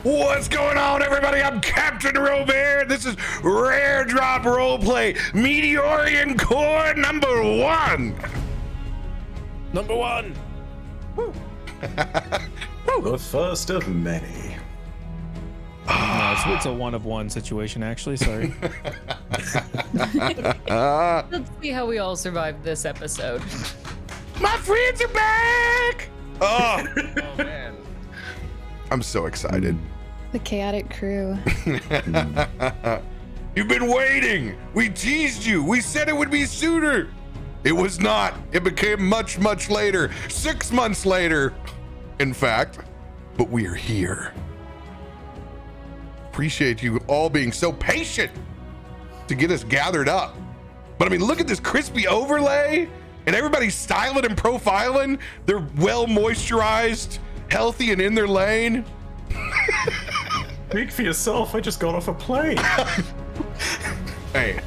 What's going on, everybody? I'm CaptainRoBear. This is Rare Drop Roleplay Meteorian Core number 1. Number 1. Woo. The first of many. No, it's a one of one situation, actually. Sorry. Let's see how we all survived this episode. My friends are back. Oh, Oh man. I'm so excited. The chaotic crew. You've been waiting. We teased you. We said it would be sooner. It was not. It became much, much later. 6 months later, in fact. But we are here. Appreciate you all being so patient to get us gathered up. But I mean, look at this crispy overlay and everybody's styling and profiling. They're well moisturized, healthy, and in their lane. Speak for yourself. I just got off a plane. Hey,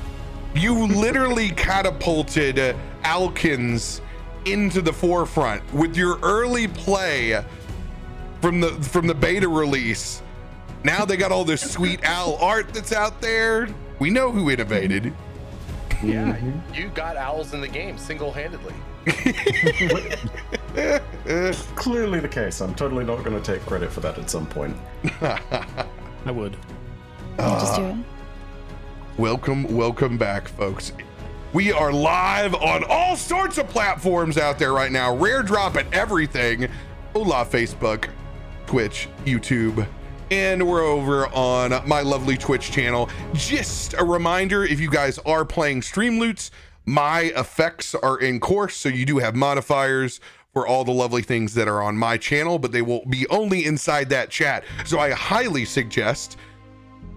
you literally catapulted Alkins into the forefront with your early play from the beta release. Now they got all this sweet owl art that's out there. We know who innovated. Yeah, you got owls in the game single-handedly. Clearly the case. I'm totally not going to take credit for that at some point. I would. Just do it. Welcome back, folks. We are live on all sorts of platforms out there right now. Rare drop at everything. Hola, Facebook, Twitch, YouTube, and we're over on my lovely Twitch channel. Just a reminder, if you guys are playing Streamloots, my effects are in course, so you do have modifiers for all the lovely things that are on my channel, but they will be only inside that chat. So I highly suggest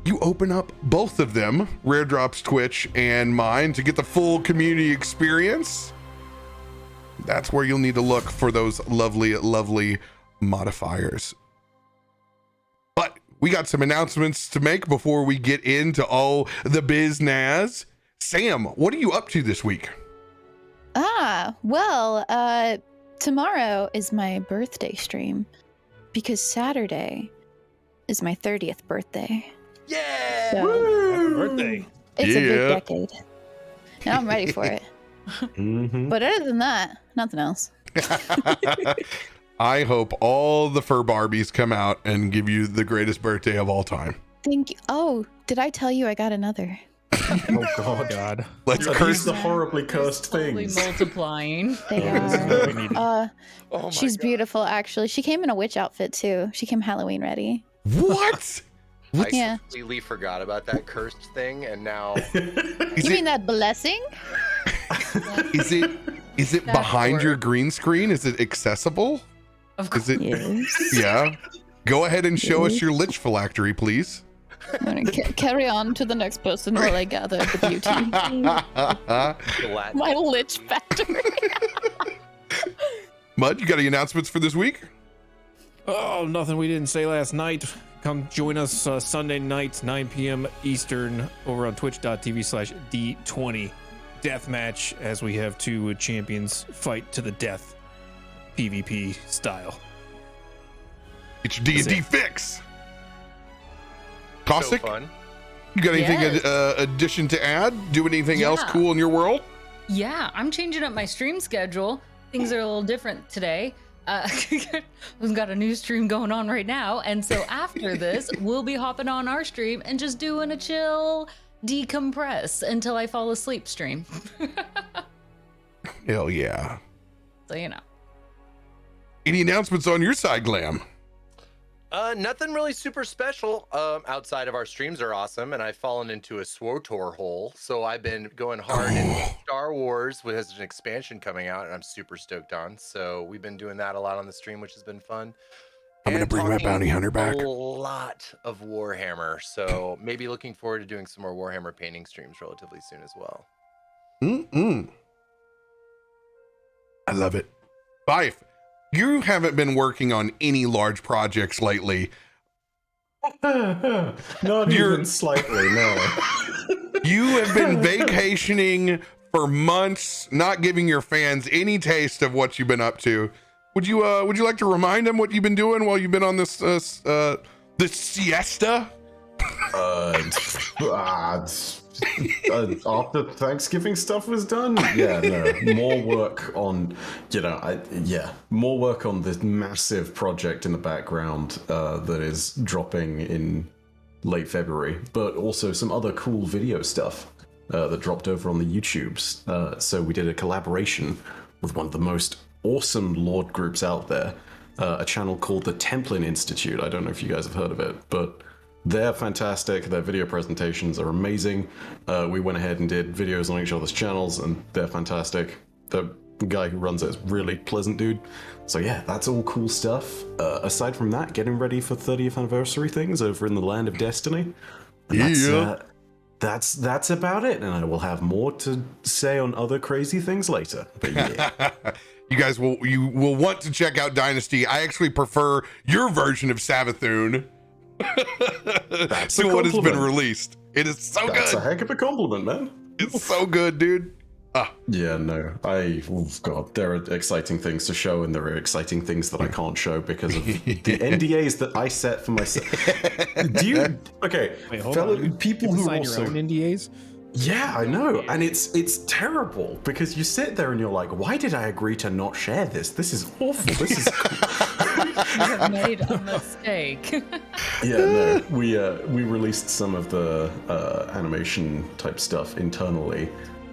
you open up both of them, Rare Drop's Twitch and mine, to get the full community experience. That's where you'll need to look for those lovely modifiers. But we got some announcements to make before we get into all the biznaz. Sam, what are you up to this week? Well, tomorrow is my birthday stream because Saturday is my 30th birthday. Yeah. So Happy birthday. it's a Yeah. big decade. Now I'm ready for it. Mm-hmm. But other than that, nothing else. I hope all the fur Barbies come out and give you the greatest birthday of all time. Thank you. Oh, did I tell you I got another? Oh God. God. Let's Are these curse the horribly cursed Slowly things? multiplying. They Yeah, this is what we are. needed. Oh my She's God. beautiful, actually. She came in a witch outfit too. She came Halloween ready. What? I Yeah. completely forgot about that cursed thing, and now Is You it, mean that blessing? is it That behind your word. green screen? Is it accessible? Of course. Is it? Yes. Yeah. Go ahead and show us your lich phylactery, please. I'm gonna carry on to the next person while I gather the beauty. Latin. My lich factory. Mud, you got any announcements for this week? Oh, nothing we didn't say last night. Come join us Sunday nights, 9 p.m. Eastern, over on twitch.tv/D20 deathmatch, as we have two champions fight to the death, PvP style. It's your D&D That's fix. So Caustic, fun. you got anything Yes. addition to add? Do anything else Yeah. cool in your world? Yeah, I'm changing up my stream schedule. Things are a little different today. We've got a new stream going on right now, and so after this, we'll be hopping on our stream and just doing a chill decompress until I fall asleep stream. Hell yeah. So you know. Any announcements on your side, Glam? Nothing really super special. Outside of our streams are awesome, and I've fallen into a SWOTOR hole. So I've been going hard in Star Wars, which has an expansion coming out, and I'm super stoked on. So we've been doing that a lot on the stream, which has been fun. I'm gonna And bring my talking bounty hunter back. A lot of Warhammer. So maybe looking forward to doing some more Warhammer painting streams relatively soon as well. I love it. Byf, you haven't been working on any large projects lately. Not You're- even slightly, no. You have been vacationing for months, not giving your fans any taste of what you've been up to. Would you like to remind them what you've been doing while you've been on this The siesta? After Thanksgiving stuff was done, yeah, no, more work on, more work on this massive project in the background that is dropping in late February, but also some other cool video stuff that dropped over on the YouTubes. So we did a collaboration with one of the most awesome Lord groups out there, a channel called the Templin Institute. I don't know if you guys have heard of it, but they're fantastic. Their video presentations are amazing. We went ahead and did videos on each other's channels, and they're fantastic. The guy who runs it is really pleasant dude. So yeah, that's all cool stuff. Aside from that, getting ready for 30th anniversary things over in the Land of Destiny. And that's about it, and I will have more to say on other crazy things later. But yeah. You guys will want to check out Dynasty. I actually prefer your version of Savathun to what has been released. It is so good. That's a heck of a compliment, man. It's so good, dude. Yeah, no, God, there are exciting things to show, and there are exciting things that I can't show because of the NDAs that I set for myself. Wait, fellow people who sign also your own NDAs? Yeah, I know, and it's terrible because you sit there and you're like, why did I agree to not share this? This is awful. This is. You have made a mistake. Yeah, no, we released some of the animation type stuff internally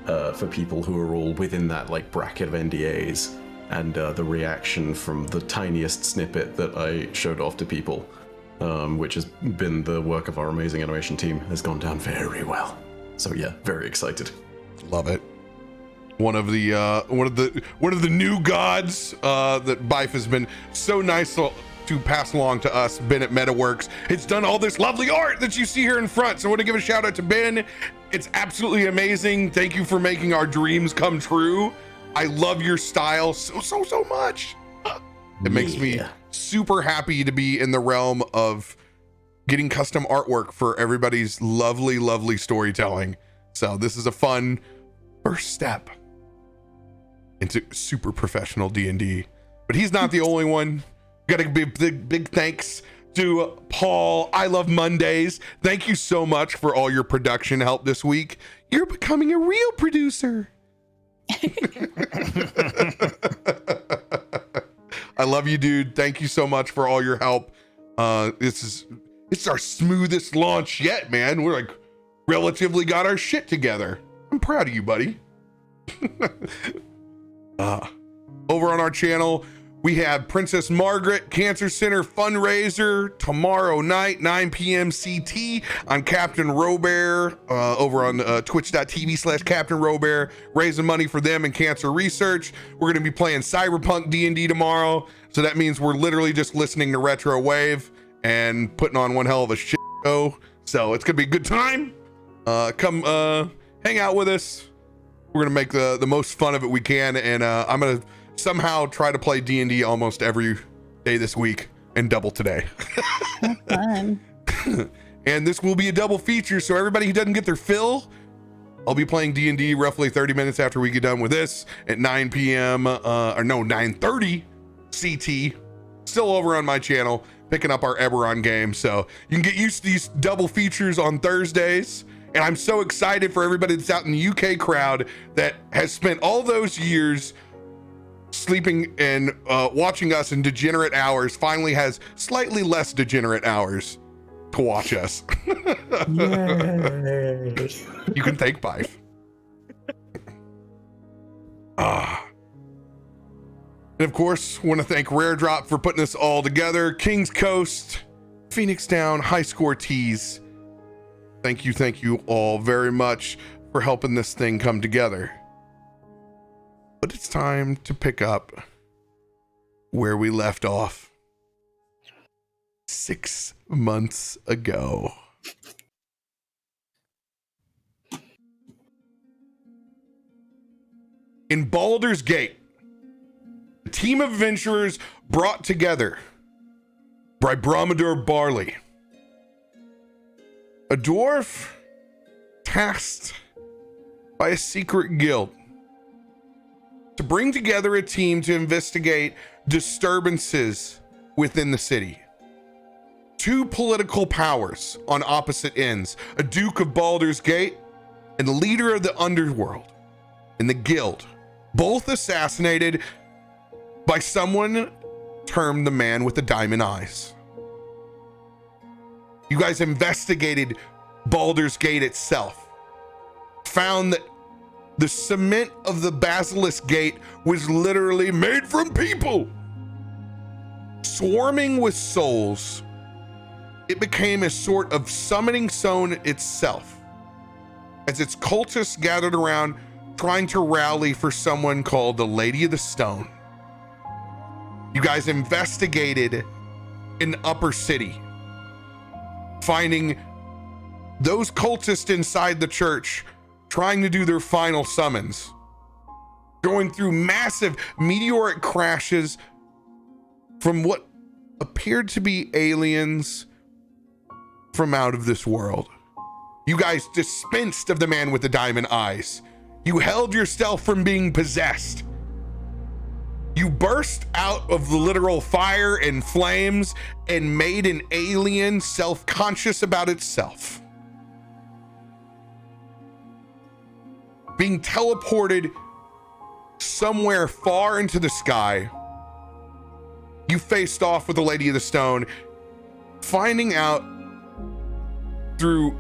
for people who are all within that like bracket of NDAs, and the reaction from the tiniest snippet that I showed off to people, which has been the work of our amazing animation team, has gone down very well. So yeah, very excited. Love it. One of the new gods that Byf has been so nice to pass along to us. Ben at MetaWorks. It's done all this lovely art that you see here in front. So I want to give a shout out to Ben. It's absolutely amazing. Thank you for making our dreams come true. I love your style so much. It makes me super happy to be in the realm of getting custom artwork for everybody's lovely storytelling. So this is a fun first step into super professional D&D. But he's not the only one. Got to be big thanks to Paul. I Love Mondays. Thank you so much for all your production help this week. You're becoming a real producer. I love you, dude. Thank you so much for all your help. It's our smoothest launch yet, man. We're like relatively got our shit together. I'm proud of you, buddy. Over on our channel, we have Princess Margaret Cancer Center fundraiser tomorrow night, 9 p.m. CT on CaptainRoBear over on twitch.tv/CaptainRoBear, raising money for them and cancer research. We're going to be playing Cyberpunk D&D tomorrow. So that means we're literally just listening to Retro Wave and putting on one hell of a shit show. So it's gonna be a good time. Come hang out with us. We're gonna make the most fun of it we can, and I'm gonna somehow try to play D&D almost every day this week and double today. Have fun. And this will be a double feature, so everybody who doesn't get their fill, I'll be playing D&D roughly 30 minutes after we get done with this at 9 p.m. 9:30 CT, still over on my channel, picking up our Eberron game. So you can get used to these double features on Thursdays. And I'm so excited for everybody that's out in the UK crowd that has spent all those years sleeping and watching us in degenerate hours, finally has slightly less degenerate hours to watch us. Yay. You can thank Byf. And of course, want to thank Rare Drop for putting this all together. Kings Coast, Phoenix Down, High Score Tees. Thank you all very much for helping this thing come together. But it's time to pick up where we left off 6 months ago. In Baldur's Gate, a team of adventurers brought together by Bromadur Barley, a dwarf tasked by a secret guild to bring together a team to investigate disturbances within the city, two political powers on opposite ends, a Duke of Baldur's Gate and the leader of the underworld and the guild, both assassinated by someone termed the man with the diamond eyes. You guys investigated Baldur's Gate itself, found that the cement of the basilisk gate was literally made from people. Swarming with souls, it became a sort of summoning zone itself, as its cultists gathered around trying to rally for someone called the Lady of the Stone. You guys investigated in Upper City, finding those cultists inside the church trying to do their final summons, going through massive meteoric crashes from what appeared to be aliens from out of this world. You guys dispensed of the man with the diamond eyes. You held yourself from being possessed. You burst out of the literal fire and flames and made an alien self-conscious about itself, being teleported somewhere far into the sky. You faced off with the Lady of the Stone, finding out through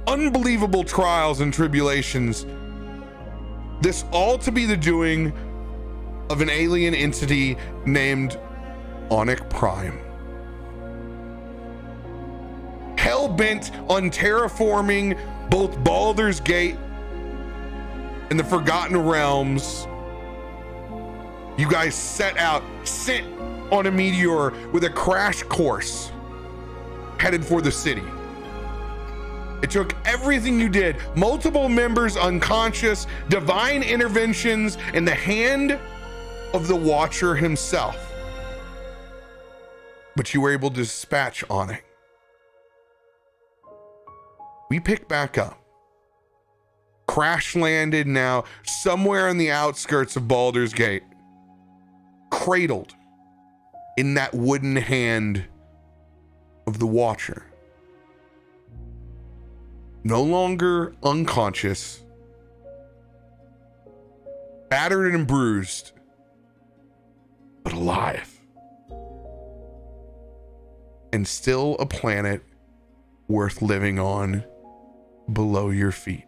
unbelievable trials and tribulations, this all to be the doing of an alien entity named Onyx Prime. Hell-bent on terraforming both Baldur's Gate and the Forgotten Realms, you guys set out, sent on a meteor with a crash course, headed for the city. It took everything you did, multiple members unconscious, divine interventions, and the hand of the Watcher himself. But you were able to dispatch on it. We pick back up. Crash landed now somewhere on the outskirts of Baldur's Gate, cradled in that wooden hand of the Watcher. No longer unconscious, battered and bruised, but alive. And still a planet worth living on below your feet.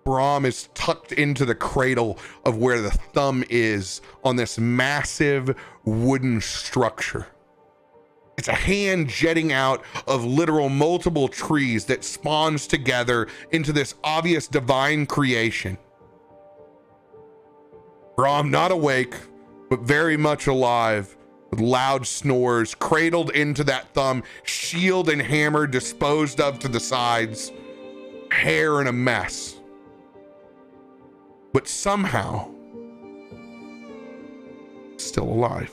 Brom is tucked into the cradle of where the thumb is on this massive wooden structure. It's a hand jetting out of literal multiple trees that spawns together into this obvious divine creation. Brom not awake, but very much alive, with loud snores, cradled into that thumb, shield and hammer disposed of to the sides, hair in a mess. But somehow, still alive.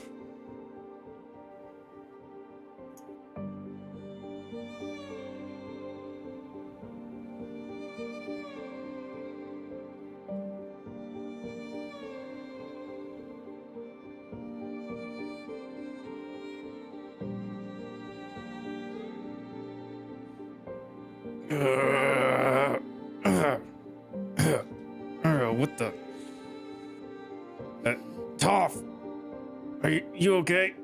What the? Toff, are you okay?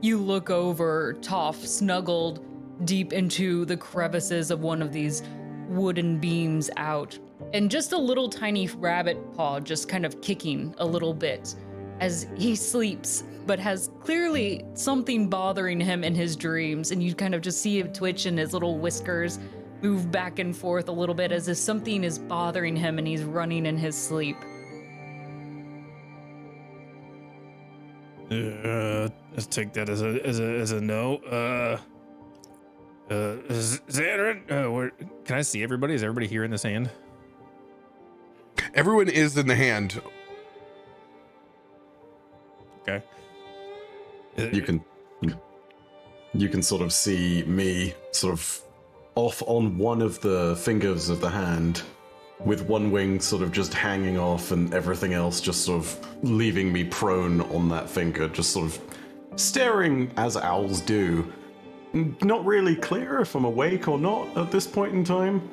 You look over, Toff snuggled deep into the crevices of one of these wooden beams out, and just a little tiny rabbit paw just kind of kicking a little bit as he sleeps, but has clearly something bothering him in his dreams, and you kind of just see him twitch and his little whiskers move back and forth a little bit as if something is bothering him and he's running in his sleep. Let's take that as a no. Zanryn, can I see everybody? Is everybody here in this hand? Everyone is in the hand. Okay. You can sort of see me sort of off on one of the fingers of the hand, with one wing sort of just hanging off and everything else just sort of leaving me prone on that finger, just sort of staring as owls do. Not really clear if I'm awake or not at this point in time,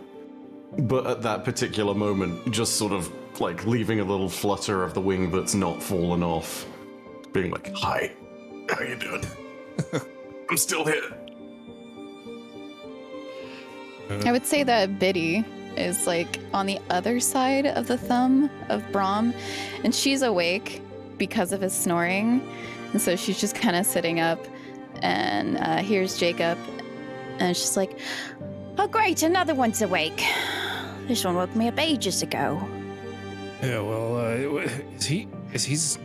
but at that particular moment, just sort of like leaving a little flutter of the wing that's not fallen off, being like, "Hi, how you doing? I'm still here." I would say that Biddy is like on the other side of the thumb of Brom, and she's awake because of his snoring, and so she's just kind of sitting up, and here's Jacob, and she's like, "Oh great, another one's awake. This one woke me up ages ago." Yeah, well, is he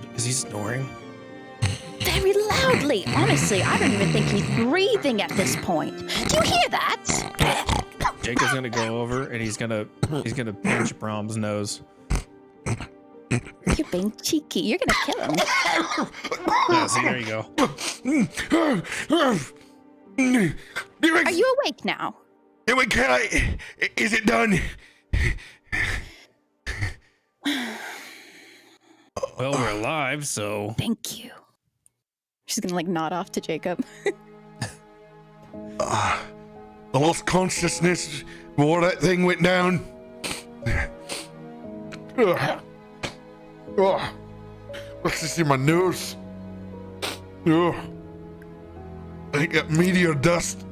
snoring? Very loudly. Honestly, I don't even think he's breathing at this point. Do you hear that? Jacob's gonna go over and he's gonna pinch Brom's nose. You're being cheeky. You're gonna kill him. Yeah, see, there you go. Are you awake now? Is it done? Well, we're alive, so Thank you. She's gonna like nod off to Jacob. I lost consciousness before that thing went down. What's this in my nose? I got meteor dust.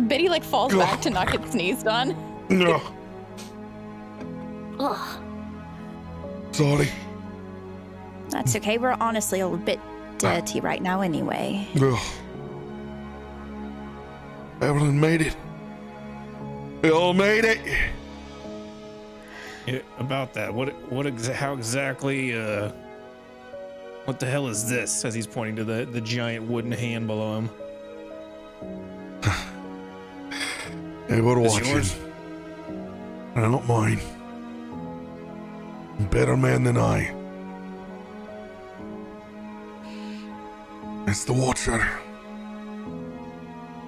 Biddy like falls back to not get sneezed on. Ugh. Sorry. That's okay. We're honestly a bit dirty right now anyway. Everyone made it. We all made it. yeah, about that. How exactly? What the hell is this? As he's pointing to the giant wooden hand below him. Hey, what It's watch yours? it? Not mine. Better man than I. It's the Watcher.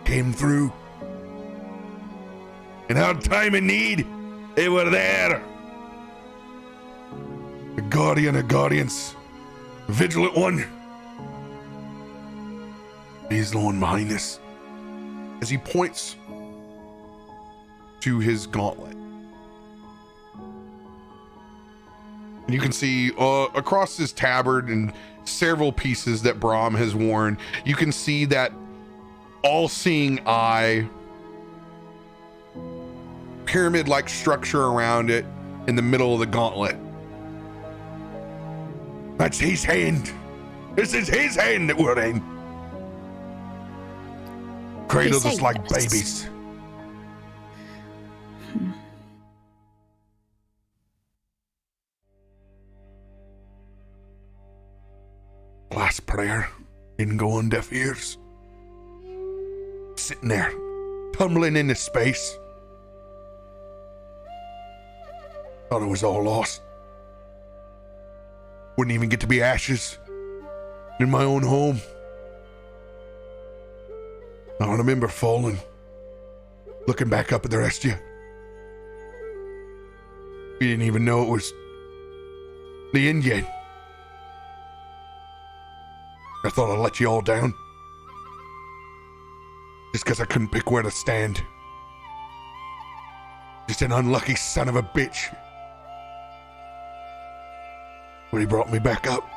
Came through. In our time of need, they were there. The guardian of guardians. The vigilant one. He's the one behind this. As he points to his gauntlet. And you can see across his tabard and several pieces that Brom has worn, you can see that all-seeing eye, pyramid-like structure around it in the middle of the gauntlet. That's his hand. This is his hand that we're in. Cradled us like babies. Last prayer didn't go on deaf ears. Sitting there, tumbling into space. Thought it was all lost. Wouldn't even get to be ashes in my own home. I remember falling, looking back up at the rest of you. We didn't even know it was the end yet. I thought I'd let you all down. Just because I couldn't pick where to stand. Just an unlucky son of a bitch. But he brought me back up.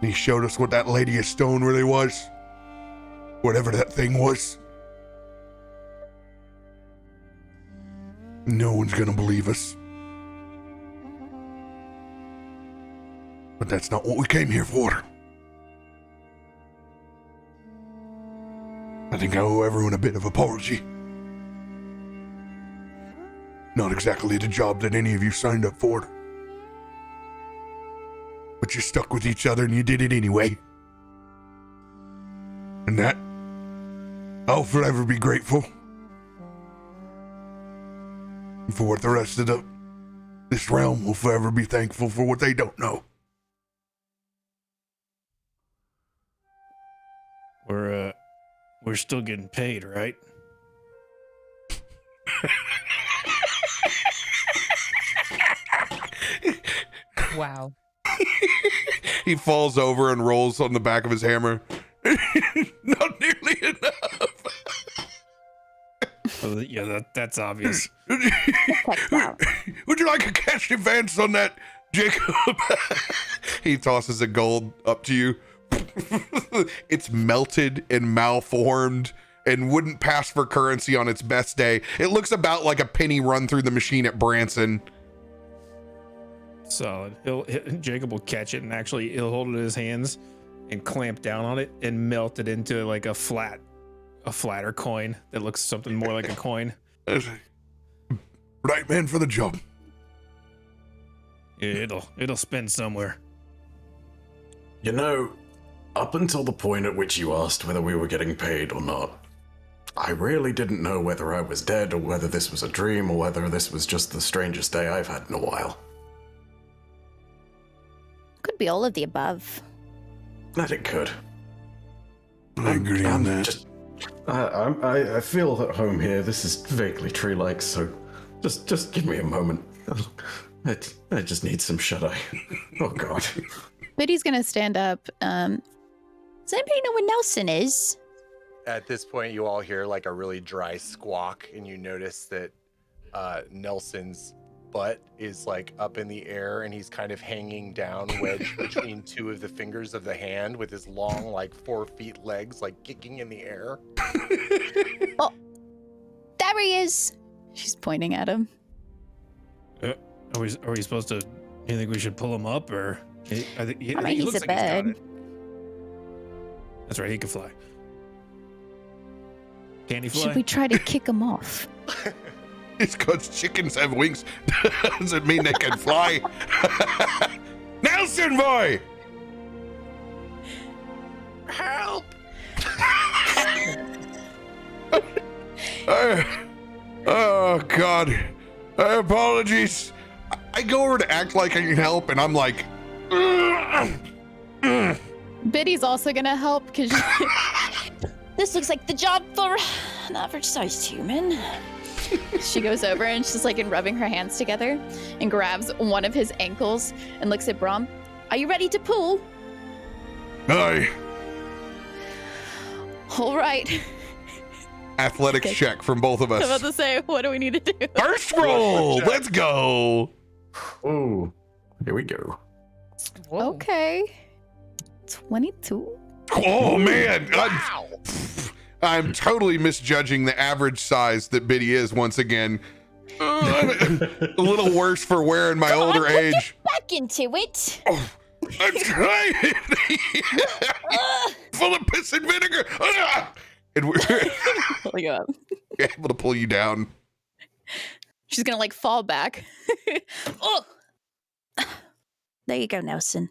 And he showed us what that Lady of Stone really was. Whatever that thing was. No one's gonna believe us. But that's not what we came here for. I think I owe everyone a bit of apology. Not exactly the job that any of you signed up for. But you stuck with each other and you did it anyway. And that, I'll forever be grateful. And for what the rest of the This realm will forever be thankful for what they don't know. We're still getting paid, right? Wow. He falls over and rolls on the back of his hammer. Not nearly enough. Well, yeah, that's obvious. Checks out. Would you like a cash advance on that, Jacob? He tosses a gold up to you. It's melted and malformed and wouldn't pass for currency on its best day. It looks about like a penny run through the machine at Branson. Solid. Jacob will catch it and actually he'll hold it in his hands and clamp down on it and melt it into like a flatter coin that looks something more like a coin. Right man for the job. Yeah, it'll spin somewhere. You know, up until the point at which you asked whether we were getting paid or not, I really didn't know whether I was dead or whether this was a dream or whether this was just the strangest day I've had in a while. Could be all of the above. That it could. I agree on that. I feel at home here. This is vaguely tree-like, so just give me a moment. I just need some shut-eye. Oh God. Biddy's gonna stand up. Does anybody know where Nelson is? At this point, you all hear like a really dry squawk, and you notice that Nelson's butt is like up in the air, and he's kind of hanging down, wedged between two of the fingers of the hand, with his long, like 4 feet legs, like kicking in the air. Oh, there he is. She's pointing at him. Are we supposed to? You think we should pull him up, or? I think he he's looks a like he's got bird. it. That's right. He can fly. Can he fly? Should we try to kick him off? It's because chickens have wings doesn't mean they can fly. Nelson boy! Help! Oh God. Apologies. I go over to act like I can help and I'm like Biddy's also gonna help because this looks like the job for an average-sized human. She goes over and she's like rubbing her hands together and grabs one of his ankles and looks at Brom. Are you ready to pull? Aye. All right. Athletics check from both of I was about us. to say, what do we need to do? First roll. Let's go. Oh, here we go. Whoa. Okay. 22. Oh man. Wow! I'm totally misjudging the average size that Biddy is once again. I'm a little worse for wearing my older age. Back into it. Oh, I'm trying. Full of piss and vinegar. And we're Pull you up. able to pull you down. She's gonna fall back. Oh. There you go, Nelson.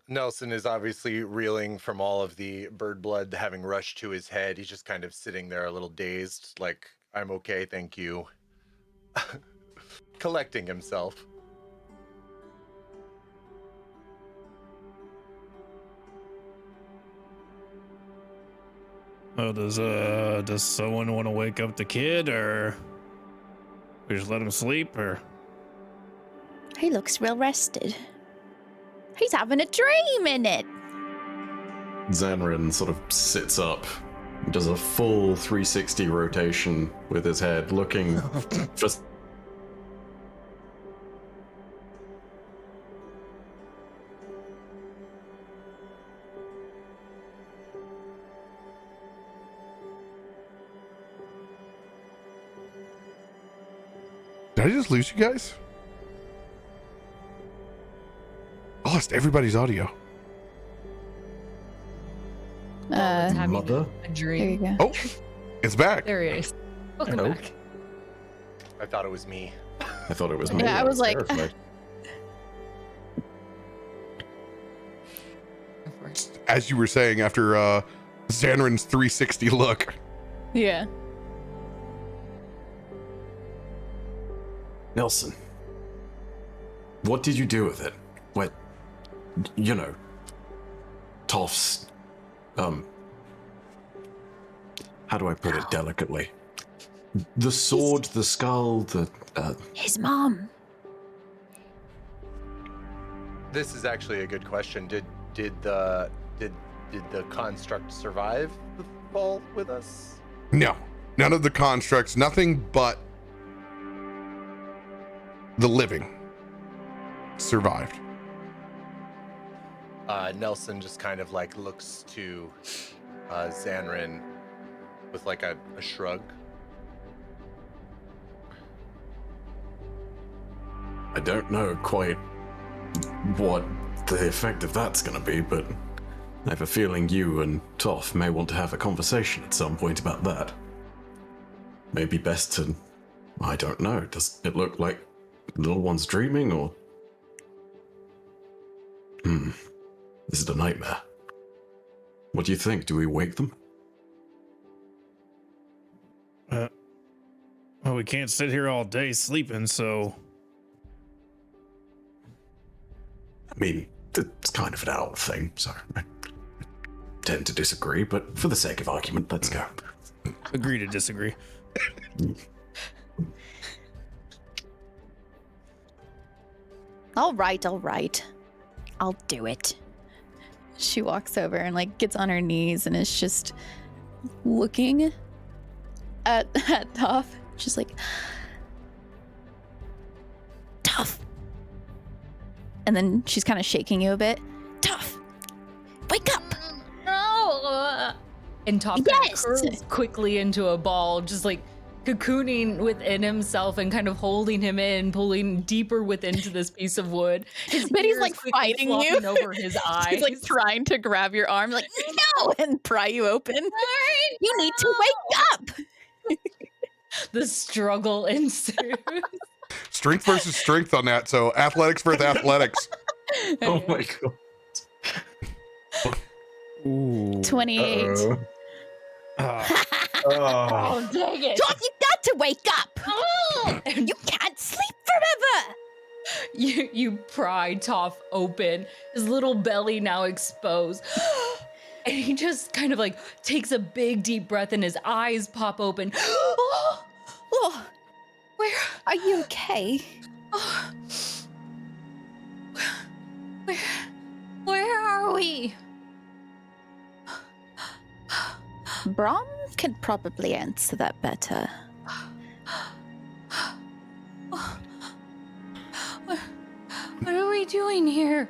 Nelson is obviously reeling from all of the bird blood having rushed to his head. He's just kind of sitting there a little dazed, like, I'm okay, thank you. Collecting himself. Oh, does someone want to wake up the kid, or we just let him sleep, or? He looks real rested. He's having a dream in it. Zanryn sort of sits up, does a full 360 rotation with his head, looking just. Did I just lose you guys? I lost everybody's audio. Having Mother? a There you dream. go. Oh, it's back. There he is. Welcome Hello? back. I thought it was me. I thought it was me. Yeah, I was like- terrified. Go for it. As you were saying, after Zanryn's 360 look. Yeah. Nelson, What did you do with it? What, you know, Toff's, how do I put it delicately? The sword, the skull, the, His mom. This is actually a good question. Did the construct survive the fall with us? No, none of the constructs, nothing but the living survived. Nelson just kind of like looks to Zanryn with like a shrug. I don't know quite what the effect of that's going to be, but I have a feeling you and Toff may want to have a conversation at some point about that. Maybe best to, I don't know, does it look like little one's dreaming, or... This is a nightmare. What do you think? Do we wake them? Well, we can't sit here all day sleeping, so... I mean, it's kind of an owl thing, so I tend to disagree, but for the sake of argument, let's go. Agree to disagree. All right. I'll do it. She walks over and like gets on her knees and is just looking at Toff, just like, Toff. And then she's kind of shaking you a bit. Toff, wake up. No. And Toff Yes! curls quickly into a ball, just like cocooning within himself and kind of holding him in, pulling deeper within to this piece of wood. But he's ears like quickly fighting you. flopping over his eyes. He's like trying to grab your arm, like, no, and pry you open. You need to wake up. The struggle ensues. Strength versus strength on that. So athletics versus athletics. Oh my god. Ooh. 28. Uh-oh. Oh, dang it. Toff, you got to wake up. You can't sleep forever. You pry Toff open, his little belly now exposed. And he just kind of like takes a big deep breath and his eyes pop open. Oh, Where are you okay? where are we? Brom could probably answer that better. What are we doing here?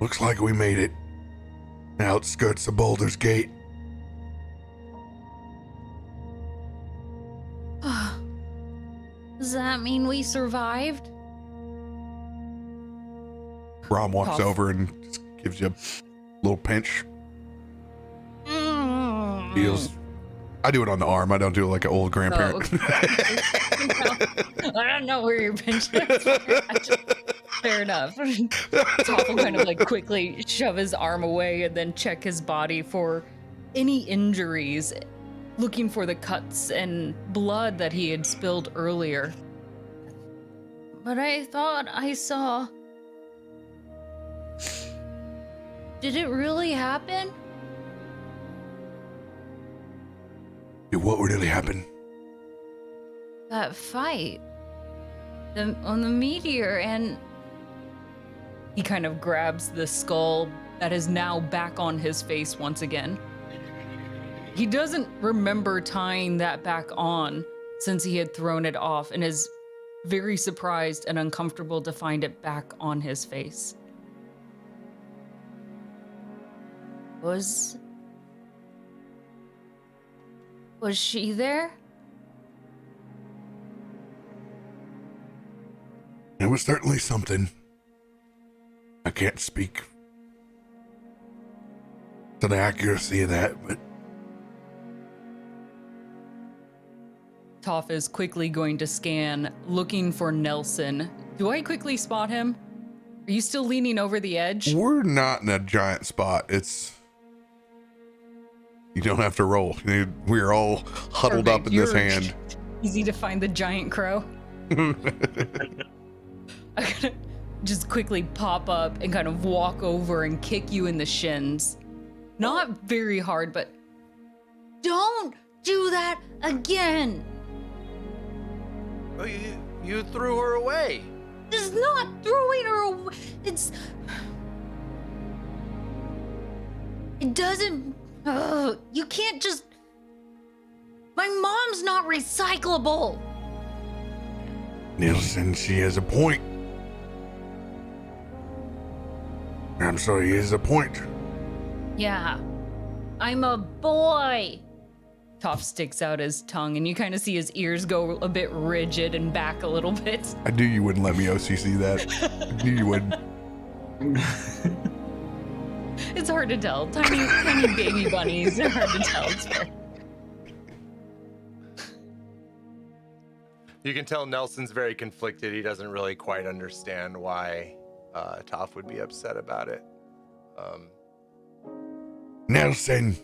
Looks like we made it. Outskirts of Baldur's Gate. Does that mean we survived? Brom walks Toff. over and just gives you a little pinch. Mm. Feels. I do it on the arm. I don't do it like an old grandparent. Oh, okay. I don't know where you're pinching. Fair enough. Toff will kind of like quickly shove his arm away and then check his body for any injuries, looking for the cuts and blood that he had spilled earlier. But I thought I saw... Did it really happen? What really happened? That fight. On the meteor, and... He kind of grabs the skull that is now back on his face once again. He doesn't remember tying that back on since he had thrown it off and is very surprised and uncomfortable to find it back on his face. Was she there? It was certainly something. I can't speak to the accuracy of that, but Toff is quickly going to scan, looking for Nelson. Do I quickly spot him? Are you still leaning over the edge? we're not in a giant spot. You don't have to roll. We're all huddled up Perfect. in this You're hand. Easy to find the giant crow. I'm gonna just quickly pop up and kind of walk over and kick you in the shins. Not very hard, but don't do that again. Oh, you threw her away. It's not throwing her away. It doesn't. You can't just. My mom's not recyclable. Nielsen, she has a point. I'm sorry, he has a point. Yeah, I'm a boy. Toff sticks out his tongue, and you kind of see his ears go a bit rigid and back a little bit. I knew you wouldn't let me OCC that. I knew you wouldn't. It's hard to tell. Tiny baby bunnies are hard to tell. It's fair. You can tell Nelson's very conflicted. He doesn't really quite understand why Toff would be upset about it. Nelson.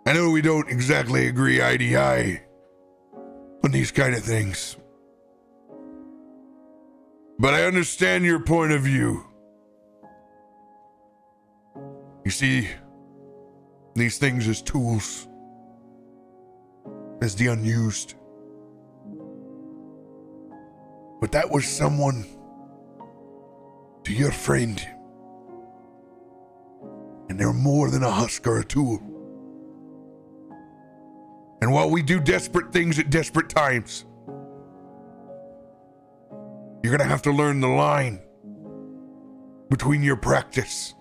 I know we don't exactly agree eye to eye on these kind of things, but I understand your point of view. You see these things as tools, as the unused. But that was someone to your friend, and they're more than a husk or a tool. And while we do desperate things at desperate times, you're gonna have to learn the line between your practice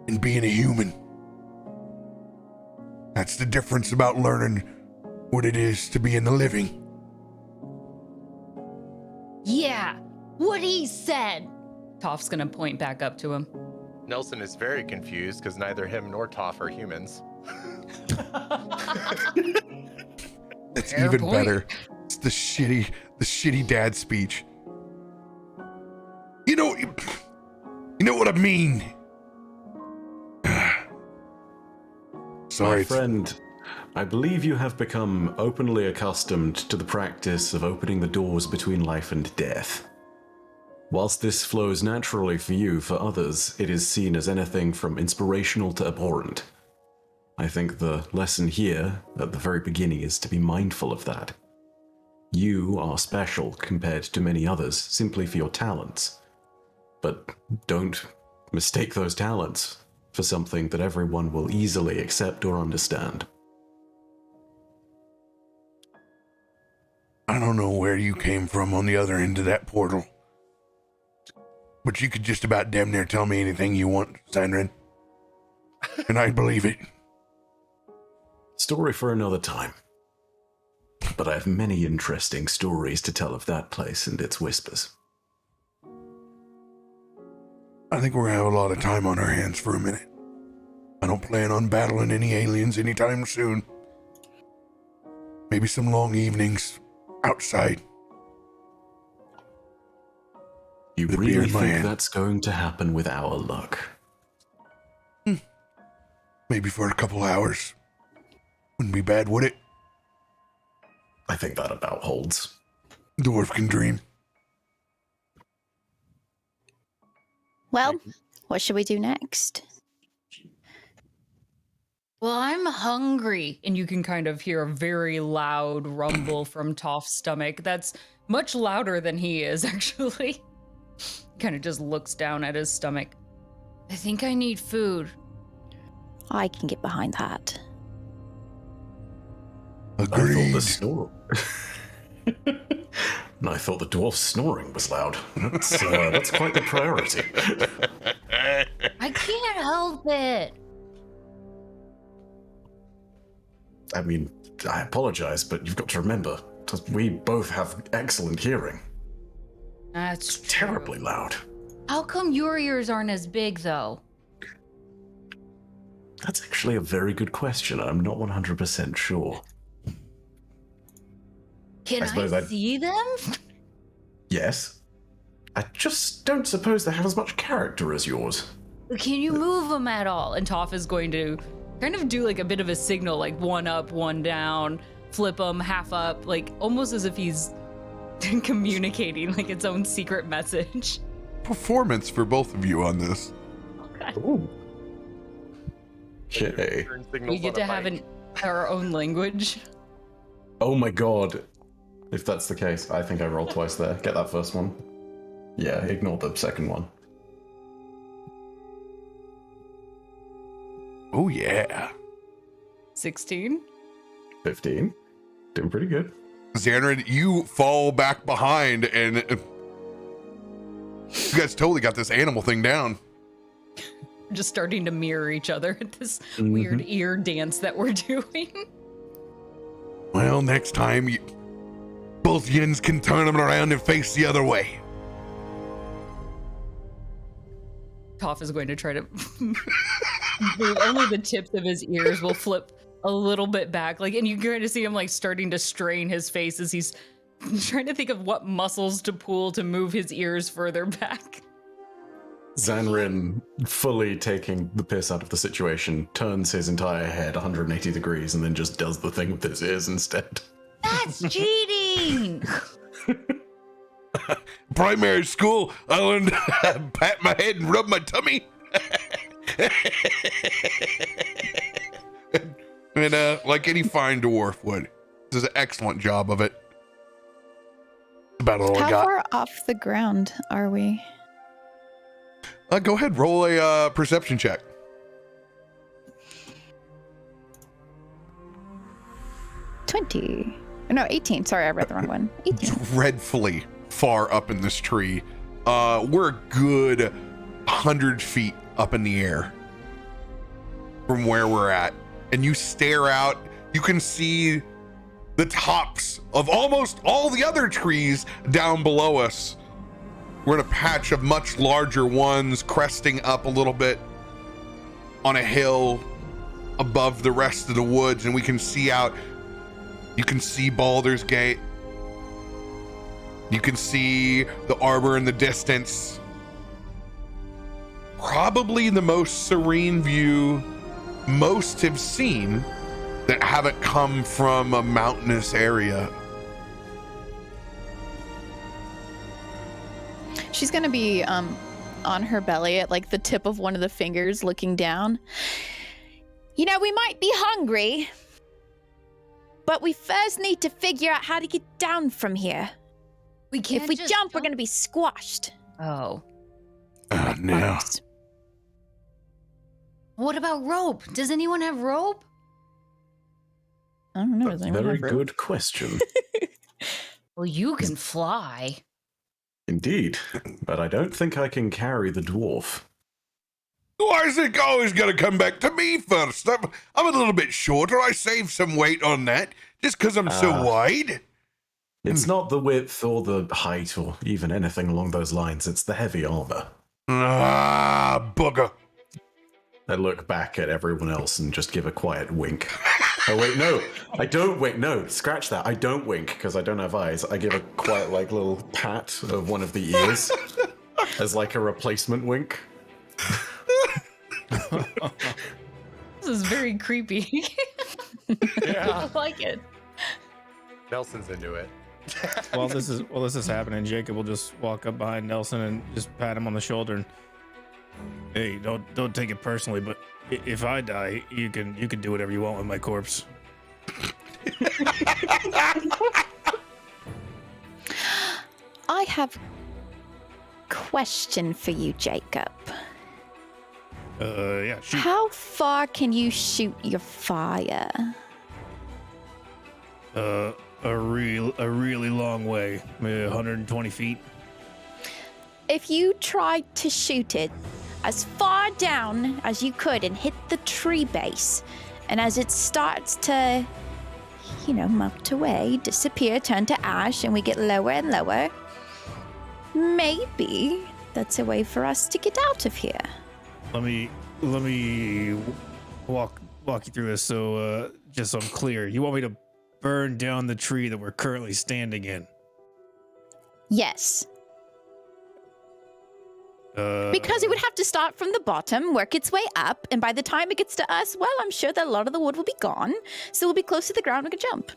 and being a human. That's the difference about learning what it is to be in the living. Yeah, what he said. Toff's gonna point back up to him. Nelson is very confused because neither him nor Toff are humans. That's Fair even point. better. It's the shitty dad speech. You know what I mean. Sorry. My friend, I believe you have become openly accustomed to the practice of opening the doors between life and death. Whilst this flows naturally for you, for others, it is seen as anything from inspirational to abhorrent. I think the lesson here, at the very beginning, is to be mindful of that. You are special compared to many others, simply for your talents. But don't mistake those talents for something that everyone will easily accept or understand. I don't know where you came from on the other end of that portal, but you could just about damn near tell me anything you want, Zanryn, and I'd believe it. Story for another time. But I have many interesting stories to tell of that place and its whispers. I think we're gonna have a lot of time on our hands for a minute. I don't plan on battling any aliens anytime soon. Maybe some long evenings outside. You With a beer really in my think hand. that's going to happen with our luck? Maybe for a couple hours. Wouldn't be bad, would it? I think that about holds. Dwarf can dream. Well, what should we do next? Well, I'm hungry. And you can kind of hear a very loud rumble from Toff's stomach. That's much louder than he is, actually. Kind of just looks down at his stomach. I think I need food. I can get behind that. Agreed. I thought the dwarf's snoring was loud. That's quite the priority. I can't help it. I mean, I apologize, but you've got to remember, we both have excellent hearing. That's It's terribly loud. How come your ears aren't as big, though? That's actually a very good question. I'm not 100% sure. Can suppose I I'd- see them? Yes. I just don't suppose they have as much character as yours. Can you move them at all? And Toff is going to kind of do like a bit of a signal, like one up, one down, flip him half up, like almost as if he's communicating like its own secret message. Performance for both of you on this. Ooh. Okay. We get to have our own language. Oh my god. If that's the case, I think I rolled twice there. Get that first one. Yeah, ignore the second one. Oh yeah. 16. 15. Doing pretty good. Zanryn, you fall back behind, and you guys totally got this animal thing down. We're just starting to mirror each other at this weird ear dance that we're doing. Well, next time, both yins can turn them around and face the other way. Toff is going to try to only the tips of his ears will flip a little bit back, like, and you kind of see him like starting to strain his face as he's trying to think of what muscles to pull to move his ears further back. Zanryn, fully taking the piss out of the situation, turns his entire head 180 degrees and then just does the thing with his ears instead. That's cheating! Primary school, I learned to pat my head and rub my tummy. And like any fine dwarf would. Does an excellent job of it. About all I How got. far off the ground are we? Go ahead, roll a perception check. No, 18. Sorry, I read the wrong one. 18. Dreadfully far up in this tree. We're a good 100 feet up in the air from where we're at. And you stare out, you can see the tops of almost all the other trees down below us. We're in a patch of much larger ones, cresting up a little bit on a hill above the rest of the woods, and we can see out. You can see Baldur's Gate. You can see the arbor in the distance. Probably the most serene view most have seen that haven't come from a mountainous area. She's gonna be on her belly at like the tip of one of the fingers looking down. You know, we might be hungry, but we first need to figure out how to get down from here. We can't If we just jump, we're gonna be squashed. Oh. No. What about rope? Does anyone have rope? I don't know. That's a very good question. Well, you can fly. Indeed, but I don't think I can carry the dwarf. Why is it always got to come back to me first? I'm a little bit shorter. I save some weight on that just because I'm so wide. It's not the width or the height or even anything along those lines. It's the heavy armor. Ah, bugger. I look back at everyone else and just give a quiet wink. Oh, wait, no. I don't wink. No, scratch that. I don't wink because I don't have eyes. I give a quiet, like, little pat of one of the ears as, like, a replacement wink. This is very creepy. Yeah. I like it. Nelson's into it. While this is happening, Jacob will just walk up behind Nelson and just pat him on the shoulder and, hey, don't take it personally, but if I die, you can do whatever you want with my corpse. I have a question for you, Jacob. Yeah, shoot. How far can you shoot your fire? A really long way, maybe 120 feet. If you tried to shoot it as far down as you could and hit the tree base, and as it starts to, melt away, disappear, turn to ash, and we get lower and lower, maybe that's a way for us to get out of here. Let me walk you through this so just so I'm clear. You want me to burn down the tree that we're currently standing in? Yes. Because it would have to start from the bottom, work its way up, and by the time it gets to us, well, I'm sure that a lot of the wood will be gone, so we'll be close to the ground and we can jump.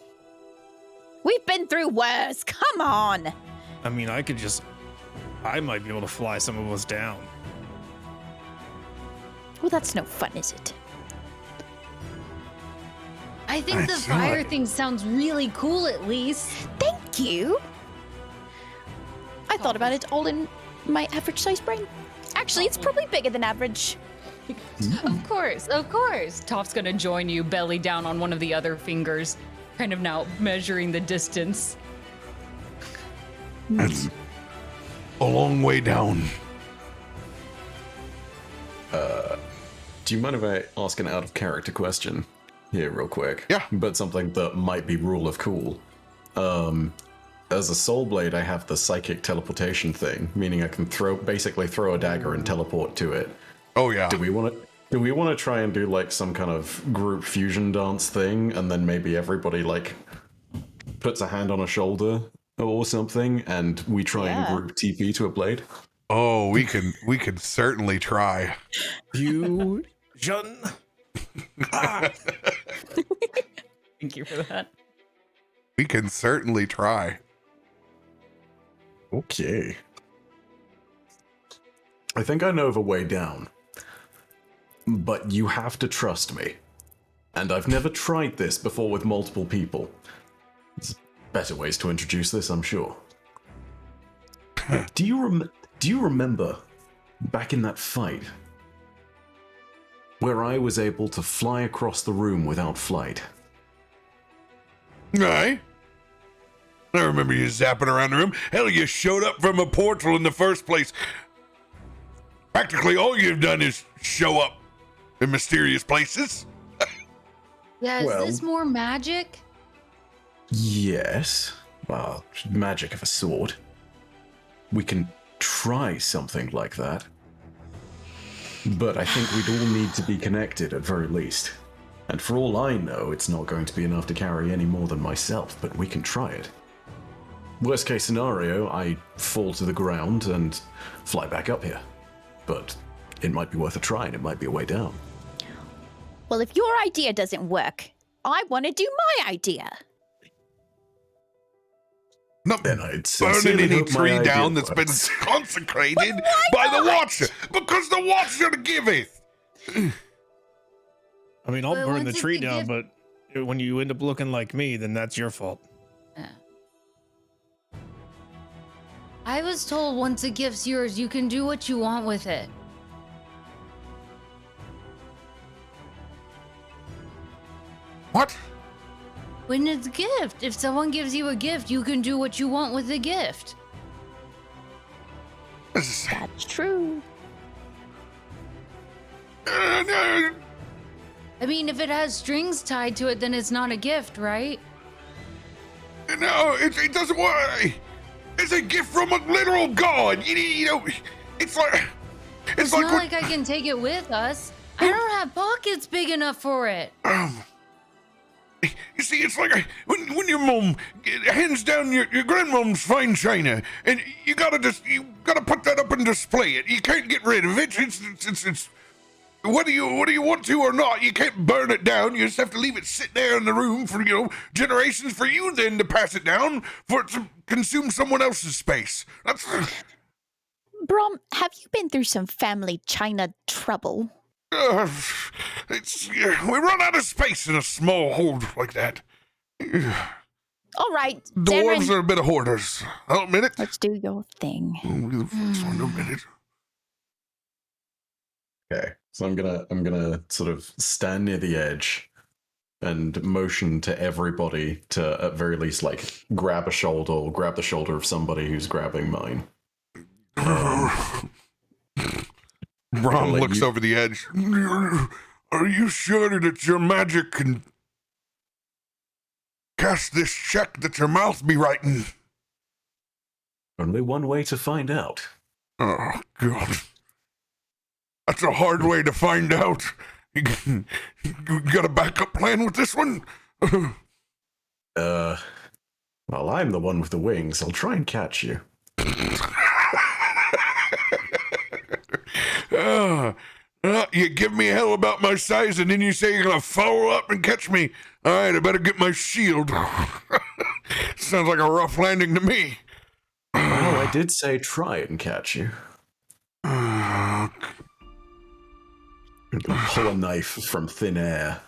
We've been through worse. Come on. I mean, I might be able to fly some of us down. Well, that's no fun, is it? I think the fire thing sounds really cool, at least. Thank you. I thought about it all in my average sized brain. Actually, it's probably bigger than average. Of course. Toph's gonna join you, belly down on one of the other fingers, kind of now measuring the distance. That's a long way down. Do you mind if I ask an out of character question here real quick? Yeah. But something that might be rule of cool. As a soul blade, I have the psychic teleportation thing, meaning I can basically throw a dagger and teleport to it. Oh yeah. Do we want to try and do like some kind of group fusion dance thing, and then maybe everybody like puts a hand on a shoulder or something, and we try and group TP to a blade? Oh, we can certainly try. You, Jun. Thank you for that. We can certainly try. Okay. I think I know of a way down. But you have to trust me. And I've never tried this before with multiple people. There's better ways to introduce this, I'm sure. Do you remember back in that fight where I was able to fly across the room without flight? Aye. I remember you zapping around the room. Hell, you showed up from a portal in the first place. Practically all you've done is show up in mysterious places. Yeah, is this more magic? Yes. Well, magic of a sort. We can try something like that. But I think we'd all need to be connected at very least. And for all I know, it's not going to be enough to carry any more than myself, but we can try it. Worst case scenario, I fall to the ground and fly back up here. But it might be worth a try, and it might be a way down. Well, if your idea doesn't work, I want to do my idea. Not Then I'd burning any hope my tree idea down that's been works. consecrated by the Watcher, because the Watcher giveth. I mean, I'll But burn the once it's tree a down, gift- but when you end up looking like me, then that's your fault. I was told once a gift's yours, you can do what you want with it. What? When it's a gift, if someone gives you a gift, you can do what you want with the gift. That's true. I mean, if it has strings tied to it, then it's not a gift, right? No, it doesn't work. It's a gift from a literal god. You know, it's like It's not like I can take it with us. I don't have pockets big enough for it. You see, it's like when your mom hands down your grandmom's fine china, and you gotta put that up and display it. You can't get rid of it. It's whether you want to or not, you can't burn it down. You just have to leave it sit there in the room for generations for you then to pass it down for it to consume someone else's space. That's Brom, have you been through some family china trouble? we run out of space in a small hold like that. All right, Dwarves Zanryn, are a bit of hoarders. Oh, a minute. let's do your thing. The first one, a minute. Okay, so I'm gonna sort of stand near the edge and motion to everybody to at very least like grab a shoulder or grab the shoulder of somebody who's grabbing mine. Brom looks over the edge. Are you sure that your magic can cast this check that your mouth be writing? Only one way to find out. Oh, God. That's a hard way to find out. You got a backup plan with this one? Well, I'm the one with the wings. I'll try and catch you. You give me hell about my size, and then you say you're gonna follow up and catch me. All right, I better get my shield. Sounds like a rough landing to me. Well, I did say try and catch you. Pull a knife from thin air,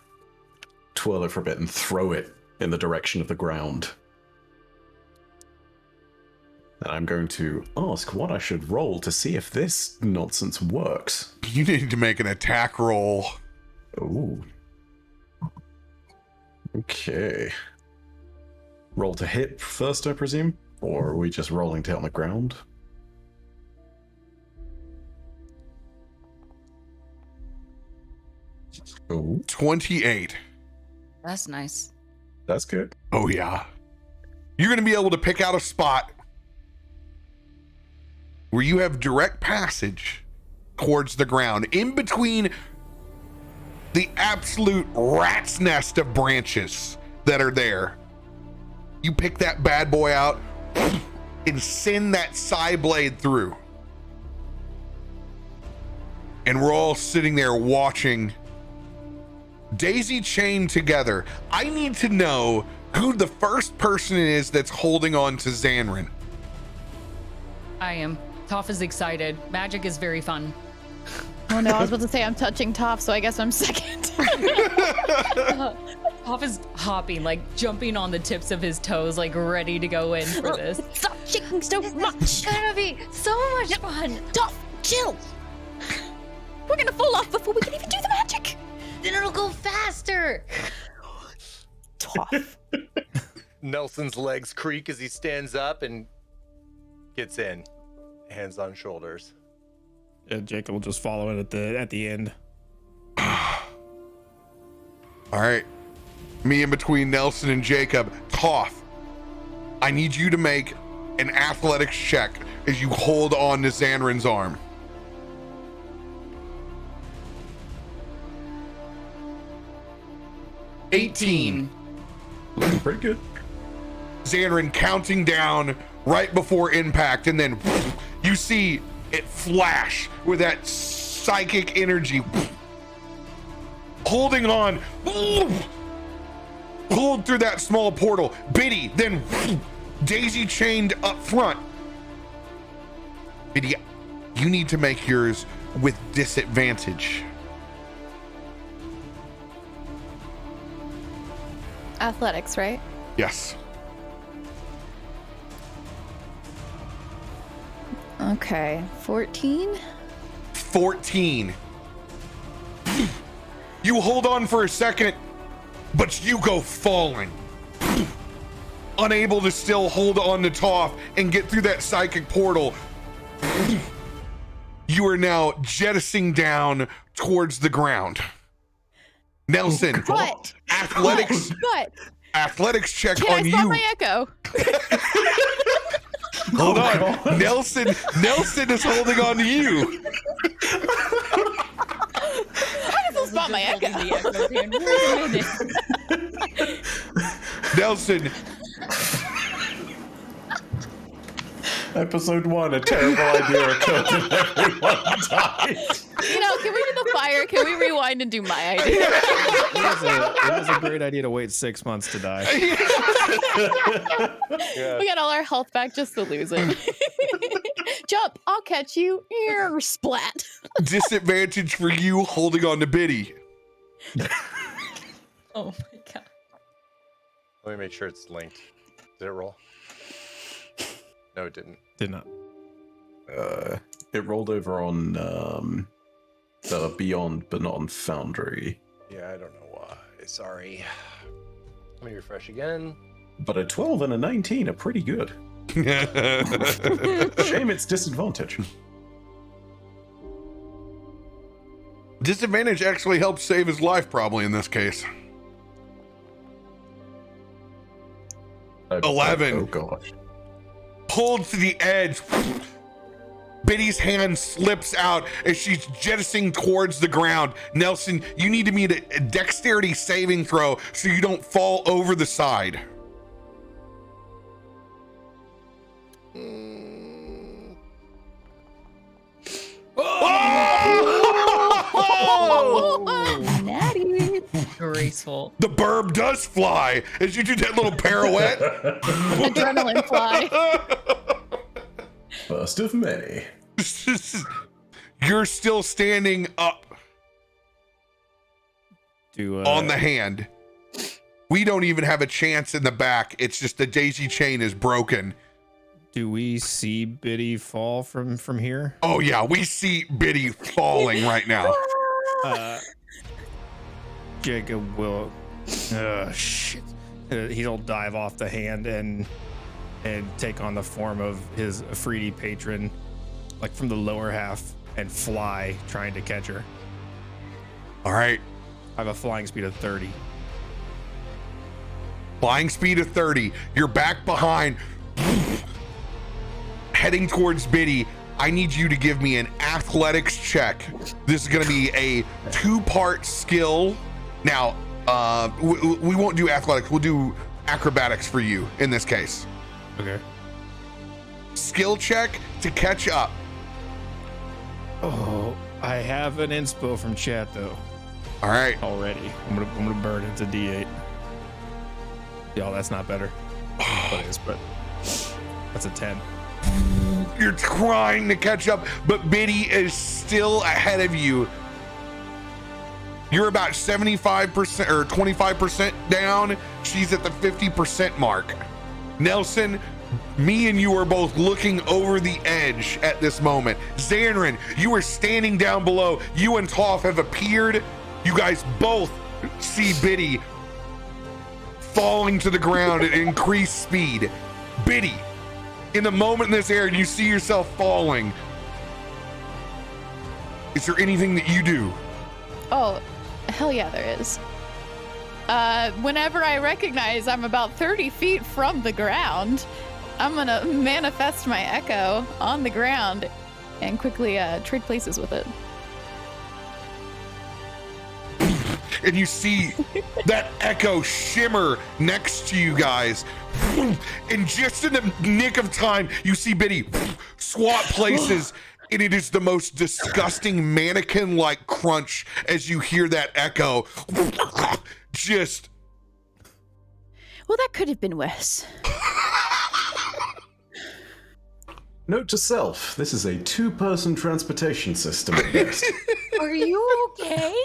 twirl it for a bit, and throw it in the direction of the ground. And I'm going to ask what I should roll to see if this nonsense works. You need to make an attack roll. Ooh. Okay. Roll to hit first, I presume? Or are we just rolling to hit on the ground? Oh, 28. That's nice. that's good. Oh, yeah. You're going to be able to pick out a spot where you have direct passage towards the ground, in between the absolute rat's nest of branches that are there. You pick that bad boy out and send that side blade through. And we're all sitting there watching, daisy chained together. I need to know who the first person is that's holding on to Zanryn. I am. Toph is excited. Magic is very fun. Oh no, I was about to say I'm touching Toff, so I guess I'm second. Toph is hopping, like jumping on the tips of his toes, like ready to go in for this. Stop shaking so much. It's gonna be so much fun. Toff, chill. We're gonna fall off before we can even do the magic. Then it'll go faster. Toff. Nelson's legs creak as he stands up and gets in, hands on shoulders. Yeah, Jacob will just follow it at the end. All right. Me in between Nelson and Jacob. Toff, I need you to make an athletics check as you hold on to Zanryn's arm. Looking pretty good. Zanryn counting down right before impact, and then you see it flash with that psychic energy. Holding on, pulled through that small portal. Biddy, then daisy chained up front. Biddy, you need to make yours with disadvantage. Athletics, right? Yes. Okay, 14. 14. You hold on for a second, but you go falling. Unable to still hold on to Toff and get through that psychic portal. You are now jettisoning down towards the ground. Nelson, What? athletics What? athletics check Can on I spot you. my echo? Hold on. Nelson is holding on to you. I can spot my echo. Nelson, Episode 1, a terrible idea occurred and everyone died. You know, can we do the fire? Can we rewind and do my idea? It was a great idea to wait 6 months to die. We got all our health back just to lose it. Jump, I'll catch you. Ear splat. disadvantage for you holding on to Biddy. Oh my god. Let me make sure it's linked. Did it roll? No, it didn't. Did not. It rolled over on the Beyond, but not on Foundry. Yeah, I don't know why. Sorry. Let me refresh again. But a 12 and a 19 are pretty good. Shame it's disadvantage. Disadvantage actually helps save his life, probably in this case. 11. Oh gosh. Pulled to the edge. Biddy's hand slips out as she's jettisoning towards the ground. Nelson, you need to meet a dexterity saving throw so you don't fall over the side. Oh, natty. Graceful. The burb does fly as you do that little pirouette. Adrenaline fly. First of many. You're still standing up on the hand. We don't even have a chance in the back. It's just the daisy chain is broken. Do we see Biddy fall from here? Oh yeah, we see Biddy falling right now. Jacob will shit. He'll dive off the hand and take on the form of his Afridi patron, like from the lower half, and fly, trying to catch her. All right. I have a flying speed of 30. Flying speed of 30. You're back behind, heading towards Biddy. I need you to give me an athletics check. This is going to be a 2-part skill. Now, we won't do athletics. We'll do acrobatics for you in this case. Okay. Skill check to catch up. Oh, I have an inspo from chat though. All right. Already. I'm gonna burn into D8. Y'all, that's not better. It is, but that's a 10. You're trying to catch up, but Biddy is still ahead of you. You're about 75% or 25% down. She's at the 50% mark. Nelson, me and you are both looking over the edge at this moment. Zanryn, you are standing down below. You and Toff have appeared. You guys both see Biddy falling to the ground at increased speed. Biddy, in the moment in this air, you see yourself falling. Is there anything that you do? Oh, hell yeah, there is. Whenever I recognize I'm about 30 feet from the ground, I'm gonna manifest my echo on the ground and quickly trade places with it. And you see that echo shimmer next to you guys. And just in the nick of time, you see Biddy swap places. And it is the most disgusting mannequin-like crunch as you hear that echo. Just. Well, that could have been worse. Note to self, this is a 2-person transportation system at best. Are you okay?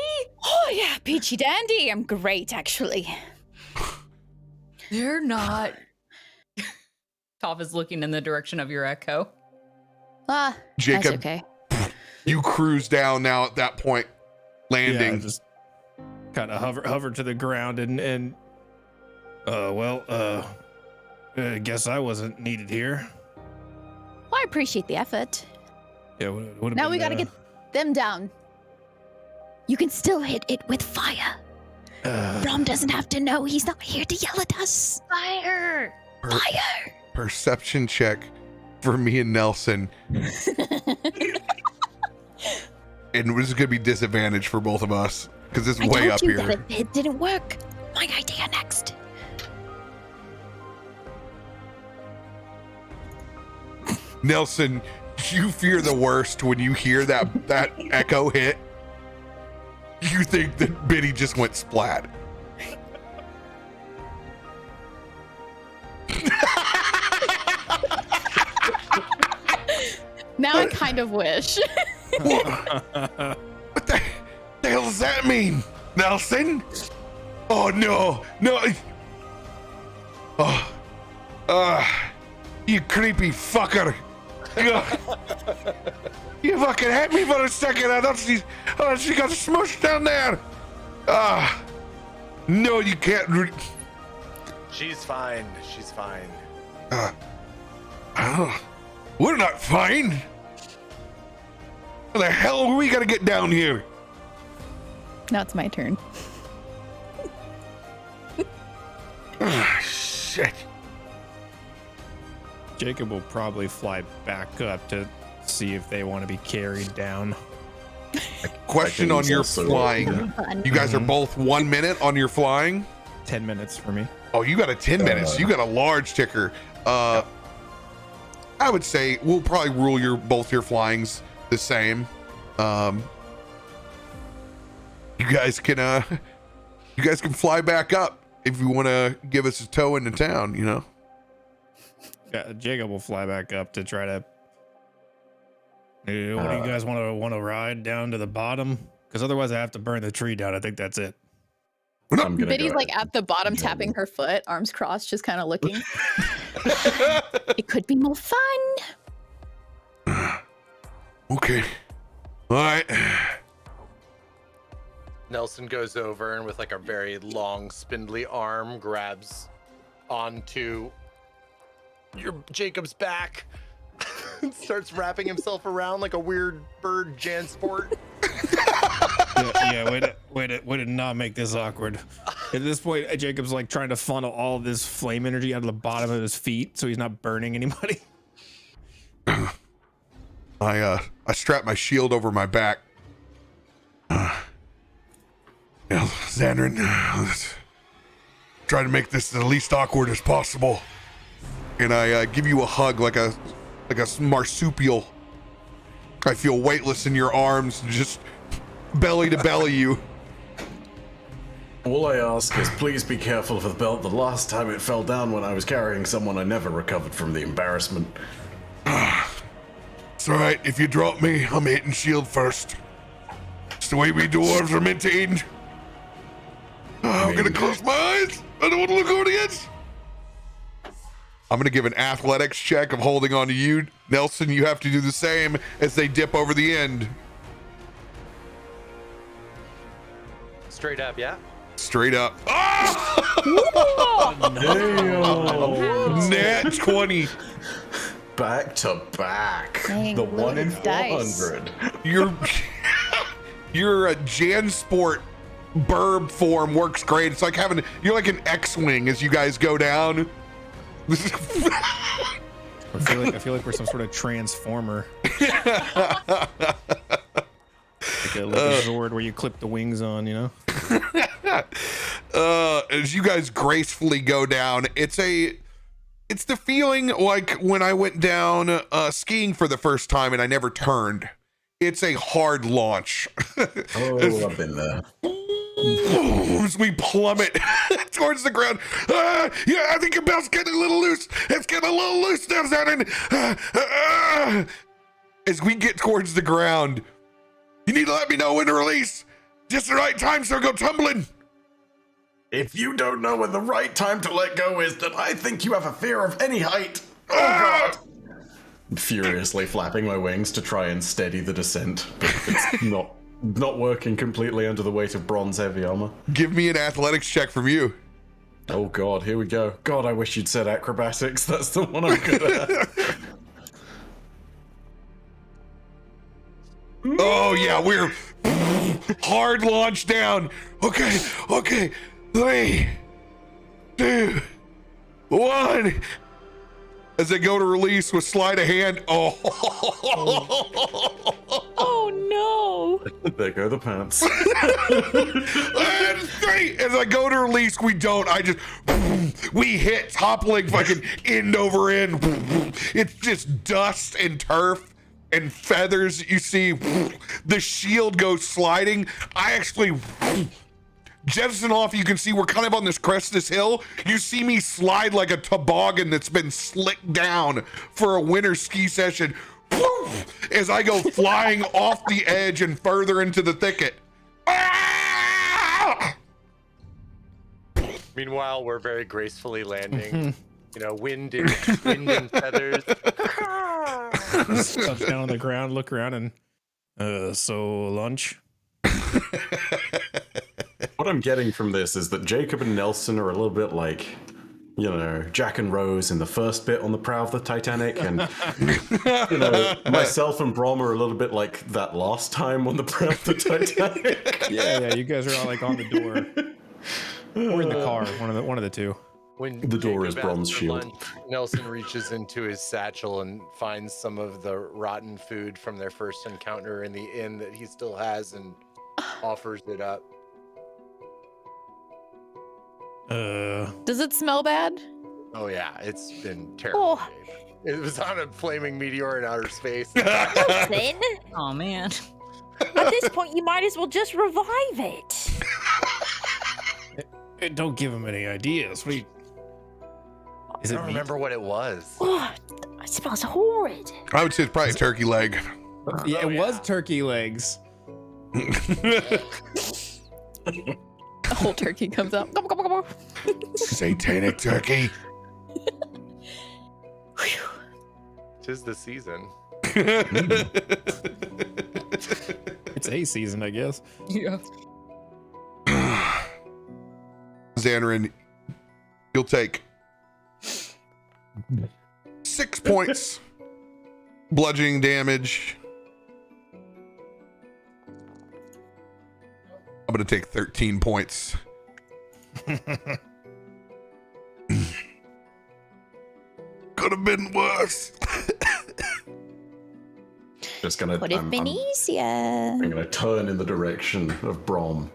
Oh yeah, peachy dandy. I'm great, actually. They're not. Toff is looking in the direction of your echo. Jacob, that's okay. You cruise down now at that point, landing. Yeah, just kind of hover to the ground and I guess I wasn't needed here. Well, I appreciate the effort. Yeah. Now we gotta get them down. You can still hit it with fire. Brom doesn't have to know. He's not here to yell at us. Fire! Fire! Perception check for me and Nelson. And this is gonna be disadvantage for both of us because it's way up here. I told you that it didn't work. My idea next. Nelson, you fear the worst when you hear that echo hit. You think that Biddy just went splat. Now I kind of wish. What the hell does that mean, Nelson? Oh no. You creepy fucker. You fucking hit me for a second. I thought she got smushed down there. No, you can't. She's fine. She's fine. We're not fine. How the hell are we gonna get down here? Now it's my turn. Shit. Jacob will probably fly back up to see if they want to be carried down. Question on your flying. You guys are both 1 minute on your flying? 10 minutes for me. Oh, you got a 10 minutes. You got a large ticker. I would say we'll probably rule both your flyings the same. You guys can you guys can fly back up if you want to give us a tow into town, you know? Yeah, Jacob will fly back up to try to. What do you guys want to ride down to the bottom? Because otherwise, I have to burn the tree down. I think that's it. Biddy's like at the bottom, tapping her foot, arms crossed, just kind of looking. It could be more fun. Okay. All right. Nelson goes over and with like a very long, spindly arm grabs onto Jacob's back and starts wrapping himself around like a weird bird Jansport. Way to not make this awkward. At this point, Jacob's like trying to funnel all this flame energy out of the bottom of his feet so he's not burning anybody. I strap my shield over my back. Zanryn, let's try to make this the least awkward as possible. And I give you a hug like a marsupial. I feel weightless in your arms, just belly to belly you. All I ask is please be careful of the belt. The last time it fell down when I was carrying someone, I never recovered from the embarrassment. It's alright, if you drop me, I'm hitting shield first. It's the way we dwarves are meant to end. I'm gonna close my eyes. I don't want to look over the edge. I'm gonna give an athletics check of holding on to you. Nelson, you have to do the same as they dip over the end. Straight up, yeah? Straight up. Oh! Nat 20. Back to back. Dang, the 1 in loaded dice. 400. Your Jansport burb form works great. It's like you're like an X-wing as you guys go down. I feel like we're some sort of transformer. like a Zord where you clip the wings on, you know? As you guys gracefully go down, it's the feeling like when I went down skiing for the first time and I never turned. It's a hard launch. Oh, I've been there. As we plummet towards the ground. Yeah, I think your belt's getting a little loose. It's getting a little loose now, Zanryn. As we get towards the ground, you need to let me know when to release. Just the right time, so go tumbling. If you don't know when the right time to let go is, then I think you have a fear of any height. Oh, God. Furiously flapping my wings to try and steady the descent, but it's not working completely under the weight of bronze heavy armor. Give me an athletics check from you. Oh, God, here we go. God, I wish you'd said acrobatics. That's the one I'm good at. Oh, yeah, we're hard launch down. Okay. 3, 2, 1. As they go to release with sleight of hand. Oh Oh no! There go the pants. And 3. As I go to release, we hit toppling fucking end over end. It's just dust and turf and feathers. You see the shield goes sliding. I actually jettison off. You can see we're kind of on this crest of this hill. You see me slide like a toboggan that's been slicked down for a winter ski session as I go flying off the edge and further into the thicket. Meanwhile, we're very gracefully landing. You know, wind and feathers. Just touch down on the ground, look around, and so lunch. What I'm getting from this is that Jacob and Nelson are a little bit like, you know, Jack and Rose in the first bit on the prow of the Titanic, and you know, myself and Brom are a little bit like that last time on the prow of the Titanic. Yeah, you guys are all like on the door or in the car, one of the two. When The door is Jacob Brom's asks for shield. lunch, Nelson reaches into his satchel and finds some of the rotten food from their first encounter in the inn that he still has and offers it up. Does it smell bad? Oh yeah, it's been terrible. Oh. It was on a flaming meteor in outer space. Nelson, Oh man. at this point, you might as well just revive it. Hey, don't give him any ideas. Is I it don't meat? remember what it was. Oh, it smells horrid. I would say it's probably a turkey leg. Yeah, it was turkey legs. A whole turkey comes out. Gobble, gobble, gobble. Satanic turkey. Tis the season. It's a season, I guess. Yeah. Zanryn, you'll take 6 points bludgeoning damage. I'm gonna take 13 points. Could have been worse. Just gonna. Would have been easier. I'm gonna turn in the direction of Brom,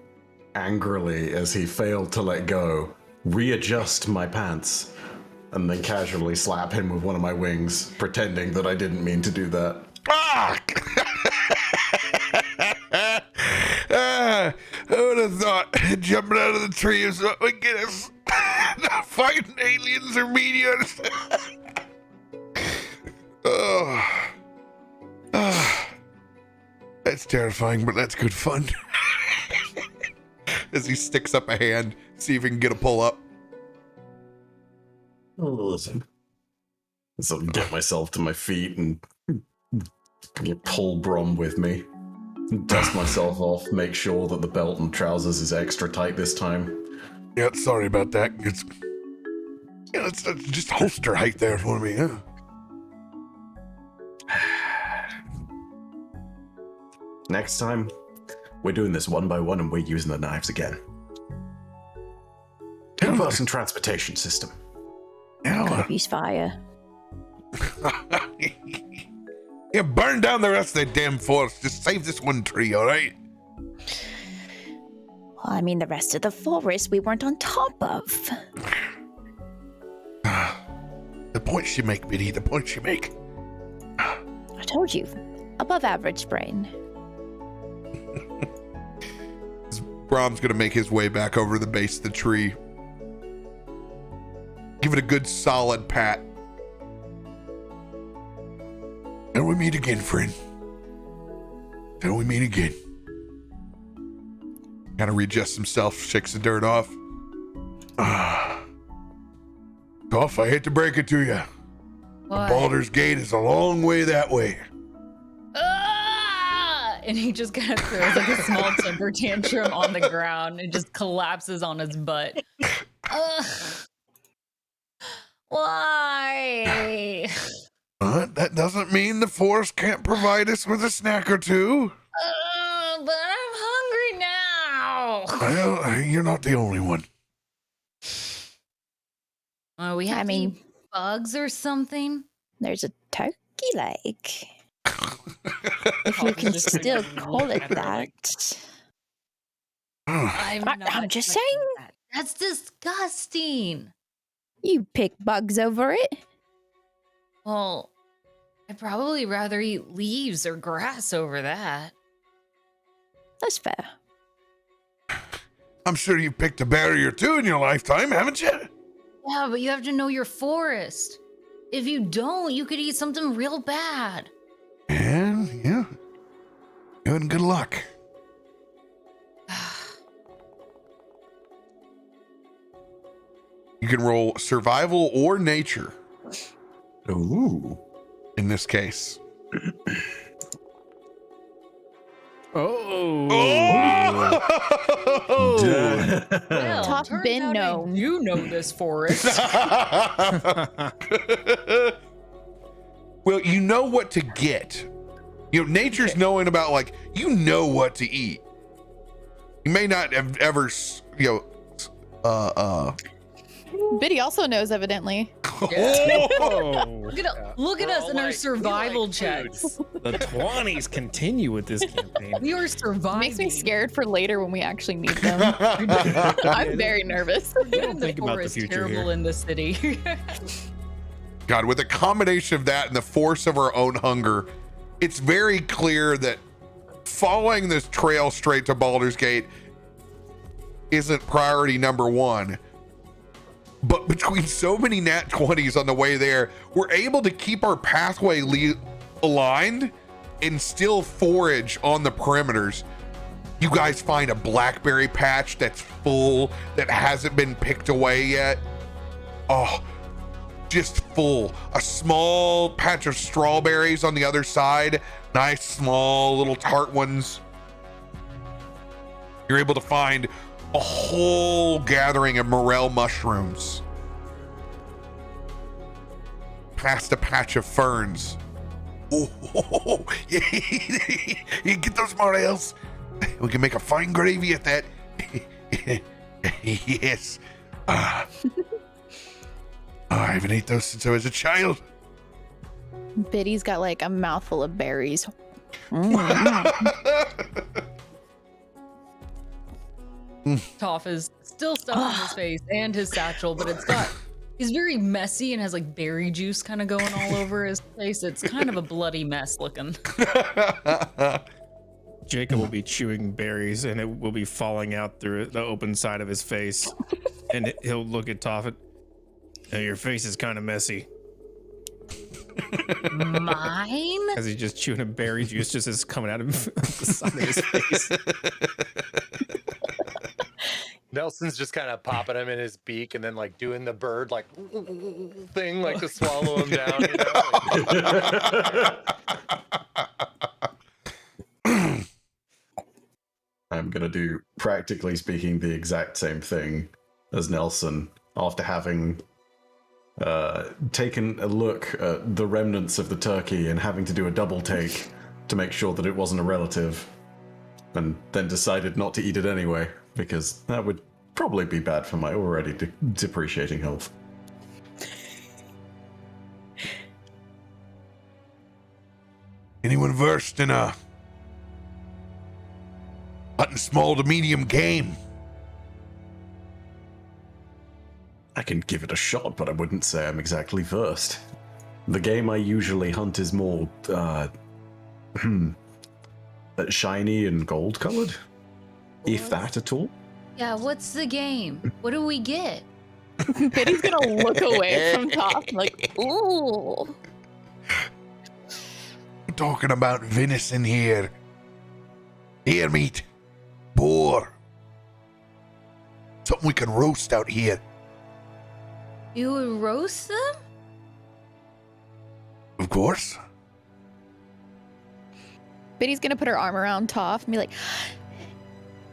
angrily as he failed to let go, readjust my pants, and then casually slap him with one of my wings, pretending that I didn't mean to do that. I would have thought jumping out of the tree is what would get us. Not fighting aliens or meteors. That's terrifying, but that's good fun. As he sticks up a hand, see if he can get a pull up. Listen. So get myself to my feet and pull Brom with me. Dust myself off, make sure that the belt and trousers is extra tight this time. Yeah, sorry about that. It's just holster height there for me, huh? Next time, we're doing this one by one and we're using the knives again. Two-person transportation system. Could use fire. Yeah, burn down the rest of the damn forest. Just save this one tree, all right? Well, I mean, the rest of the forest we weren't on top of. The points you make, Biddy, the points you make. I told you, above average brain. Brom's gonna make his way back over to the base of the tree. Give it a good solid pat. Till we meet again, friend. Till we meet again. Kind of readjusts himself, shakes the dirt off. Toff, I hate to break it to you. What? Baldur's Gate is a long way that way. Ah! And he just kind of throws like a small temper tantrum on the ground and just collapses on his butt. Why? But that doesn't mean the forest can't provide us with a snack or two. But I'm hungry now. Well, you're not the only one. We have I mean- to eat bugs or something. There's a turkey leg. If you can still call it that. I'm just saying. That. That's disgusting. You pick bugs over it. Well, I'd probably rather eat leaves or grass over that. That's fair. I'm sure you picked a berry or two in your lifetime, haven't you? Yeah, but you have to know your forest. If you don't, you could eat something real bad. And yeah, you had good luck. You can roll survival or nature Ooh. in this case. Oh. Well, Top turns bin, out no. You know this forest. Well, you know what to get. You know, nature's knowing about, like, you know what to eat. You may not have ever, Biddy also knows, evidently. Oh. Look at We're us all in our like, we survival like checks. The 20s continue with this campaign. We are surviving. Makes me scared for later when we actually need them. I'm very nervous. Don't think about the future terrible here. in the city. God, with a combination of that and the force of our own hunger, it's very clear that following this trail straight to Baldur's Gate isn't priority number one. But between so many nat 20s on the way there, we're able to keep our pathway aligned and still forage on the perimeters. You guys find a blackberry patch that's full, that hasn't been picked away yet. Oh, just full. A small patch of strawberries on the other side. Nice, small, little tart ones. You're able to find a whole gathering of morel mushrooms. Past a patch of ferns. Oh, yeah. You get those morels. We can make a fine gravy at that. Yes. I haven't ate those since I was a child. Biddy's got like a mouthful of berries. Toff is still stuck on his face and his satchel, but he's very messy and has like berry juice kind of going all over his face. It's kind of a bloody mess looking. Jacob will be chewing berries and it will be falling out through the open side of his face. And he'll look at Toffee. Hey, your face is kind of messy. Mine? As he's just chewing a berry juice just as coming out of the side of his face. Nelson's just kind of popping him in his beak and then like doing the bird like thing like to swallow him down, you know? I'm gonna do, practically speaking, the exact same thing as Nelson after having taken a look at the remnants of the turkey and having to do a double take to make sure that it wasn't a relative, and then decided not to eat it anyway because that would probably be bad for my already depreciating health. Anyone versed in hunting small to medium game? I can give it a shot, but I wouldn't say I'm exactly versed. The game I usually hunt is more shiny and gold colored, if that at all. Yeah, what's the game? What do we get? Biddy's gonna look away from Toff like, ooh. We're talking about venison here. Deer meat. Boar. Something we can roast out here. You would roast them? Of course. Biddy's gonna put her arm around Toff and be like,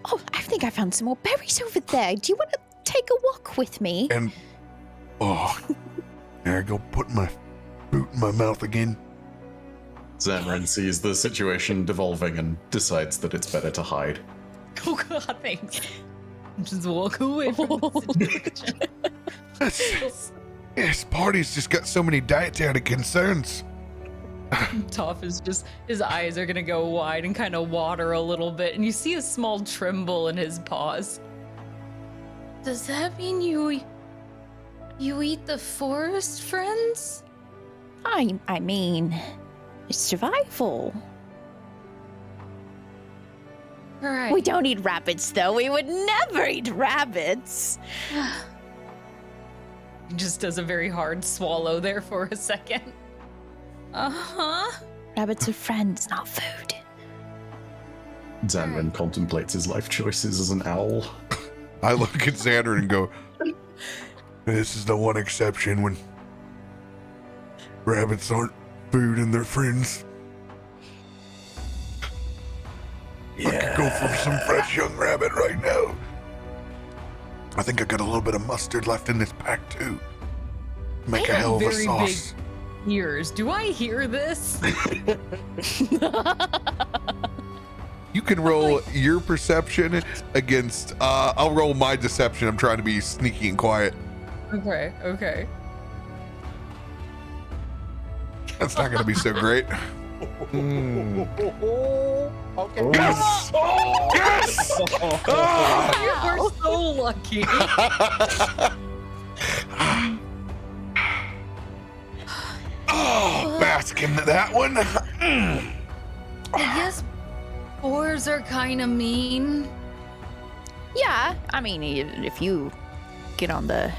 oh, I think I found some more berries over there. Do you want to take a walk with me? And, there I go, putting my boot in my mouth again. Zanryn sees the situation devolving and decides that it's better to hide. Oh god, thanks. Just walk away from the situation. This party's just got so many dietary concerns. Toff is just, his eyes are gonna go wide and kind of water a little bit, and you see a small tremble in his paws. Does that mean you eat the forest friends? I mean, it's survival. All right. We don't eat rabbits, though. We would never eat rabbits. He just does a very hard swallow there for a second. Uh-huh. Rabbits are friends, not food. Zanryn contemplates his life choices as an owl. I look at Xander and go, this is the one exception when rabbits aren't food and they're friends. I could go for some fresh young rabbit right now. I think I got a little bit of mustard left in this pack too. Make a hell of a sauce. Ears. Do I hear this? You can roll your perception against, I'll roll my deception. I'm trying to be sneaky and quiet. Okay. That's not going to be so great. Okay. Yes! Yes! You were so lucky. Oh, bask in that one. I guess boars are kind of mean. Yeah, I mean, if you get on the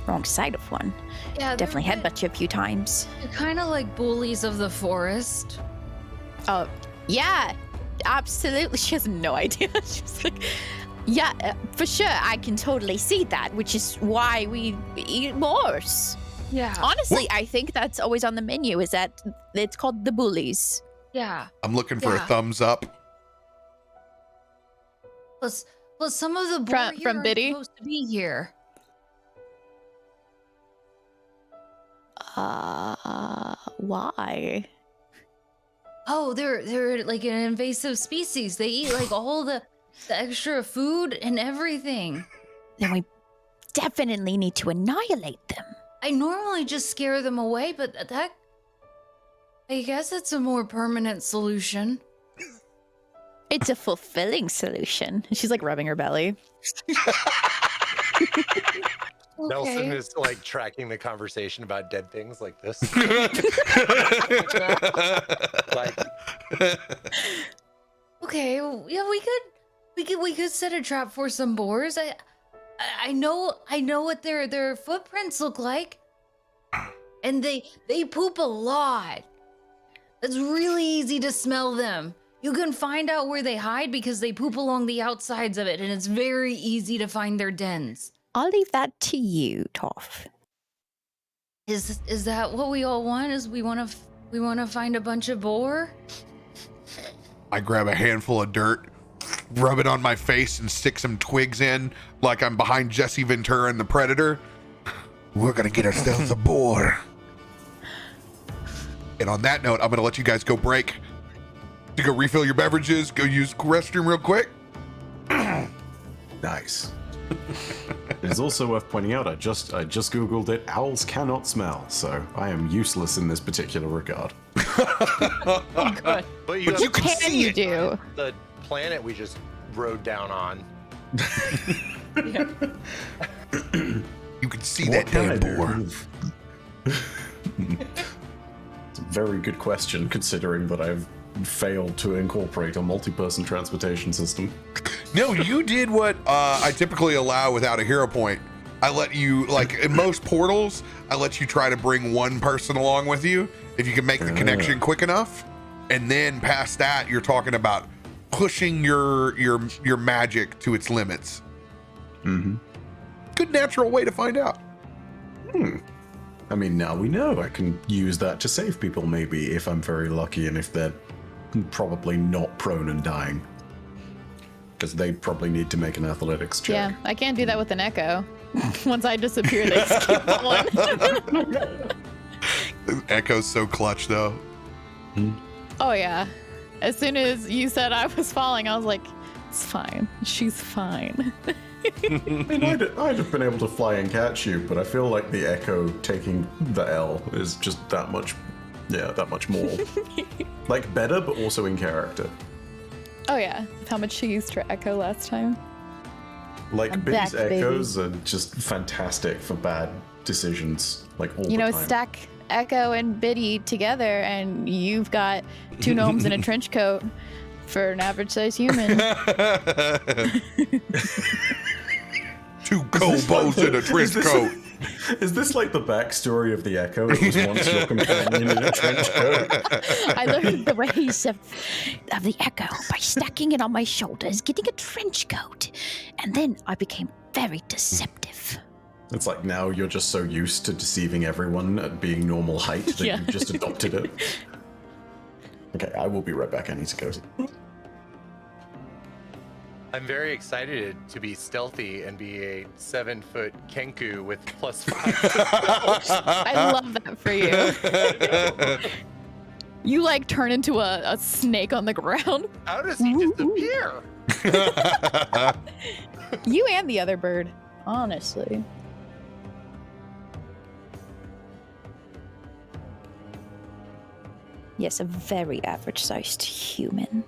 wrong side of one, Yeah, definitely headbutt you a few times. They're kind of like bullies of the forest. Oh, yeah, absolutely. She has no idea. She's like, yeah, for sure. I can totally see that, which is why we eat boars. Yeah. Honestly, I think that's always on the menu. Is that it's called the bullies. Yeah. I'm looking for a Yeah. thumbs up. Plus some of the boar here from aren't Biddy? supposed to be here. Why? Oh, they're like an invasive species. They eat like all the extra food and everything. Then we definitely need to annihilate them. I normally just scare them away, but that I guess it's a more permanent solution. It's a fulfilling solution. She's like rubbing her belly. Nelson is like tracking the conversation about dead things like this. Like, Okay, well, yeah, we could set a trap for some boars. I know what their footprints look like, and they poop a lot. It's really easy to smell them. You can find out where they hide because they poop along the outsides of it, and it's very easy to find their dens. I'll leave that to you, Toff. Is that what we all want? Is we want to find a bunch of boar? I grab a handful of dirt, rub it on my face, and stick some twigs in like I'm behind Jesse Ventura and the Predator. We're gonna get ourselves a boar. And on that note, I'm gonna let you guys go break to go refill your beverages, go use the restroom real quick. Nice. It's also worth pointing out, I just googled it. Owls cannot smell, so I am useless in this particular regard. but you But you can Can see you it. do? the planet we just rode down on. You can see that damn boar. It's a very good question, considering that I've failed to incorporate a multi-person transportation system. No, you did what I typically allow without a hero point. I let you, like in most portals, I let you try to bring one person along with you if you can make the connection quick enough. And then past that, you're talking about pushing your magic to its limits. Mm-hmm. Good natural way to find out. I mean, now we know I can use that to save people, maybe, if I'm very lucky and if they're probably not prone and dying. Because they probably need to make an athletics check. Yeah, I can't do that with an echo. Once I disappear, they skip one. Echo's so clutch, though. Oh yeah. As soon as you said I was falling, I was like, it's fine. She's fine. I mean, I'd have been able to fly and catch you, but I feel like the Echo taking the L is just that much more. Like, better, but also in character. Oh yeah. How much she used her echo last time. Like, I'm Biddy's back, baby. Echoes are just fantastic for bad decisions, like all You know, the time. stack Echo and Biddy together, and you've got two gnomes in a trench coat for an average-sized human. Two kobolds in a trench coat. Is this like the backstory of the Echo? It was once your companion in a trench coat. I learned the ways of the Echo by stacking it on my shoulders, getting a trench coat, and then I became very deceptive. It's like now you're just so used to deceiving everyone at being normal height that Yeah. you've just adopted it. Okay, I will be right back. I need to go. I'm very excited to be stealthy and be a 7-foot Kenku with +5. I love that for you. You like turn into a snake on the ground. How does he disappear? You and the other bird, honestly. Yes, a very average-sized human.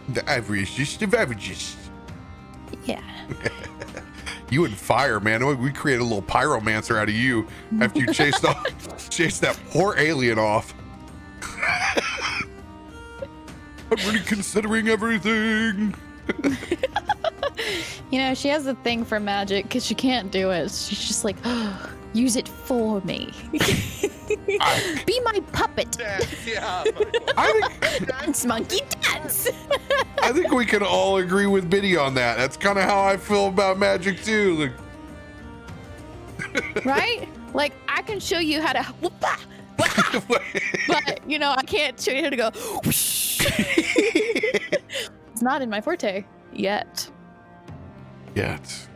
The averagest of averages. Yeah. You and fire, man. We created a little pyromancer out of you after you chased that poor alien off. I'm really considering everything. You know, she has a thing for magic because she can't do it. She's just like, oh, use it for me. Be my puppet. Dance, yeah. Dance, monkey, dance. I think we can all agree with Biddy on that. That's kind of how I feel about magic too. Right? Like, I can show you how to whoop-ah, wah, but, you know, I can't show you how to go whoosh. It's not in my forte yet. Yet.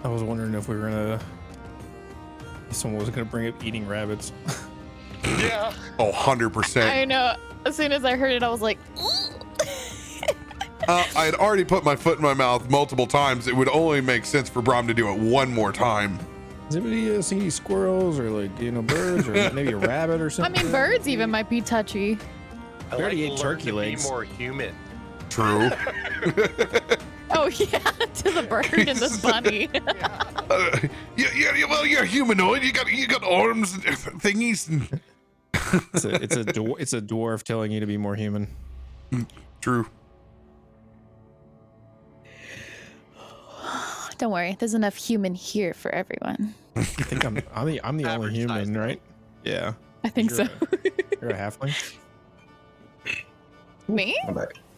I was wondering if we were gonna. Someone was gonna bring up eating rabbits. Yeah. Oh, 100%. I know. As soon as I heard it, I was like, I had already put my foot in my mouth multiple times. It would only make sense for Brom to do it one more time. Has anybody seen any squirrels or like birds or maybe a rabbit or I something? mean, birds even might be touchy. I We already like ate to learn turkey to legs. Be more human. True. Oh yeah, to the bird and the bunny. Yeah. Well, you're humanoid. You got arms and thingies. And... It's a dwarf telling you to be more human. True. Don't worry, there's enough human here for everyone. I think I'm the only human, right? Yeah. I think so. You're a halfling. Me?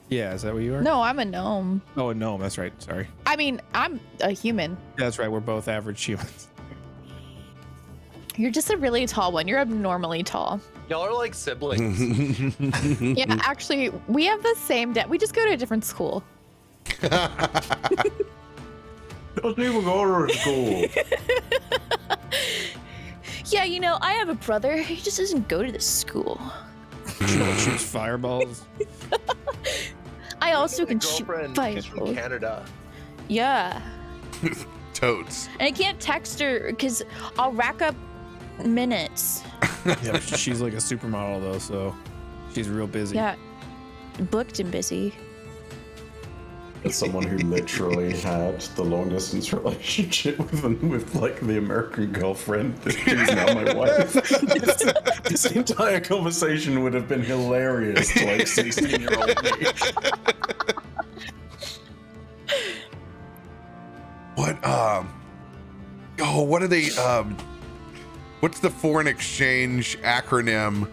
Yeah, is that what you are? No, I'm a gnome. Oh, a gnome. That's right. Sorry. I mean, I'm a human. That's right. We're both average humans. You're just a really tall one. You're abnormally tall. Y'all are like siblings. Yeah, actually, we have the same dad. We just go to a different school. Doesn't even go to school. Yeah, you know, I have a brother. He just doesn't go to the school. Shoots fireballs. I also can My shoot girlfriend is from fireballs. Canada. Yeah. Totes. And I can't text her because I'll rack up minutes. Yeah, she's like a supermodel though, so she's real busy. Yeah. Booked and busy. As someone who literally had the long distance relationship with like the American girlfriend who's now my wife, this entire conversation would have been hilarious to like 16-year-old me. What are they what's the foreign exchange acronym?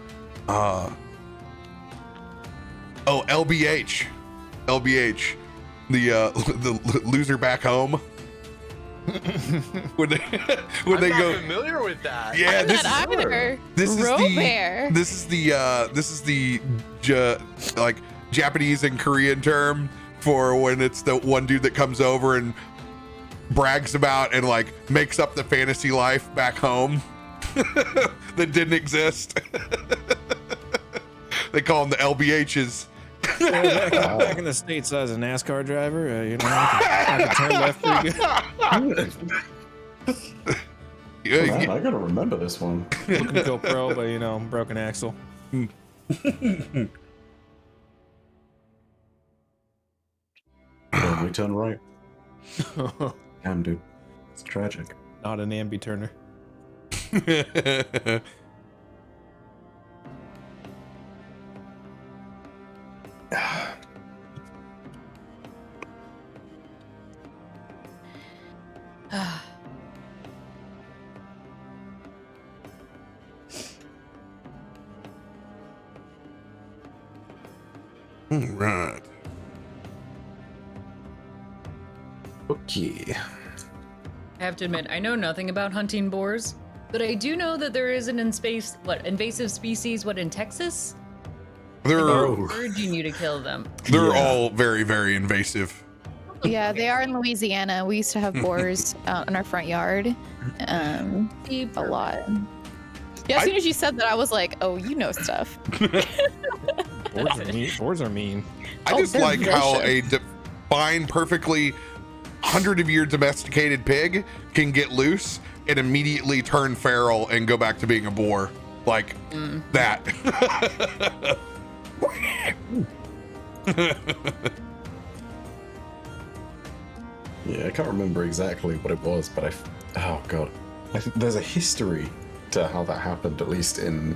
LBH. The loser back home. when they I'm not go familiar with that. yeah, I'm not either. this is RoBear. this is the like Japanese and Korean term for when it's the one dude that comes over and brags about and like makes up the fantasy life back home that didn't exist. They call them the LBHs. Back in the States, I was a NASCAR driver. You know, I could turn left pretty good. Man, I gotta remember this one. Looking go pro, but you know, broken axle. Then we turn right. Damn, dude. It's tragic. Not an ambi turner. Right. Okay. I have to admit, I know nothing about hunting boars, but I do know that there is an invasive species, in Texas? They're Urging you to kill them. all very, very invasive. Yeah, they are in Louisiana. We used to have boars out in our front yard. A lot. Yeah, as soon as you said that, I was like, oh, you know stuff. Boars are mean. I just they're like how vicious. a fine, perfectly 100-year domesticated pig can get loose and immediately turn feral and go back to being a boar. Like that. Yeah, I can't remember exactly what it was, but oh god, I think there's a history to how that happened, at least in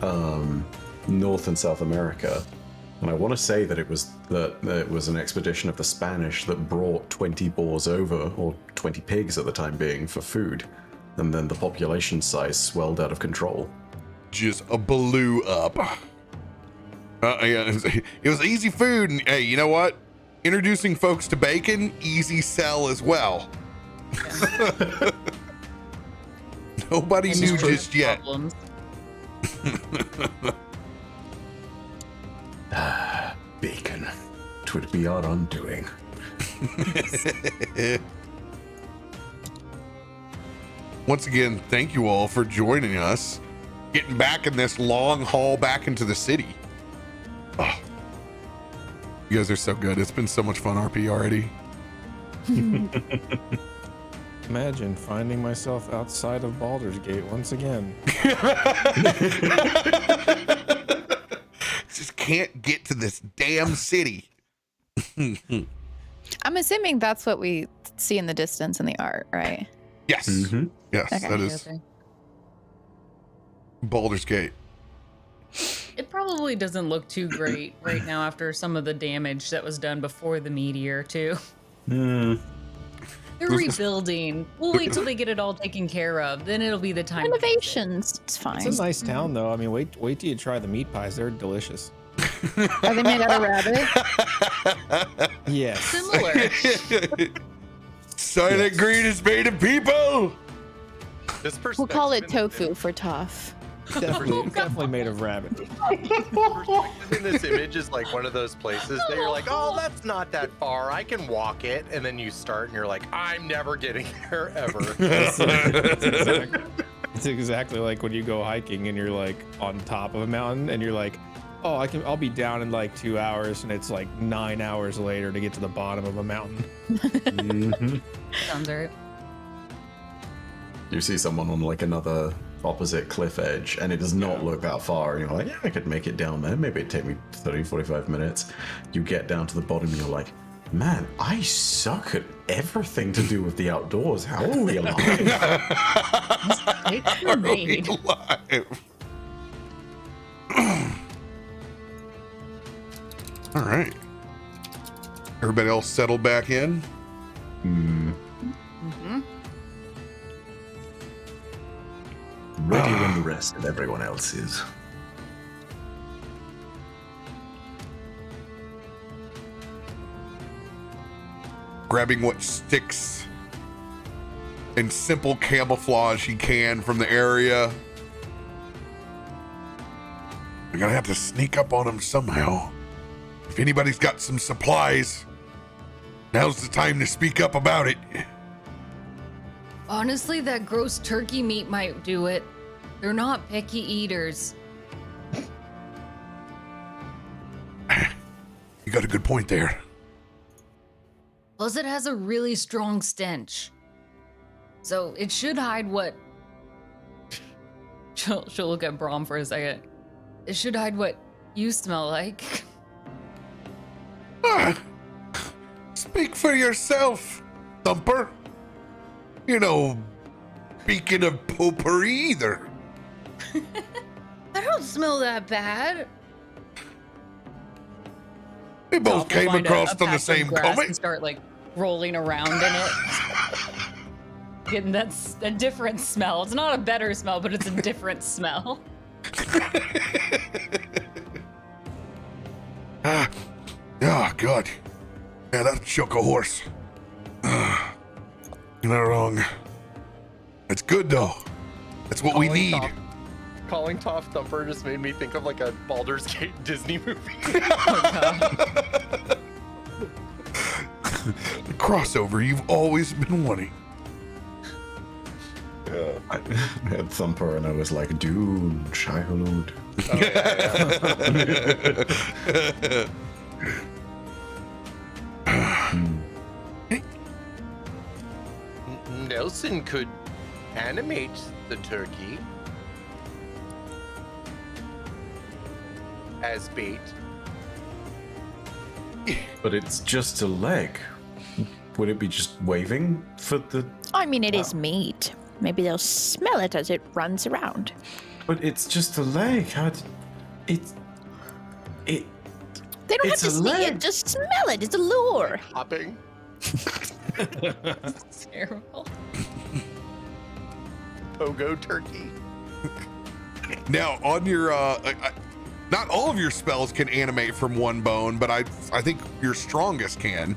North and South America. And I want to say that it was an expedition of the Spanish that brought 20 boars over, or 20 pigs at the time being, for food, and then the population size swelled out of control. Just blew up. Yeah, it was easy food, and hey, you know what? Introducing folks to bacon, easy sell as well. Nobody knew just yet. Problems. Bacon. 'Twould be our undoing. Once again, thank you all for joining us. Getting back in this long haul back into the city. Oh, you guys are so good. It's been so much fun, RP, already. Imagine finding myself outside of Baldur's Gate once again. Just can't get to this damn city. I'm assuming that's what we see in the distance in the art, right? Yes. Mm-hmm. Yes, Okay. that is Baldur's Gate. It probably doesn't look too great right now after some of the damage that was done before the meteor, too. Hmm. They're rebuilding. We'll wait till they get it all taken care of. Then it'll be the time. Innovations. It's fine. It's a nice town, though. I mean, wait till you try the meat pies. They're delicious. Are they made out of rabbit? Yes. Similar. Silent Green is made of people. This We'll call it perspective tofu for Toff. Definitely made of rabbit. in this image is like one of those places that you're like, oh, that's not that far. I can walk it. And then you start and you're like, I'm never getting there ever. It's exactly like when you go hiking and you're like on top of a mountain and you're like, oh, I'll be down in like 2 hours, and it's like 9 hours later to get to the bottom of a mountain. Mm-hmm. Sounds right. You see someone on like another opposite cliff edge, and it does not look that far, and you're like, yeah, I could make it down there. Maybe it'd take me 30-45 minutes. You get down to the bottom, and you're like, man, I suck at everything to do with the outdoors. How are we alive? It's Are we made. alive? All right. Everybody else settled back in? Mm-hmm. Ready when the rest of everyone else is. Grabbing what sticks and simple camouflage he can from the area. We're gonna have to sneak up on him somehow. If anybody's got some supplies, now's the time to speak up about it. Honestly, that gross turkey meat might do it. They're not picky eaters. You got a good point there. Plus, it has a really strong stench. So it should hide what... She'll look at Brom for a second. It should hide what you smell like. Speak for yourself, Thumper. You know, speaking of potpourri either. I don't smell that bad. We both Toff will came find across a on the patch of same grass comic. and start like rolling around in it. Getting a different smell. It's not a better smell, but it's a different smell. Oh, God. Yeah, that'll choke a horse. You're not wrong. It's good, though. That's what we need. Calling Toff Thumper just made me think of like a Baldur's Gate Disney movie. The crossover you've always been wanting. I had Thumper, and I was like, dude, childhood. Nelson could animate the turkey as bait. But it's just a leg. would it be just waving for the? I mean, it is meat. Maybe they'll smell it as it runs around. But it's just a leg. It. They don't have It's to a see leg. it. Just smell it. It's a lure. Hopping. Terrible. Pogo turkey. Now, on your, not all of your spells can animate from one bone, but I think your strongest can.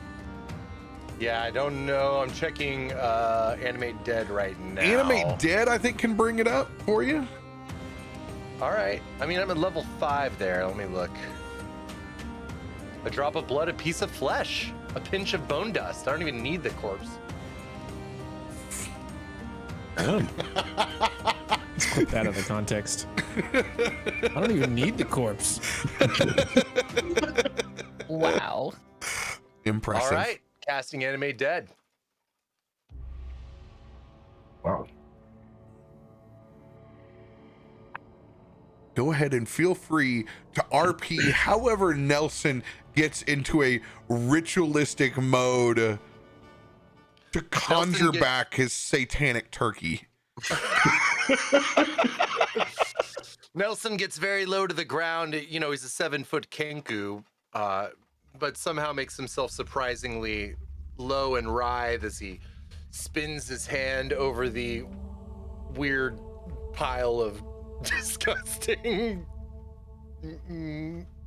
Yeah, I don't know. I'm checking Animate Dead right now. Animate Dead, I think, can bring it up for you. All right. I mean, I'm at level 5 there. Let me look. A drop of blood, a piece of flesh, a pinch of bone dust. I don't even need the corpse. Let's clip that out of the context. I don't even need the corpse. Wow. Impressive. All right. Casting Animate Dead. Wow. Go ahead and feel free to RP however Nelson gets into a ritualistic mode to conjure back his satanic turkey. Nelson gets very low to the ground. You know, he's a 7-foot kenku, but somehow makes himself surprisingly low and writhe as he spins his hand over the weird pile of disgusting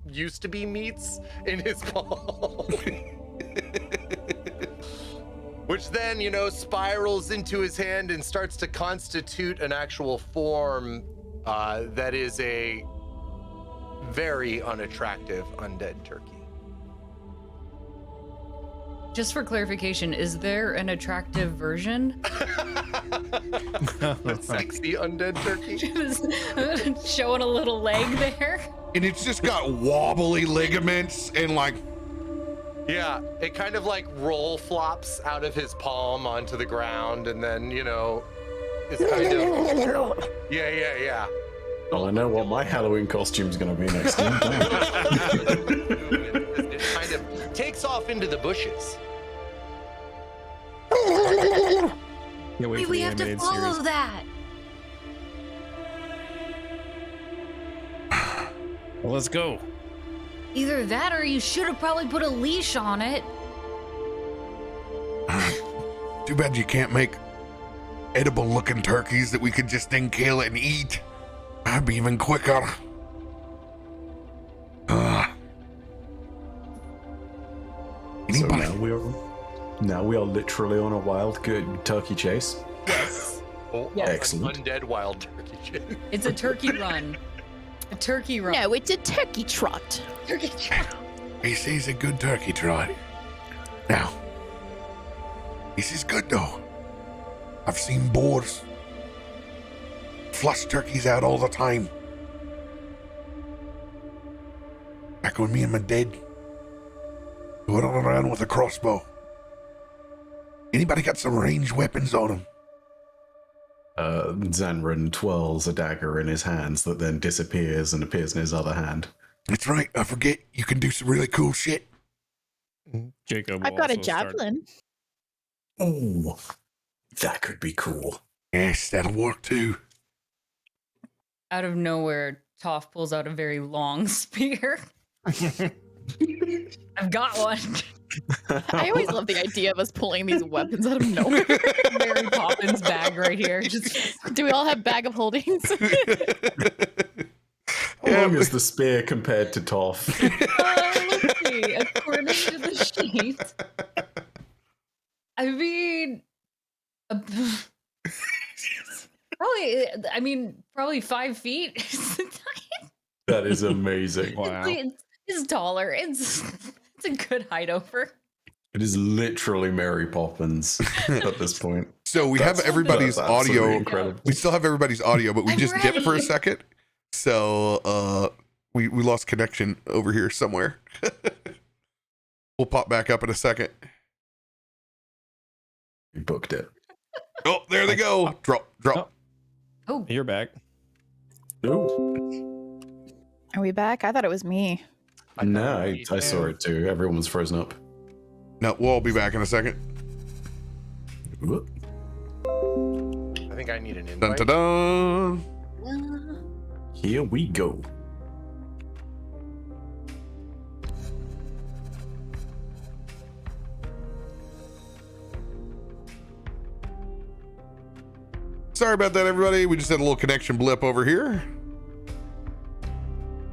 used to be meats in his palm. Which then, you know, spirals into his hand and starts to constitute an actual form that is a very unattractive undead turkey. Just for clarification, is there an attractive version? A sexy undead turkey? Showing a little leg there. And it's just got wobbly ligaments and like, Yeah, it kind of like roll flops out of his palm onto the ground, and then, you know, it's kind of yeah. Well, I know what my Halloween costume's gonna be next time. It kind of takes off into the bushes. Can't wait for We the have to animated follow series. that. Well, let's go. Either that or you should have probably put a leash on it. too bad you can't make edible looking turkeys that we could just then kill and eat. I'd be even quicker. So Anybody? now we are literally on a wild good turkey chase. Yes. Oh, Yes. Excellent. An undead wild turkey chase. It's a turkey run. A turkey run. No, it's a turkey trot. Turkey trot. This is a good turkey trot. Now, this is good though. I've seen boars flush turkeys out all the time. Back when me and my dad rode around with a crossbow. Anybody got some ranged weapons on them? Zanryn twirls a dagger in his hands that then disappears and appears in his other hand. That's right. I forget you can do some really cool shit. Jacob will I've got a also start- javelin. Oh, that could be cool. Yes, that'll work too. Out of nowhere, Toph pulls out a very long spear. I've got one. I always love the idea of us pulling these weapons out of nowhere. Mary Poppins bag right here. Just Do we all have bag of holdings? How long is the spear compared to Toff? let's see. According to the sheet, I mean, probably 5 feet. That is amazing. Wow. It's taller. It's a good height over. It is literally Mary Poppins at this point. So we have everybody's That's absolutely audio. incredible. We still have everybody's audio, but we I'm just dipped for a ready. second. So we lost connection over here somewhere. We'll pop back up in a second. We booked it. Oh, there they go. Drop. Oh, You're back. Ooh. Are we back? I thought it was me. No, I saw it too. Everyone was frozen up. No, we'll all be back in a second. Whoop. I think I need an Dun, invite. dun, dun. Here we go. Sorry about that, everybody. We just had a little connection blip over here.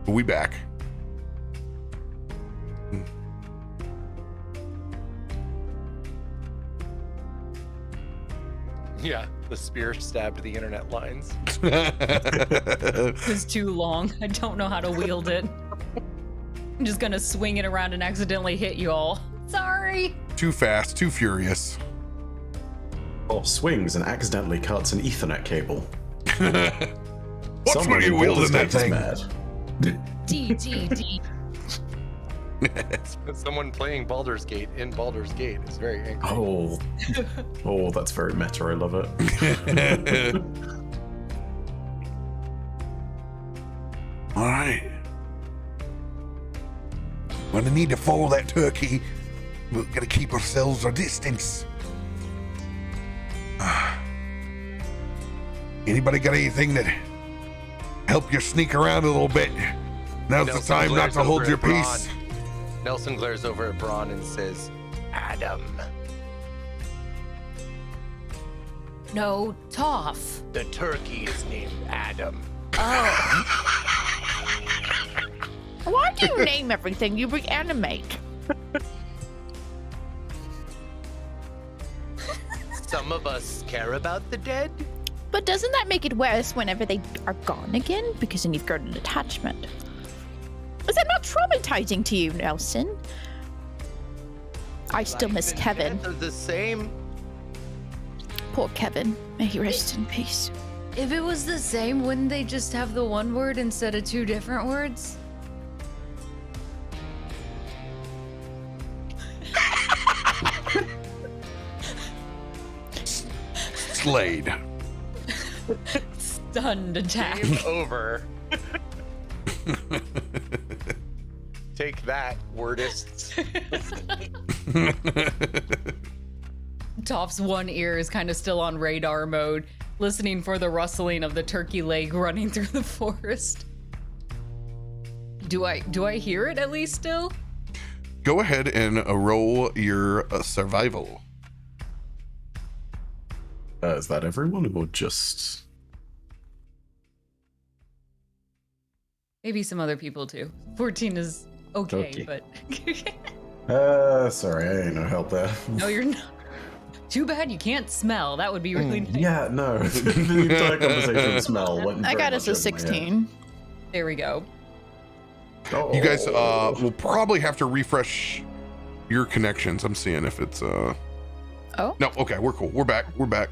But we back. Yeah, the spear stabbed the internet lines. It was too long. I don't know how to wield it. I'm just gonna swing it around and accidentally hit you all. Sorry. Too fast, too furious. Oh, swings and accidentally cuts an Ethernet cable. What's when Someone you in wielding Baldur's that Gate is thing? mad. D. Someone playing Baldur's Gate in Baldur's Gate is very angry. Oh, that's very meta. I love it. All right. Gonna need to follow that turkey. We're gonna keep ourselves our distance. Anybody got anything that help you sneak around a little bit? Now's the Nelson time not glares to hold over your at Braun. peace. Nelson glares over at Braun and says, Adam, No, Toff. the turkey is named Adam. Oh, Why do you name everything you reanimate? Some of us care about the dead. But doesn't that make it worse whenever they are gone again? Because then you've got an attachment. Is that not traumatizing to you, Nelson? I still Life miss and Kevin. death are the same. Poor Kevin. May he rest in peace. if it was the same, wouldn't they just have the one word instead of two different words? Slade. Stunned attack. Game over. Take that, wordists. Toff's one ear is kind of still on radar mode, listening for the rustling of the turkey leg running through the forest. Do I hear it at least still? Go ahead and roll your survival. Is that everyone or just... Maybe some other people too. 14 is okay. But sorry, I ain't no help there. no, you're not. Too bad you can't smell. That would be really nice. Yeah, no. The entire conversation smell went I very got us much a over my head. 16. There we go. Oh. You guys will probably have to refresh your connections. I'm seeing if it's Oh? No, okay, we're cool. We're back. We're back.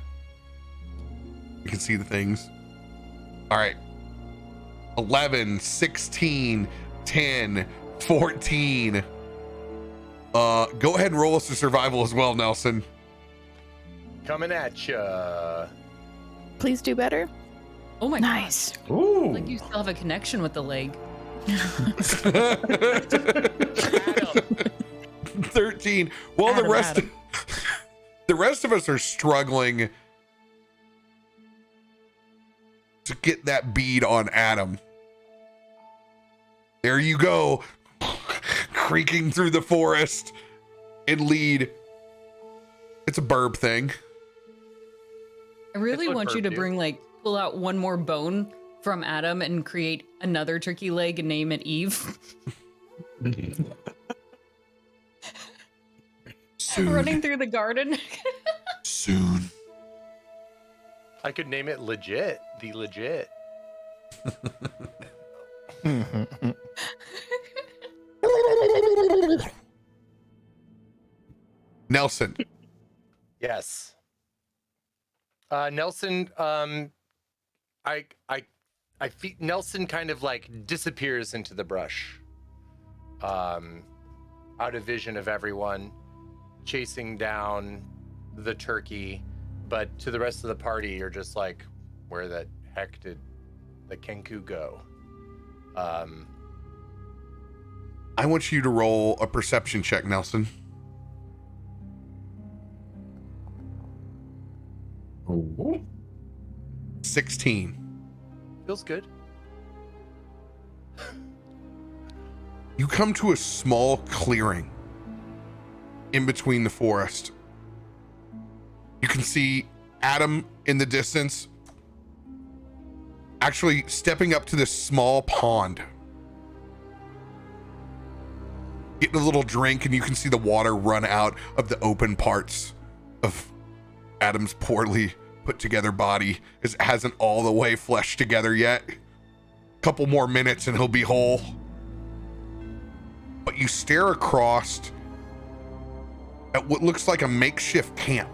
You can see the things. All right. 11, 16, 10, 14. Go ahead and roll us a survival as well, Nelson. Coming at ya. Please do better. Oh my Nice. Ooh. god. Like you still have a connection with the leg. 13. Well, Adam, the rest Adam. the rest of us are struggling to get that bead on Adam. There you go. Creaking through the forest and lead. It's a burb thing. I really That's what want you to Burp do. pull out one more bone from Adam and create another turkey leg and name it Eve. Soon. Running through the garden. Soon. I could name it legit. The legit. Nelson. Yes. Nelson, I feel Nelson kind of like disappears into the brush. Out of vision of everyone, chasing down the turkey, but to the rest of the party, you're just like, where the heck did the Kenku go? I want you to roll a perception check, Nelson. Oh. 16. Feels good. You come to a small clearing in between the forest. You can see Adam in the distance, actually stepping up to this small pond, getting a little drink, and you can see the water run out of the open parts of Adam's poorly put together body. It hasn't all the way fleshed together yet. Couple more minutes and he'll be whole. But you stare across at what looks like a makeshift camp.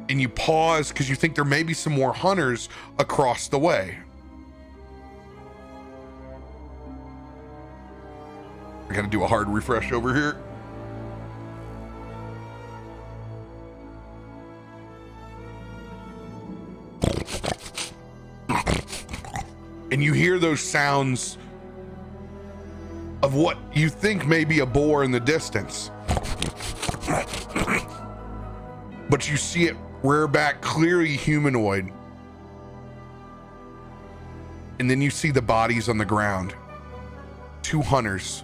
And you pause because you think there may be some more hunters across the way. I gotta do a hard refresh over here. And you hear those sounds of what you think may be a boar in the distance. But you see it rear back, clearly humanoid. And then you see the bodies on the ground. 2 hunters.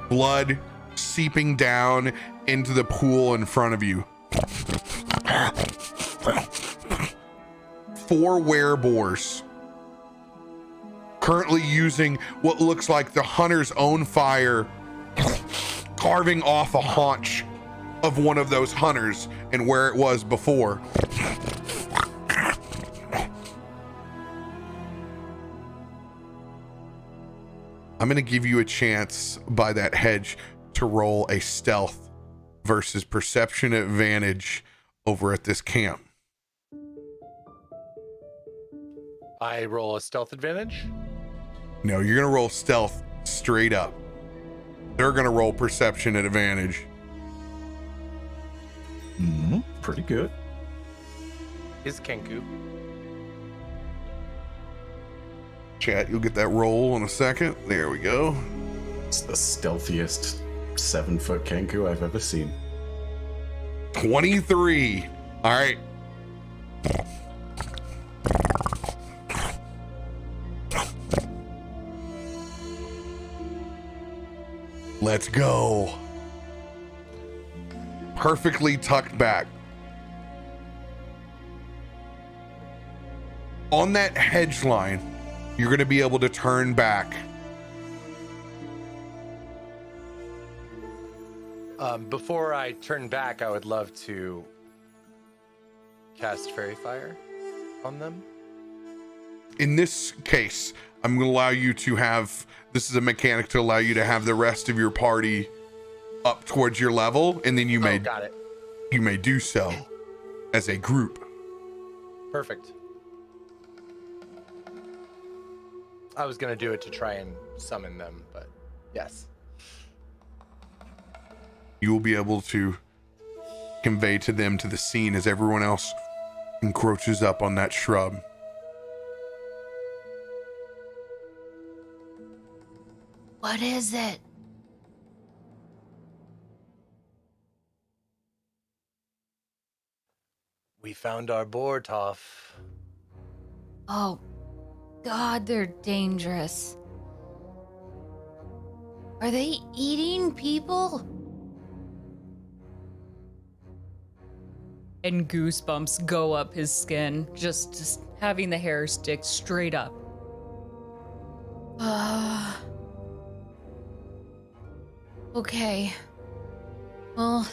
Blood seeping down into the pool in front of you. 4 were-boars. Currently using what looks like the hunter's own fire, carving off a haunch of one of those hunters and where it was before. I'm going to give you a chance by that hedge to roll a stealth versus perception advantage over at this camp. I roll a stealth advantage. No, you're going to roll stealth straight up. They're going to roll perception at advantage. Pretty good. Is Kenku. Chat, you'll get that roll in a second. There we go. It's the stealthiest 7-foot Kenku I've ever seen. 23. All right. Let's go. Perfectly tucked back. On that hedge line, you're going to be able to turn back. Before I turn back, I would love to cast Fairy Fire on them. In this case, I'm going to allow you to have, this is a mechanic to allow you to have the rest of your party up towards your level, and then you may got it. You may do so as a group. Perfect. I was going to do it to try and summon them, but yes. You will be able to convey to them to the scene as everyone else encroaches up on that shrub. What is it? We found our boar, Toff. Oh, God, they're dangerous. Are they eating people? And goosebumps go up his skin, just having the hair stick straight up. Okay. Well,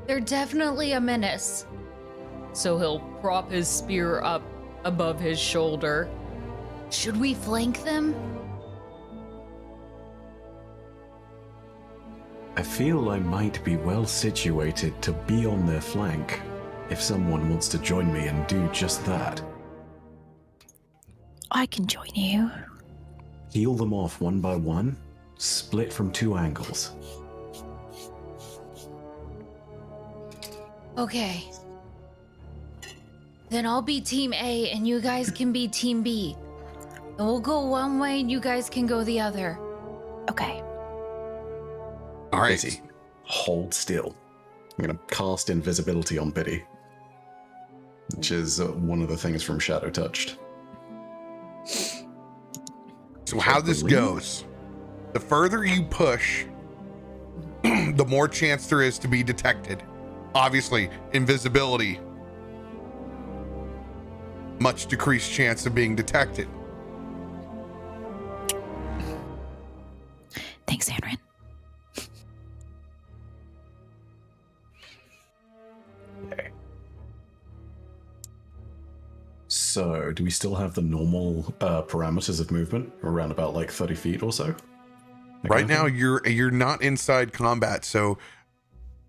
they're definitely a menace. So he'll prop his spear up above his shoulder. Should we flank them? I feel I might be well situated to be on their flank if someone wants to join me and do just that. I can join you. Heal them off one by one, split from 2 angles. Okay. Then I'll be Team A and you guys can be Team B. And we'll go one way and you guys can go the other. Okay. All right. Easy. hold still. I'm going to cast invisibility on Biddy, which is one of the things from Shadow Touched. So how this goes, the further you push, the more chance there is to be detected. Obviously, invisibility, much decreased chance of being detected. Thanks, Zanryn. Okay. So, do we still have the normal parameters of movement around about like 30 feet or so? Right now, you're not inside combat, so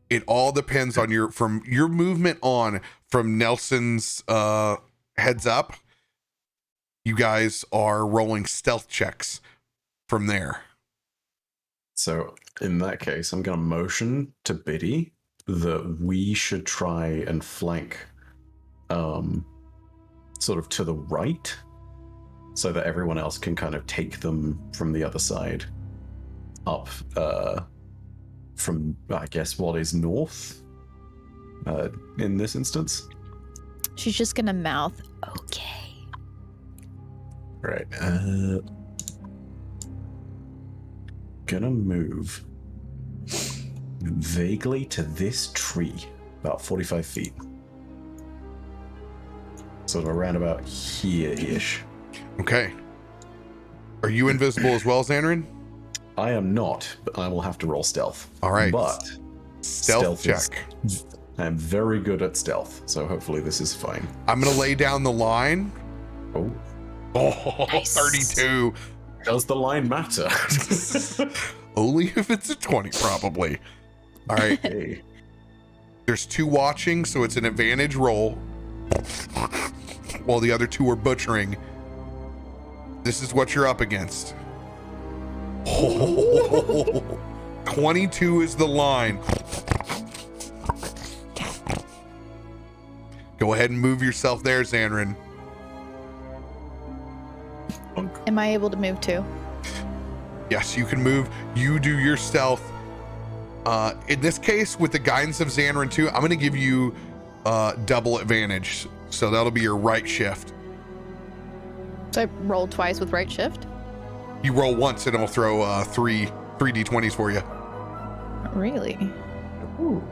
it all depends on your movement on from Nelson's heads up. You guys are rolling stealth checks from there. So in that case, I'm going to motion to Biddy that we should try and flank sort of to the right so that everyone else can kind of take them from the other side up from, I guess, what is north in this instance. She's just gonna mouth, okay. Right. Gonna move vaguely to this tree, about 45 feet. Sort of around about here-ish. Okay. Are you invisible as well, Zanryn? I am not, but I will have to roll stealth. All right. But Stealth check. I'm very good at stealth, so hopefully this is fine. I'm going to lay down the line. Oh. Oh, Nice. 32. Does the line matter? Only if it's a 20, probably. All right. Hey. There's 2 watching, so it's an advantage roll. While the other 2 are butchering. This is what you're up against. Oh, 22 is the line. Go ahead and move yourself there, Zanryn. Am I able to move too? Yes, you can move. You do your stealth. In this case, with the guidance of Zanryn too, I'm going to give you double advantage. So that'll be your right shift. So I rolled twice with right shift? You roll once and it'll throw 3 d20s for you. Really? Ooh.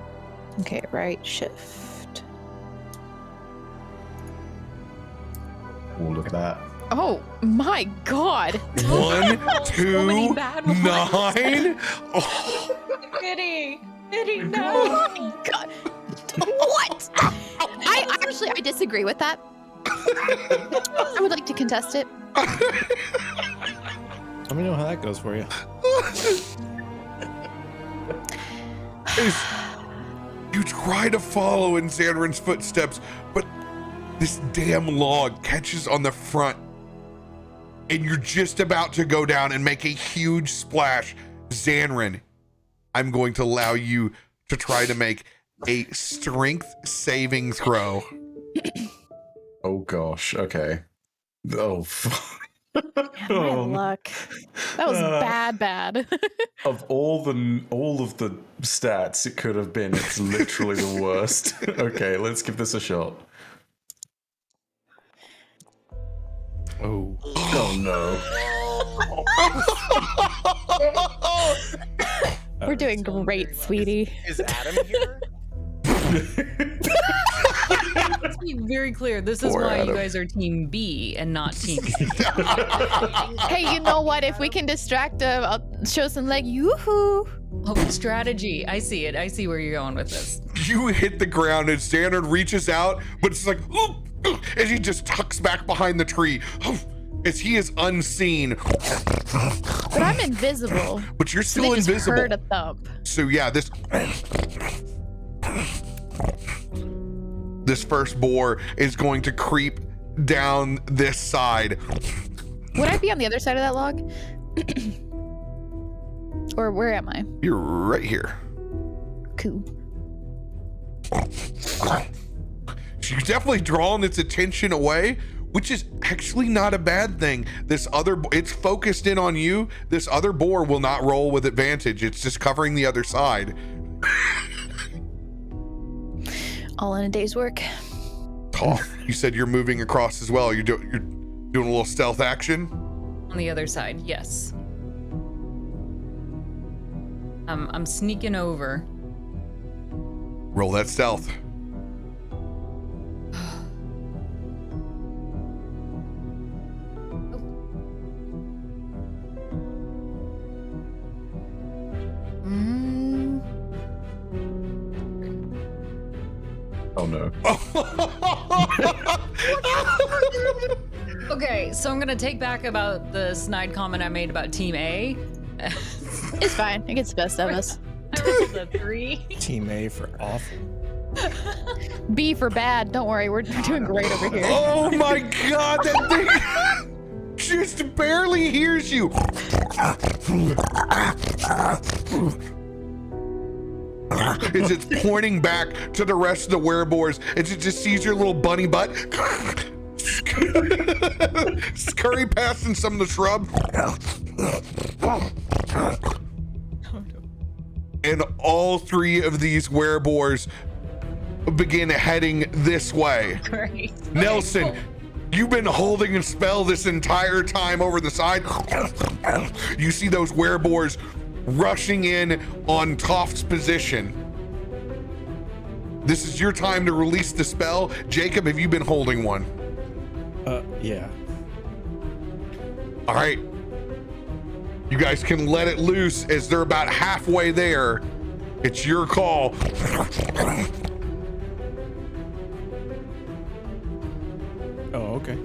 Okay, right shift. Oh, look at that. Oh my god! 1, 2, many bad ones. 9. Oh, Biddy, no. Oh my god! What? I disagree with that. I would like to contest it. Let me know how that goes for you. You try to follow in Zanryn's footsteps, but this damn log catches on the front, and you're just about to go down and make a huge splash. Zanryn, I'm going to allow you to try to make a strength saving throw. Oh gosh, okay. Oh, Man, my luck. That was bad. of all of the stats it could have been, it's literally the worst. Okay, let's give this a shot. Oh. Oh no. We're doing great, sweetie. Is Adam here? Let's be very clear. This is Poor why Adam. you guys are Team B and not Team C. Hey, you know what? If we can distract him, I'll show some leg. Yoo-hoo! Oh, strategy. I see it. I see where you're going with this. You hit the ground and Zanryn reaches out, but it's like, and he just tucks back behind the tree as he is unseen. But I'm invisible. But you're So still they just invisible. heard a thump. So yeah, this first boar is going to creep down this side. Would I be on the other side of that log? Or where am I? You're right here. Cool. She's definitely drawing its attention away, which is actually not a bad thing. It's focused in on you. This other boar will not roll with advantage. It's just covering the other side. All in a day's work. Toff, you said you're moving across as well. You're doing a little stealth action. On the other side, yes. I'm sneaking over. Roll that stealth. Oh no. Okay, so I'm gonna take back about the snide comment I made about Team A. It's fine. It gets the best of us. I rolled a 3. Team A for awful. B for bad. Don't worry, we're doing great over here. Oh my god, that thing just barely hears you. As it's pointing back to the rest of the wereboars, as it just sees your little bunny butt scurry past in some of the shrub. And all 3 of these wereboars begin heading this way. Great. Nelson, you've been holding a spell this entire time over the side. You see those wereboars rushing in on Toff's position. This is your time to release the spell. Jacob, have you been holding one? Yeah. All right. You guys can let it loose as they're about halfway there. It's your call. Oh, okay.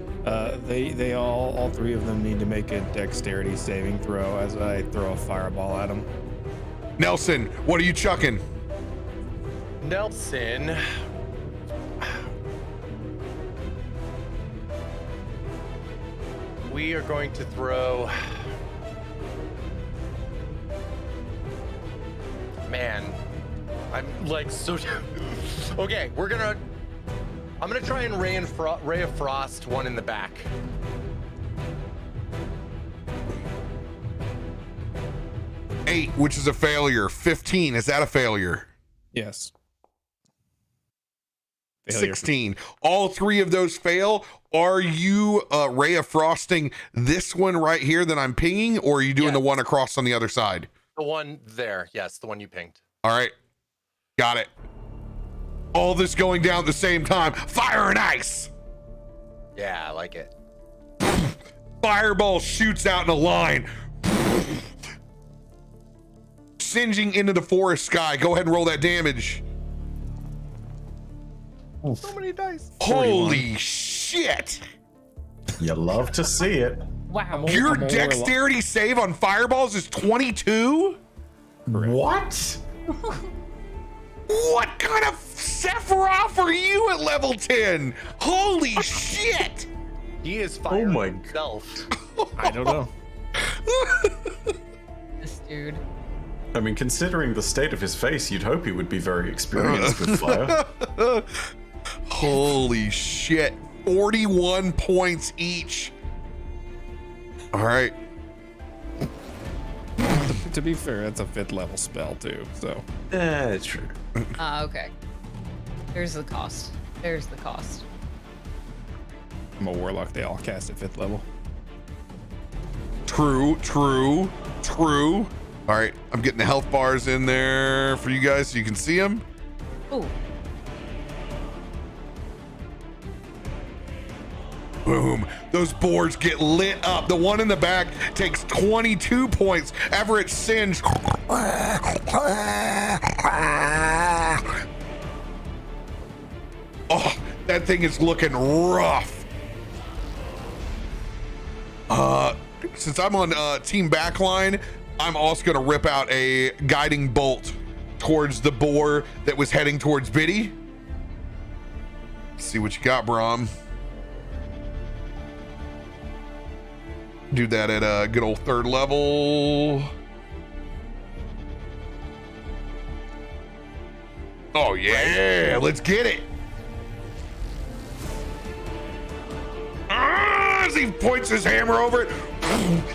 They all 3 of them need to make a dexterity saving throw as I throw a fireball at them. Nelson, what are you chucking? Nelson. We are going to throw. Man, I'm like so. Okay, I'm gonna try and Ray of Frost one in the back. Eight, which is a failure. 15, is that a failure? Yes. 16. All 3 of those fail. Are you Ray of Frosting this one right here that I'm pinging, or are you doing the one across on the other side? The one there, yes, the one you pinged. All right, got it. All this going down at the same time. Fire and ice. Yeah, I like it. Fireball shoots out in a line, singeing into the forest sky. Go ahead and roll that damage. So many dice. Holy shit. You love to see it. Wow. Your dexterity save on fireballs is 22? What? What kind of Sephiroth are you at level 10? Holy shit. He is firing my himself. I don't know. This dude. I mean, considering the state of his face, you'd hope he would be very experienced with fire. Holy shit. 41 points each. All right. To be fair, that's a 5th level spell too, so. It's true. Okay. There's the cost. There's the cost. I'm a warlock, they all cast at 5th level. True. All right, I'm getting the health bars in there for you guys so you can see them. Oh. Boom. Those boards get lit up. The one in the back takes 22 points. Everett Singe. Oh, that thing is looking rough. Since I'm on team backline, I'm also going to rip out a guiding bolt towards the boar that was heading towards Biddy. Let's see what you got, Brom. Do that at a good old 3rd level. Oh yeah, let's get it. As he points his hammer over it,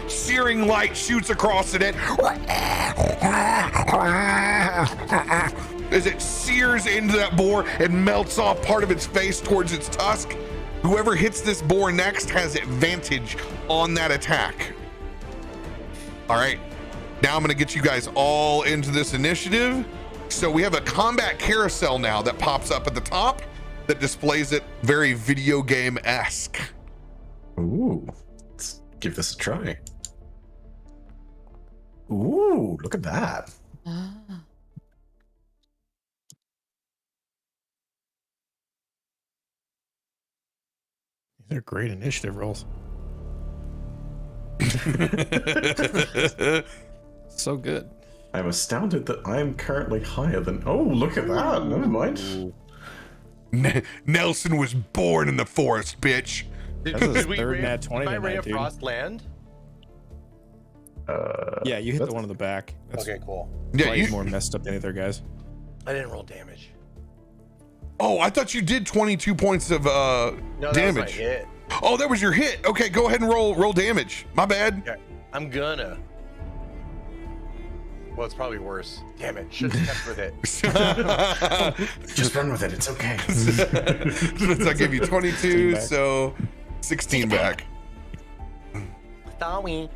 searing light shoots across it. as it sears into that boar and melts off part of its face towards its tusk. Whoever hits this boar next has advantage on that attack. All right, now I'm gonna get you guys all into this initiative. So we have a combat carousel now that pops up at the top that displays it very video game-esque. Ooh, let's give this a try. Ooh, look at that. Ah. These are great initiative rolls. So good. I'm astounded that I am currently higher than. Oh, look at that. Never mind. Nelson was born in the forest, bitch. That's his we third ray- nat 20 my ray tonight, of dude. frost land? Yeah, you hit the that's- one in the back. That's Okay, cool. Yeah, why he's you, more messed up than the other guys. I didn't roll damage. oh, I thought you did 22 points of No, that damage. was my hit. Oh, that was your hit. Okay, go ahead and roll damage. My bad. Okay, I'm gonna. Well, it's probably worse. Damn it! Should have kept with it. Just run with it. It's okay. So I gave you 22, so 16 back. Sorry.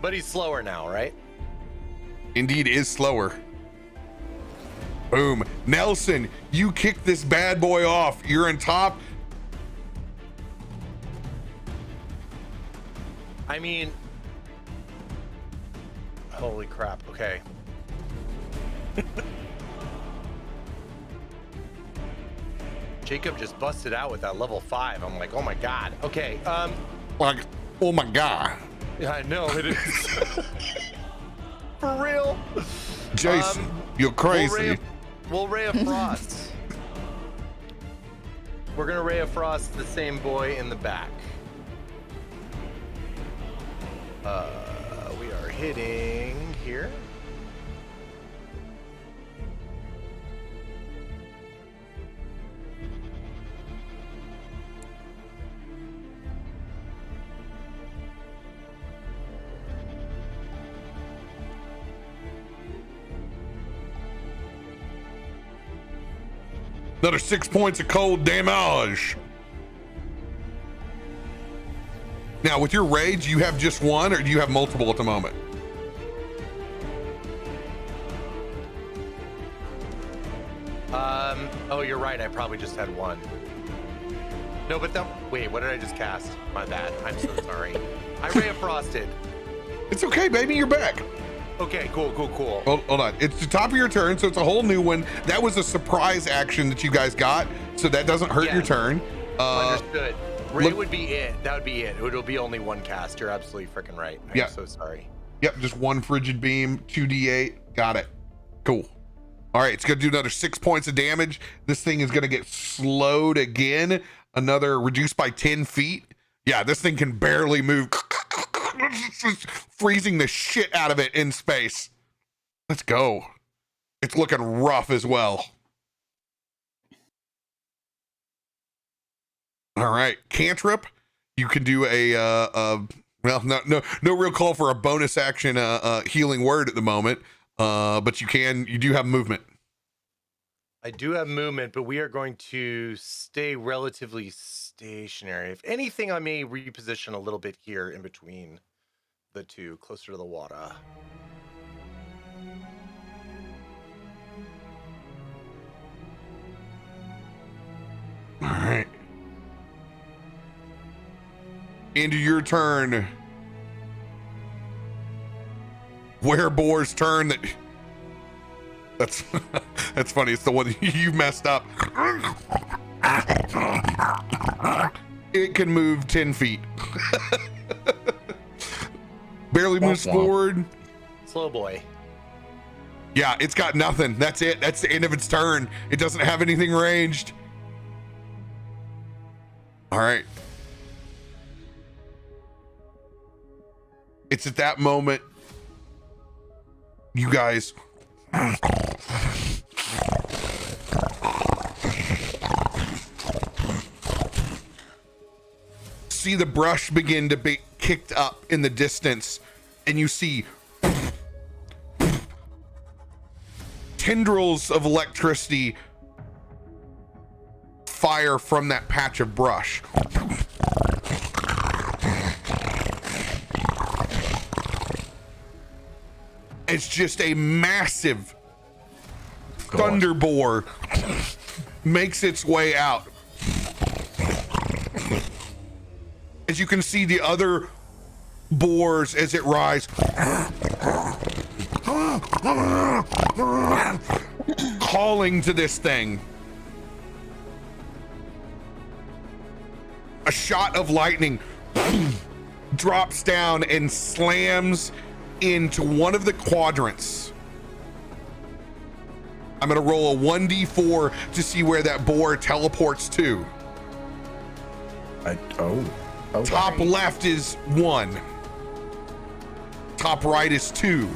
But he's slower now, right? Indeed is slower. Boom. Nelson, you kick this bad boy off. You're on top. I mean, holy crap. Okay. Jacob just busted out with that level 5. I'm like, oh my god. Okay. Like, oh my God. Yeah, I know it is. For real. Jason, you're crazy. We'll Ray of Frost. We're gonna Ray of Frost the same boy in the back. We are hitting here. Another 6 points of cold damage. Now, with your rage, you have just one, or do you have multiple at the moment? Oh, you're right. I probably just had one. No, but wait, what did I just cast? My bad. I'm so sorry. I Ray of Frosted. It's okay, baby. You're back. Okay, cool. Hold on. It's the top of your turn, so it's a whole new one. That was a surprise action that you guys got, so that doesn't hurt your turn. Understood. Ray look- would be it. That would be it. It would be only one cast. You're absolutely freaking right. I'm Yeah. so sorry. Yep, just one frigid beam, 2d8. Got it. Cool. All right, it's gonna do another 6 points of damage. This thing is gonna get slowed again. Another reduced by 10 feet. Yeah, this thing can barely move. Freezing the shit out of it in space. Let's go. It's looking rough as well. All right, cantrip. You can do well, no real call for a bonus action healing word at the moment. But you do have movement. I do have movement, but we are going to stay relatively stationary. If anything, I may reposition a little bit here in between the two, closer to the water. All right. Into your turn. Boar's turn. That's funny. It's the one you messed up. It can move 10 feet. Barely moves forward. Slow boy. Yeah, it's got nothing. That's it. That's the end of its turn. It doesn't have anything ranged. All right. It's at that moment you guys see the brush begin to be kicked up in the distance, and you see tendrils of electricity fire from that patch of brush. It's just a massive thunder boar makes its way out. As you can see, the other boars, as it rises, calling to this thing. A shot of lightning drops down and slams into one of the quadrants. I'm gonna roll a 1d4 to see where that boar teleports to. Top left is 1. Top right is 2.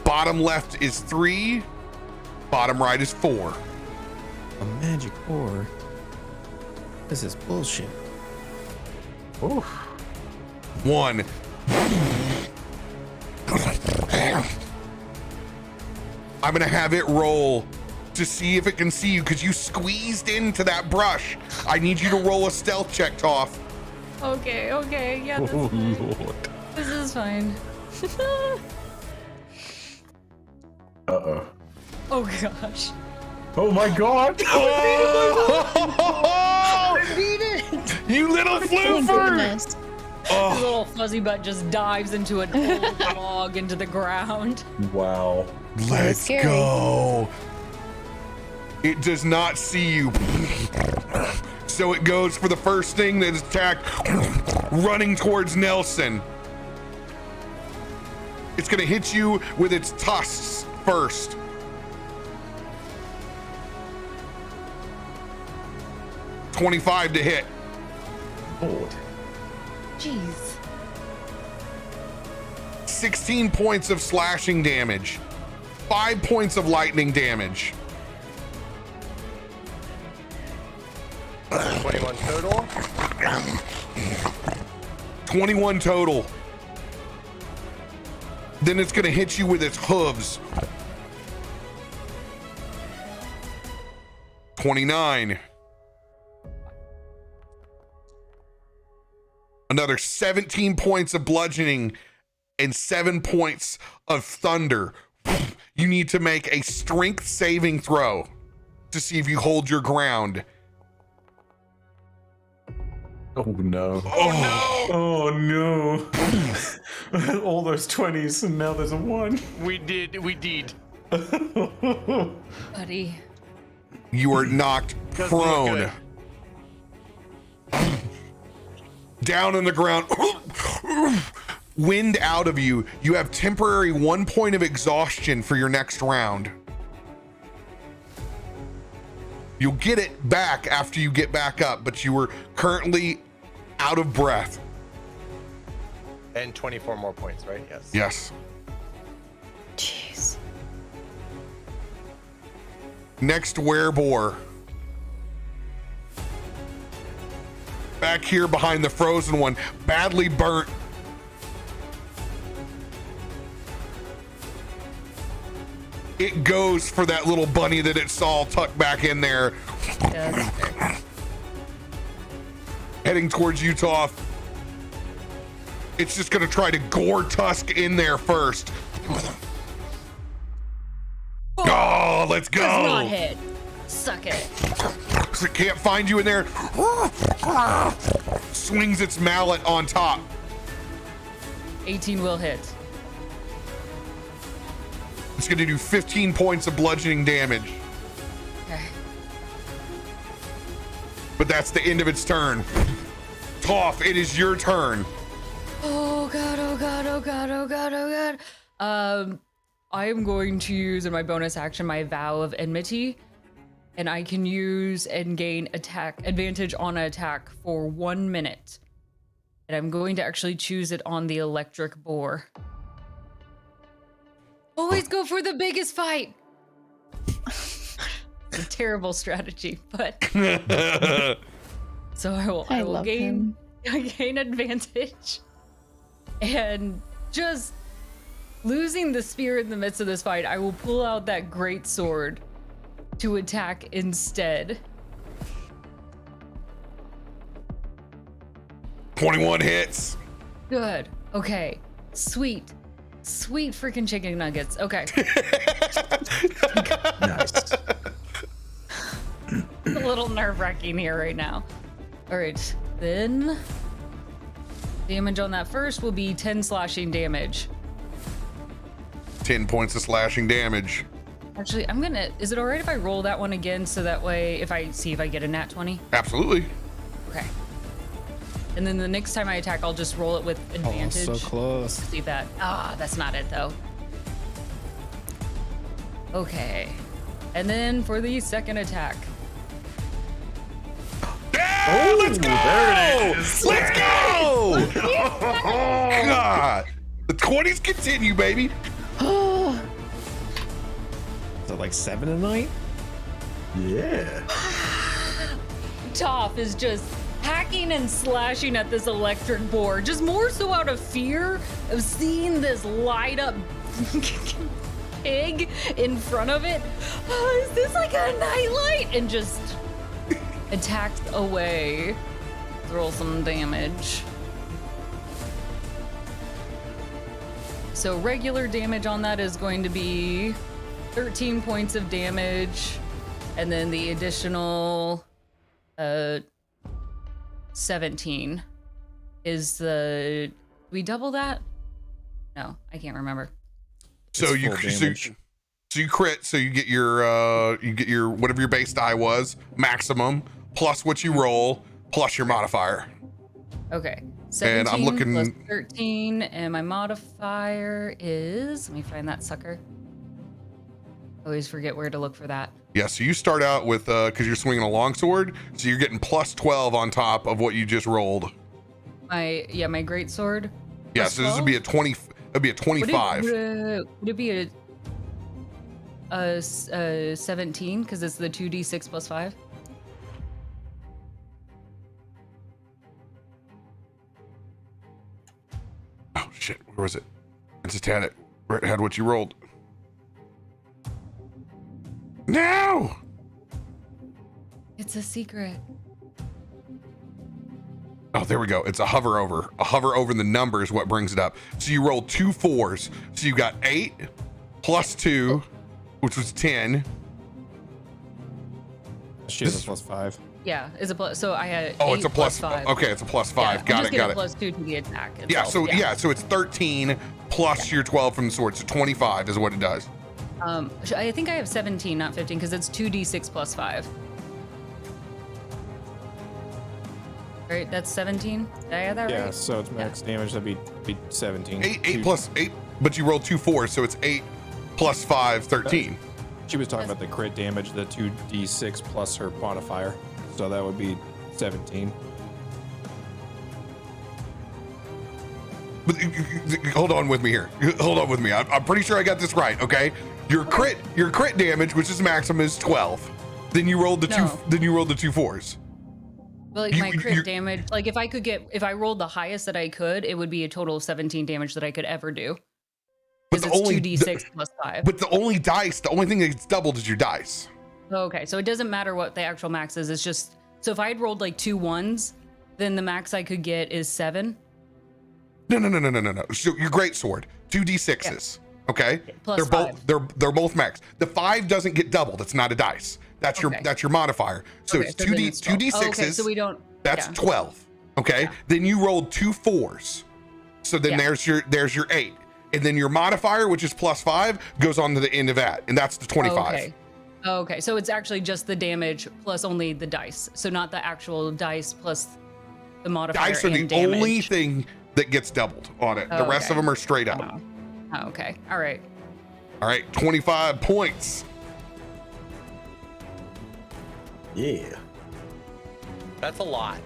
Bottom left is 3. Bottom right is 4. A magic ore. This is bullshit. Oof. 1. I'm gonna have it roll to see if it can see you because you squeezed into that brush. I need you to roll a stealth check, Toff. Okay, yeah, that's fine. Lord. This is fine. Uh-oh. Oh gosh. Oh my god! I beat it! You little Oh, floofer! goodness. His little fuzzy butt just dives into an old log into the ground. Wow. Let's scary. go. It does not see you. So it goes for the first thing that is attacked, running towards Nelson. It's gonna hit you with its tusks first. $25 to hit. Lord. Jeez. 16 points of slashing damage. 5 points of lightning damage. 21 total. 21 total. Then it's gonna hit you with its hooves. 29. Another 17 points of bludgeoning and 7 points of thunder. You need to make a strength saving throw to see if you hold your ground. Oh no. Oh, Oh no. All those 20s and now there's a 1. We did. Buddy. you are knocked Doesn't look prone. Down on the ground. Wind out of you. You have temporary 1 point of exhaustion for your next round. You'll get it back after you get back up, but you were currently out of breath. And 24 more points, right? Yes. Yes. Jeez. Next wereboar. Back here behind the frozen one, badly burnt. It goes for that little bunny that it saw tucked back in there. Yeah, that's fair. Heading towards Utah. It's just gonna try to gore Tusk in there first. Oh, let's go. Does not hit. Suck it. So it can't find you in there. Swings its mallet on top. 18 will hit. It's gonna do 15 points of bludgeoning damage. Okay. But that's the end of its turn. Toff, it is your turn. Oh god, oh god, oh god, oh god, oh god. I am going to use in my bonus action my Vow of Enmity, and I can use and gain attack advantage on an attack for 1 minute. And I'm going to actually choose it on the electric boar. Always go for the biggest fight. It's a terrible strategy, but so I will love gain advantage and just losing the spear in the midst of this fight, I will pull out that great sword to attack instead. 21 hits. Good. Okay. Sweet freaking chicken nuggets. Okay. Nice. A little nerve-wracking here right now. All right, then damage on that first will be 10 slashing damage. 10 points of slashing damage. Actually, is it all right if I roll that one again so that way if I get a nat 20? Absolutely. Okay. And then the next time I attack, I'll just roll it with advantage. Oh, so close. See that? That's not it though. Okay. And then for the second attack. Yeah, let's go! There it is. Let's go! God. The 20s continue, baby. Is it like 7 a night? Yeah. Toff is just hacking and slashing at this electric boar, just more so out of fear of seeing this light up pig in front of it. Is this like a nightlight? And just attacks away. Roll some damage. So regular damage on that is going to be 13 points of damage, and then the additional 17 is the. We double that? No, I can't remember. So It's you full so damage. you crit, so you get your whatever your base die was, maximum, plus what you roll, plus your modifier. Okay. 17 And I'm looking- plus 13, and my modifier is. Let me find that sucker. Always forget where to look for that. Yeah, so you start out with because you're swinging a longsword, so you're getting plus 12 on top of what you just rolled. My great sword. Yeah, Plus so this would be a 20. It'd be a 25. Would it be a 17 because it's the 2d6 plus 5? Oh shit, where was it? I just had it. Right, had what you rolled. No! It's a secret. Oh, there we go. It's a hover over. A hover over the number is what brings it up. So you rolled 2 4s. So you got 8 plus 2, which was 10. She has a +5. Yeah, it's a plus. So I had. Oh, 8 it's a plus 5. Okay, it's a plus 5. Yeah, Got it. Got it. Plus 2 to the attack. Yeah. itself, So so it's 13 plus your 12 from the sword. So 25 is what it does. I think I have 17, not 15, because it's 2d6 plus 5. Right, that's 17. Did I have that Yeah, right? so it's max damage. That'd be 17. 8 plus 8, but you rolled 2 4s, so it's 8 plus 5, 13. She was talking about the crit damage, the 2d6 plus her modifier. So that would be 17. But hold on with me here. Hold on with me. I'm pretty sure I got this right. Okay, your crit damage, which is maximum, is 12. Then you rolled the No. Then you rolled the 2 4s. Well, like my crit you're- damage, like if I rolled the highest that I could, it would be a total of 17 damage that I could ever do. But Because it's 2d6 plus 5. But the only thing that gets doubled is your dice. Okay, so it doesn't matter what the actual max is. It's just, so if I had rolled like 2 1s, then the max I could get is 7. No. So your great sword, 2d6s. Okay, Plus they're 5. both they're both max. The 5 doesn't get doubled. It's not a dice. That's Okay. your modifier. So Okay, it's so then 2d it's 12. 2d6s. Oh, okay, so we don't. That's yeah. 12. Okay. Yeah. Then you rolled 2 4s. So then Yeah. there's your 8. And then your modifier, which is plus 5, goes on to the end of that. And that's the 25. Okay. Okay, so it's actually just the damage plus only the dice. So not the actual dice plus the modifier Dice are the and damage. only thing that gets doubled on it. The rest Okay. of them are straight up. Oh, okay. All right. All right. 25 points. Yeah. That's a lot.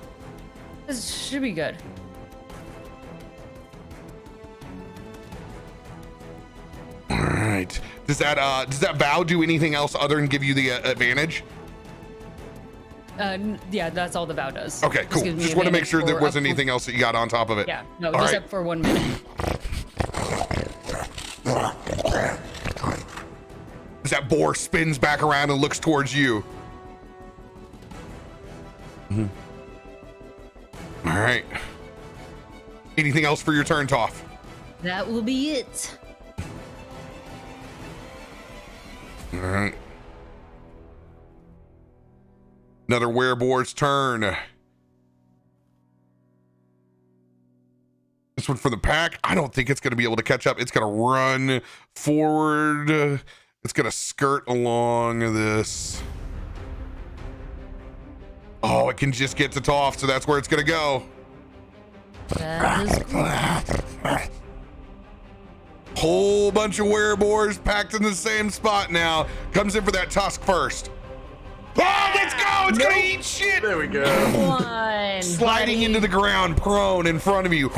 This should be good. All right. Does that vow do anything else other than give you the advantage? Yeah, that's all the vow does. Okay, cool. gives me Just want to make advantage sure there for wasn't up to- anything else that you got on top of it. Yeah, no, All just right. up for 1 minute. as that boar spins back around and looks towards you. All right. Anything else for your turn, Toff? That will be it. All right. Another wereboar's turn. This one for the pack. I don't think it's going to be able to catch up. It's going to run forward. It's going to skirt along this. Oh, it can just get to Toff, so that's where it's going to go. That is cool. Whole bunch of wereboars packed in the same spot now. Comes in for that tusk first. Oh, let's go! It's gonna eat shit! There we go. One. Sliding into the ground, prone in front of you.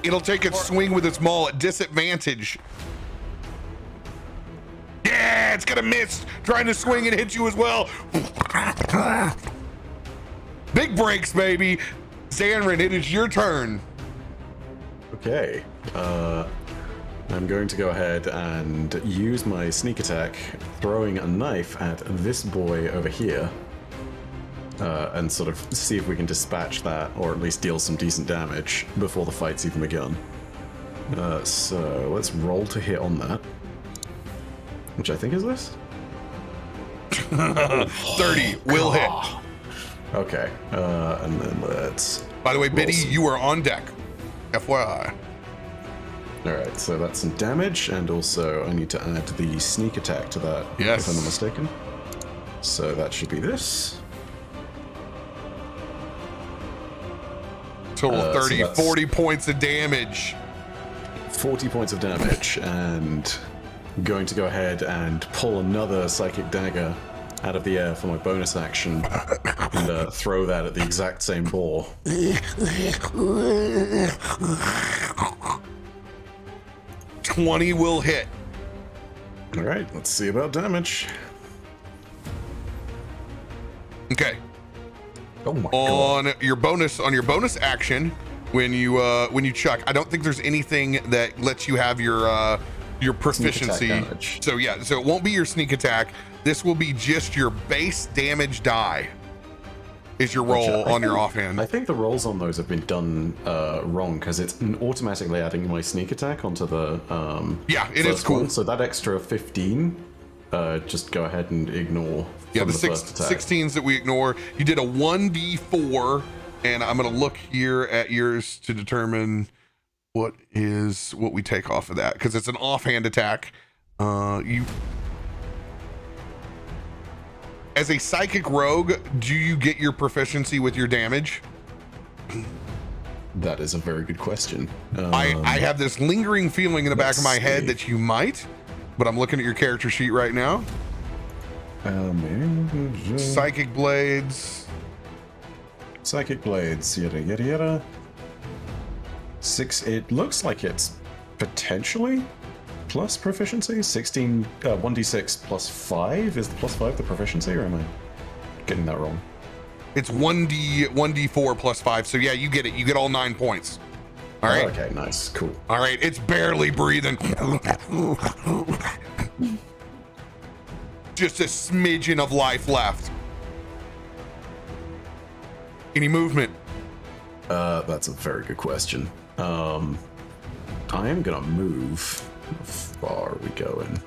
It'll take its swing with its maul at disadvantage. Yeah, it's gonna miss. Trying to swing and hit you as well. Big breaks, baby. Zanryn, it is your turn. Okay. I'm going to go ahead and use my sneak attack, throwing a knife at this boy over here, and sort of see if we can dispatch that, or at least deal some decent damage before the fight's even begun. So let's roll to hit on that, which I think is this. 30 will hit. Okay, and then let's... By the way, Biddy, you are on deck. FYI. Alright, so that's some damage, and also I need to add the sneak attack to that, Yes. if I'm not mistaken. So that should be this. Total So 30, that's 40 points of damage. 40 points of damage, and I'm going to go ahead and pull another Psychic Dagger out of the air for my bonus action, and throw that at the exact same boar. 20 will hit. Alright, let's see about damage. Okay. Oh my god. On your bonus action, when you chuck, I don't think there's anything that lets you have your proficiency. damage. So yeah, so it won't be your sneak attack. This will be just your base damage die. Is your roll on your offhand? I think the rolls on those have been done wrong, because it's automatically adding my sneak attack onto the Yeah, it is first cool. one. So that extra 15, just go ahead and ignore. Yeah, from the first attack. 16s that we ignore. You did a 1d4, and I'm gonna look here at yours to determine what we take off of that, because it's an offhand attack. You, as a psychic rogue, do you get your proficiency with your damage? That is a very good question. I have this lingering feeling in the back of my head that you might, but I'm looking at your character sheet right now. Psychic blades. Psychic blades, yada yada yada. 6. It looks like it's potentially plus proficiency. 16, 1d6 plus 5. Is the plus 5 the proficiency, or am I getting that wrong? It's 1d4 plus 5. So yeah, you get it. You get all 9 points. All right. Okay, nice, cool. All right. It's barely breathing. Just a smidgen of life left. Any movement? That's a very good question. I am gonna move. How far are we going?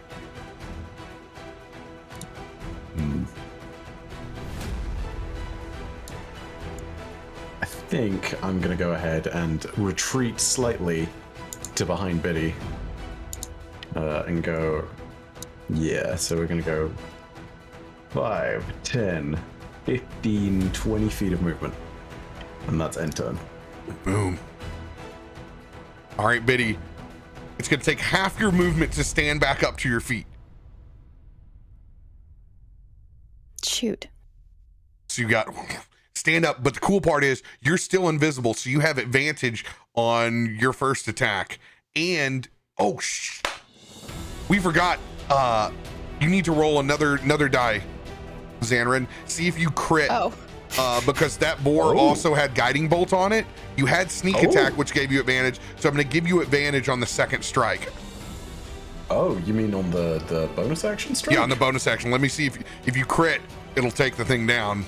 I think I'm gonna go ahead and retreat slightly to behind Biddy. And go... Yeah, so we're gonna go 5, 10, 15, 20 feet of movement. And that's end turn. Boom. All right, Biddy. It's going to take half your movement to stand back up to your feet. Shoot. So you got stand up, but the cool part is you're still invisible, so you have advantage on your first attack. And we forgot. You need to roll another die, Zanryn. See if you crit. Oh. Because that boar also had guiding bolt on it. You had sneak attack, which gave you advantage. So I'm going to give you advantage on the second strike. Oh, you mean on the bonus action strike? Yeah, on the bonus action. Let me see if you crit, it'll take the thing down.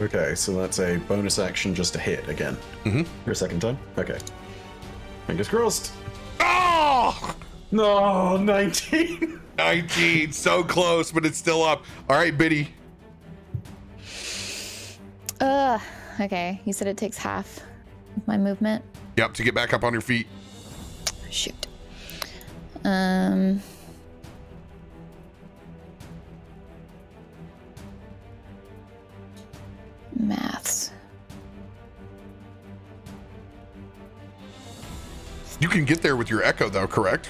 Okay, so that's a bonus action just to hit again. Mm-hmm. For a second time? Okay. Fingers crossed. Oh! No, 19. 19, so close, but it's still up. All right, Biddy. Okay. You said it takes half of my movement. Yep, to get back up on your feet. Shoot. Maths. You can get there with your echo, though, correct?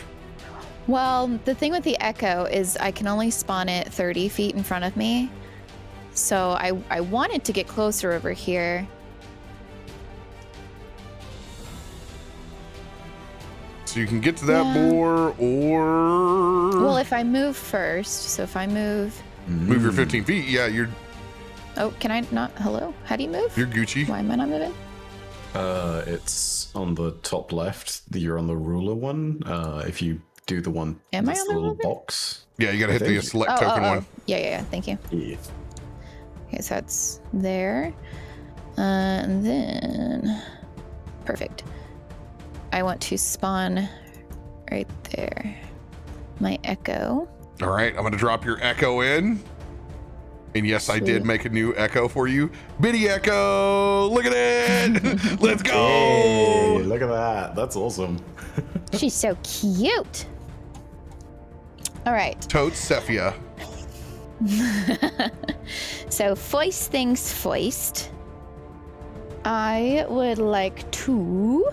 Well, the thing with the echo is I can only spawn it 30 feet in front of me. So I wanted to get closer over here. So you can get to that boar, or Well, if I move first, so if I move... move your 15 feet. Yeah, you're Oh, can I not? Hello? How do you move? you're Gucci. Why am I not moving? It's on the top left. You're on the ruler one. If you do the one, Am I that's on the the little ruler? box. Yeah, you gotta hit the think- select token one. Yeah. Thank you. Yeah. Okay, so that's there. And then... Perfect. I want to spawn right there. My echo. All right, I'm gonna drop your echo in. And yes, I did Sweet. make a new echo for you. Biddy Echo! Look at it! Let's go! Hey, look at that. That's awesome. She's so cute. All right. Totes Cephia. So foist things foist. I would like to...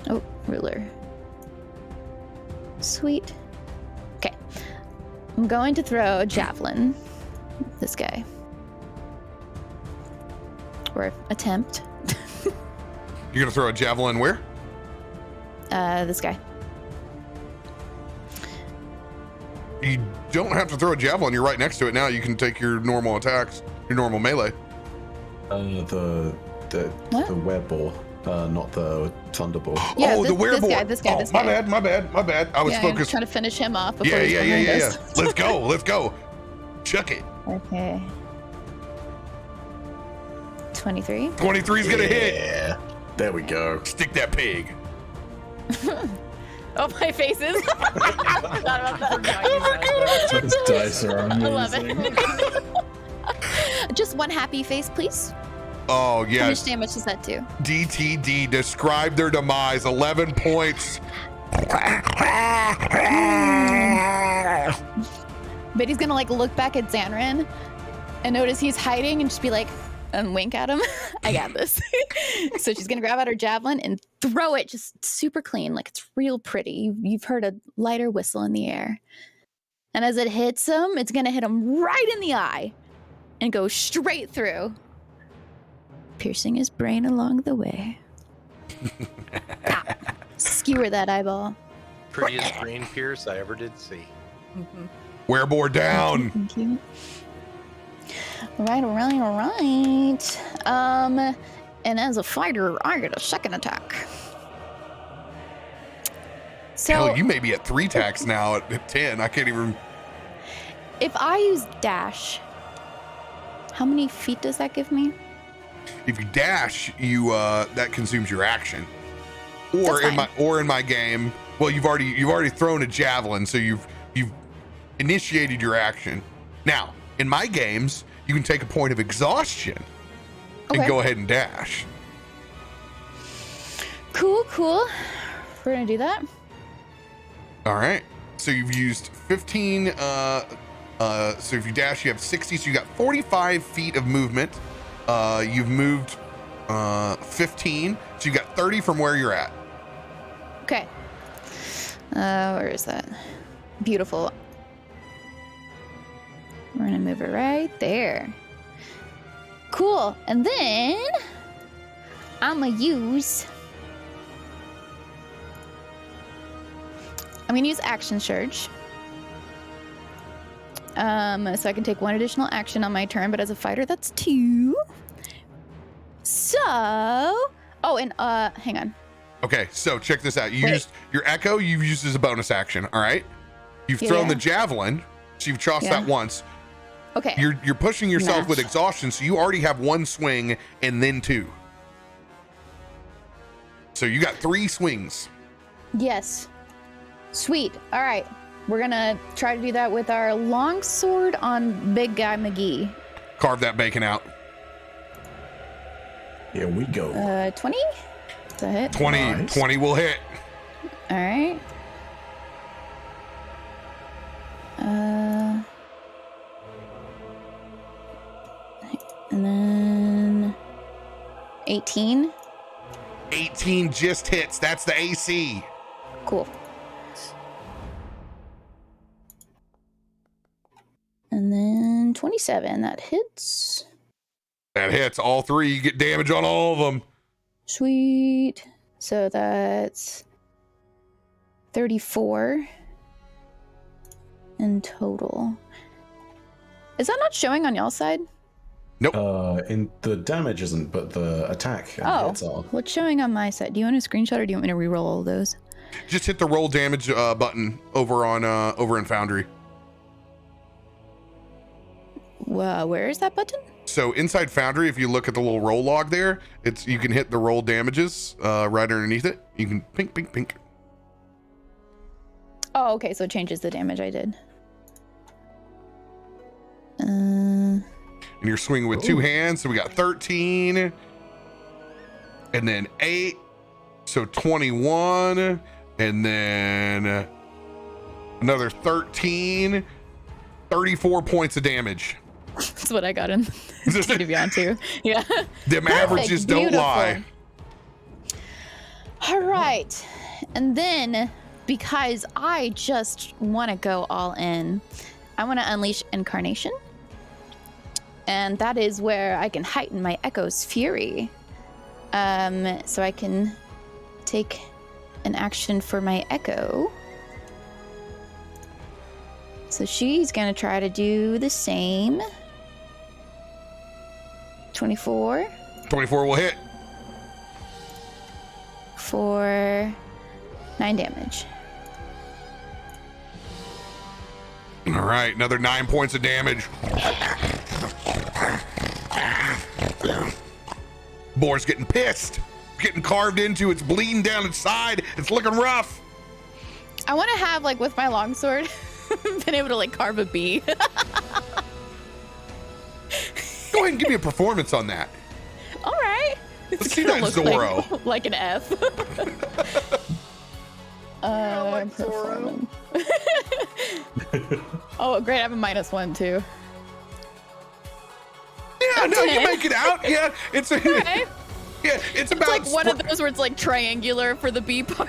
Oh, ruler. Sweet. Okay. I'm going to throw a javelin. This guy. Or attempt. You're gonna throw a javelin where? This guy. You don't have to throw a javelin. You're right next to it now. You can take your normal attacks, your normal melee. The wereball, not the thunderball. Yeah, oh, the this wereball. guy, this guy, Oh, this my guy. bad. I was Yeah, I'm focused. trying to finish him off before Yeah, he's yeah. behind us. Let's go. Chuck it. Okay. 23. 23's gonna hit. Yeah. There we go. Stick that pig. Oh, my faces. I forgot about that. Those dice are amazing. 11. Just one happy face, please. Oh, How yeah. much damage does that do? DTD, describe their demise. 11 points. But he's gonna like look back at Zanryn and notice he's hiding and just be like, and wink at him. I got this. So she's gonna grab out her javelin and throw it just super clean, like it's real pretty. You've heard a lighter whistle in the air. And as it hits him, it's gonna hit him right in the eye and go straight through, piercing his brain along the way. Skewer that eyeball. Prettiest brain pierce I ever did see. Werebore down. Thank you. All right. And as a fighter, I get a second attack. So Hell, you may be at 3 attacks now at 10. I can't even. if I use dash, how many feet does that give me? If you dash, you that consumes your action. Or That's in my game, well, you've already thrown a javelin, so you've initiated your action. Now, in my games, you can take a point of exhaustion and Okay. go ahead and dash. Cool. We're gonna do that. All right. So you've used 15. So if you dash, you have 60. So you got 45 feet of movement. You've moved 15. So you got 30 from where you're at. Okay. Where is that? Beautiful. We're gonna move it right there. Cool. And then I'm gonna use action surge. So I can take one additional action on my turn, but as a fighter, that's 2. So, oh, Oh, and hang on. Okay, so check this out. You used your echo. You've used as a bonus action. All right. You've thrown the javelin. So you've tossed that once. Okay. You're pushing yourself with exhaustion, so you already have 1 swing and then 2. So you got 3 swings. Yes. Sweet. All right. We're gonna try to do that with our longsword on Big Guy McGee. Carve that bacon out. Here we go. 20? Is that hit? 20. Nice. 20 will hit. All right. And then 18. 18 just hits. That's the AC. Cool. And then 27. That hits. That hits all 3. You get damage on all of them. Sweet. So that's 34 in total. Is that not showing on y'all's side? Nope. In the damage isn't, but the attack and Oh, hits are. what's showing on my side? Do you want a screenshot or do you want me to reroll all those? Just hit the roll damage button over in Foundry. Where is that button? So inside Foundry, if you look at the little roll log there, you can hit the roll damages right underneath it. You can pink. Oh, okay, so it changes the damage I did. Uh, And you're swinging with 2 hands, so we got 13, and then 8, so 21, and then another 13, 34 points of damage. that's what I got in to be on too. Yeah. Them averages don't lie. All right. And then, because I just want to go all in, I want to unleash Incarnation. And that is where I can heighten my Echo's fury. So I can take an action for my Echo. So she's going to try to do the same. 24. 24 will hit. For 9 damage. All right, another 9 points of damage. Boar's getting pissed. Getting carved into. It's bleeding down its side. It's looking rough. I want to have, like, with my longsword, been able to, like, carve a bee. Go ahead and give me a performance on that. All right. Let's see that Zorro. Like an F. Performance. Oh, great. I have a -1 too. Yeah, no, you make it out. Yeah, it's a. Okay. Yeah, it's about It's like one of those where it's like triangular for the B part.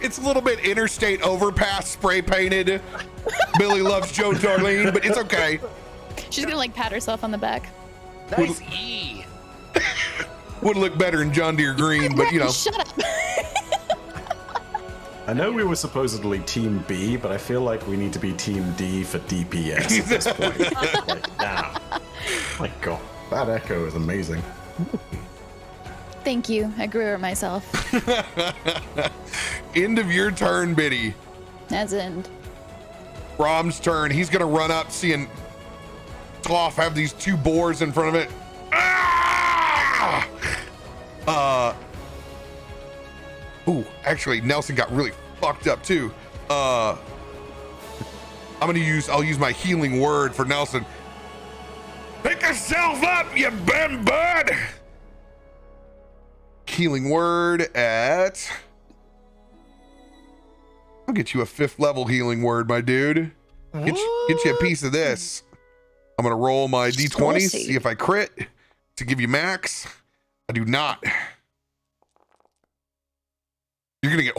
It's a little bit interstate overpass spray painted. Billy loves Joe Darlene, but it's okay. She's gonna like pat herself on the back. Nice E. Would look better in John Deere green, but you know. Shut up. I know we were supposedly Team B, but I feel like we need to be Team D for DPS at this point. Like, now. My God, that echo is amazing. Thank you. I grew it myself. End of your turn, Biddy. As in. Brom's turn. He's gonna run up, seeing Toff have these 2 boars in front of it. Ah! Ooh, actually, Nelson got really fucked up too. I'll use my healing word for Nelson. Pick yourself up, you bum bud. Healing word at. I'll get you a 5th level healing word, my dude. Get you a piece of this. I'm gonna roll my d20, see if I crit to give you max. I do not. You're gonna get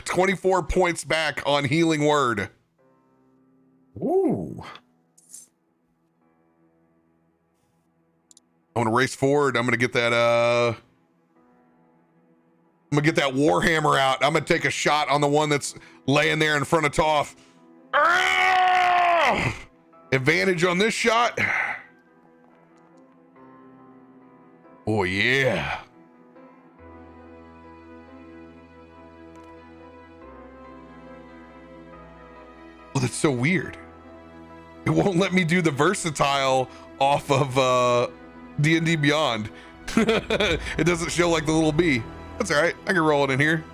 24 points back on healing word. Ooh. I'm gonna race forward. I'm gonna get that Warhammer out. I'm gonna take a shot on the one that's laying there in front of Toff. Advantage on this shot. Oh, yeah. Well, that's so weird. It won't let me do the versatile off of D&D Beyond. It doesn't show like the little bee. That's all right. I can roll it in here.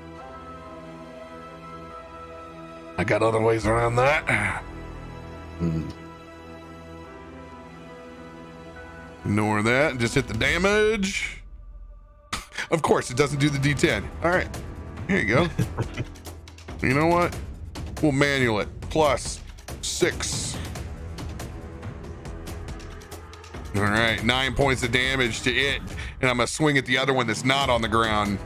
I got other ways around that. Ignore that and just hit the damage. Of course, it doesn't do the D10. All right, here you go. You know what? We'll manual it. +6. All right, 9 points of damage to it. And I'm gonna swing at the other one that's not on the ground.